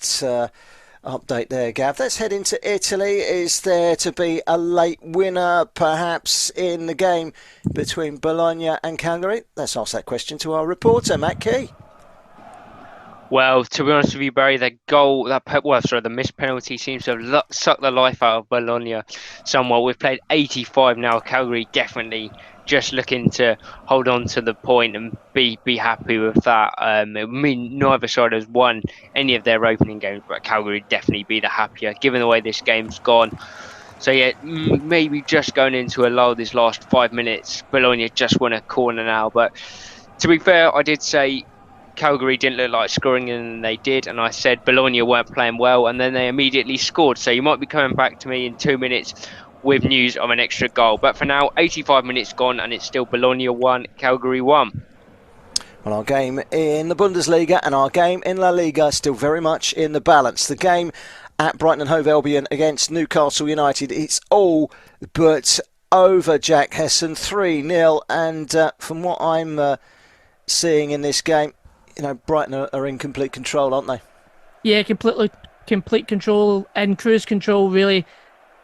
S2: update there, Gav. Let's head into Italy. Is there to be a late winner, perhaps, in the game between Bologna and Cagliari? Let's ask that question to our reporter, Matt Key.
S8: Well, to be honest with you, Barry, the missed penalty seems to have sucked the life out of Bologna somewhat. We've played 85 now. Cagliari definitely just looking to hold on to the point and be happy with that. I mean, neither side has won any of their opening games, but Cagliari definitely be the happier, given the way this game's gone. So yeah, maybe just going into a lull these last 5 minutes. Bologna just won a corner now, but to be fair, I did say Cagliari didn't look like scoring, and they did, and I said Bologna weren't playing well, and then they immediately scored. So you might be coming back to me in 2 minutes with news of an extra goal. But for now, 85 minutes gone, and it's still Bologna 1, Cagliari 1.
S2: Well, our game in the Bundesliga and our game in La Liga still very much in the balance. The game at Brighton and Hove Albion against Newcastle United, it's all but over, Jack Hesson, 3-0, and from what I'm seeing in this game, Brighton are in complete control, aren't they?
S5: Yeah, complete control and cruise control, really.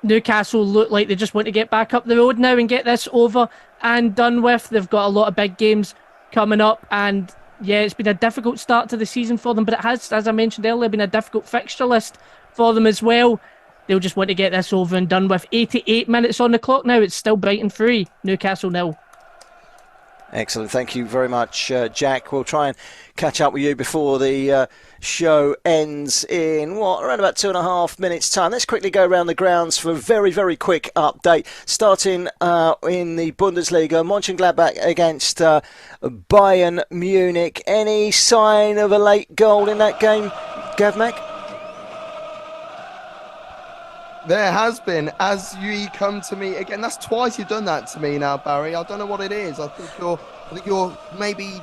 S5: Newcastle look like they just want to get back up the road now and get this over and done with. They've got a lot of big games coming up, and yeah, it's been a difficult start to the season for them, but it has, as I mentioned earlier, been a difficult fixture list for them as well. They'll just want to get this over and done with. 88 minutes on the clock now. It's still Brighton 3, Newcastle 0.
S2: Excellent. Thank you very much, Jack. We'll try and catch up with you before the show ends in, around about 2.5 minutes' time. Let's quickly go around the grounds for a very, very quick update. Starting in the Bundesliga, Mönchengladbach against Bayern Munich. Any sign of a late goal in that game, Gav Mack?
S22: There has been, as you come to me again. That's twice you've done that to me now, Barry. I don't know what it is. I think you're maybe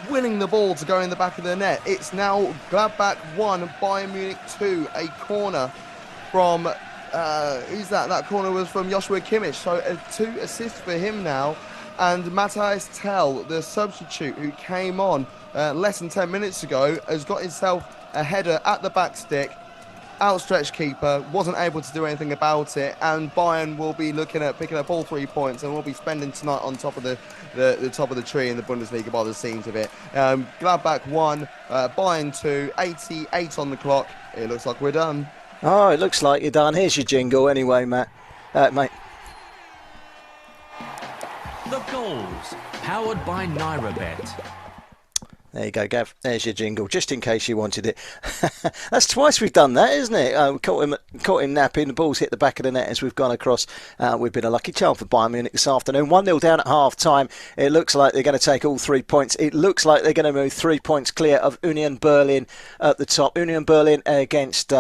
S22: winning the ball to go in the back of the net. It's now Gladbach 1, Bayern Munich 2. A corner from who's that? That corner was from Joshua Kimmich. So 2 assists for him now. And Matthias Tell, the substitute who came on less than 10 minutes ago, has got himself a header at the back stick. Outstretched keeper, wasn't able to do anything about it, and Bayern will be looking at picking up all 3 points, and will be spending tonight on top of the top of the tree in the Bundesliga by the seams of it. Gladbach 1, Bayern 2, 88 on the clock. It looks like we're done.
S2: Oh, it looks like you're done. Here's your jingle anyway, mate.
S10: The goals, powered by NairaBet.
S2: There you go, Gav. There's your jingle, just in case you wanted it. That's twice we've done that, isn't it? Caught him napping. The ball's hit the back of the net as we've gone across. We've been a lucky charm for Bayern Munich this afternoon. 1-0 down at half-time. It looks like they're going to take all 3 points. It looks like they're going to move 3 points clear of Union Berlin at the top. Union Berlin against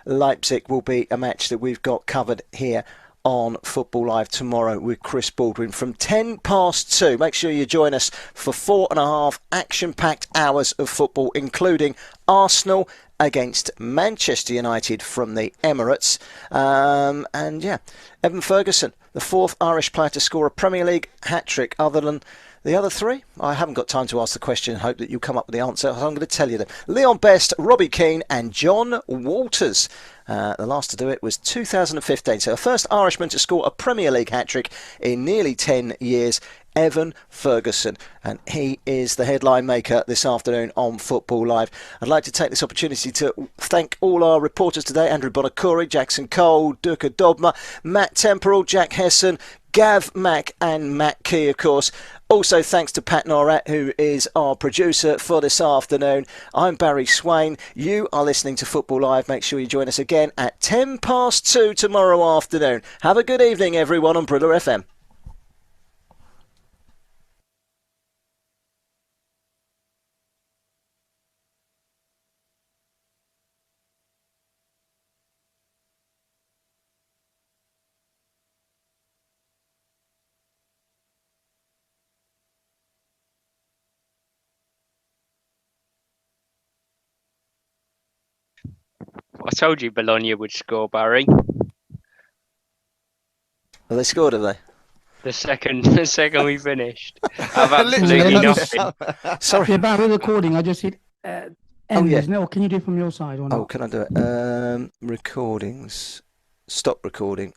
S2: Leipzig will be a match that we've got covered here on Football Live tomorrow with Chris Baldwin from 2:10. Make sure you join us for 4.5 action-packed hours of football, including Arsenal against Manchester United from the Emirates. Evan Ferguson, the 4th Irish player to score a Premier League hat-trick other than the other 3. I haven't got time to ask the question and hope that you'll come up with the answer. I'm going to tell you them. Leon Best, Robbie Keane and John Walters. The last to do it was 2015. So the first Irishman to score a Premier League hat-trick in nearly 10 years, Evan Ferguson. And he is the headline maker this afternoon on Football Live. I'd like to take this opportunity to thank all our reporters today. Andrew Bonacori, Jackson Cole, Durka Dobma, Matt Temporal, Jack Hesson, Gav Mack and Matt Key, of course. Also, thanks to Pat Norat, who is our producer for this afternoon. I'm Barry Swain. You are listening to Football Live. Make sure you join us again at 2:10 tomorrow afternoon. Have a good evening, everyone, on Brila FM.
S8: I told you Bologna would score, Barry.
S2: Well, they scored, have they?
S8: The second we finished. I've absolutely nothing.
S2: Sorry.
S17: Yeah, about the recording, I just hit end, isn't it? Or can you do it from your side or not?
S2: Oh, can I do it? Recordings. Stop recording.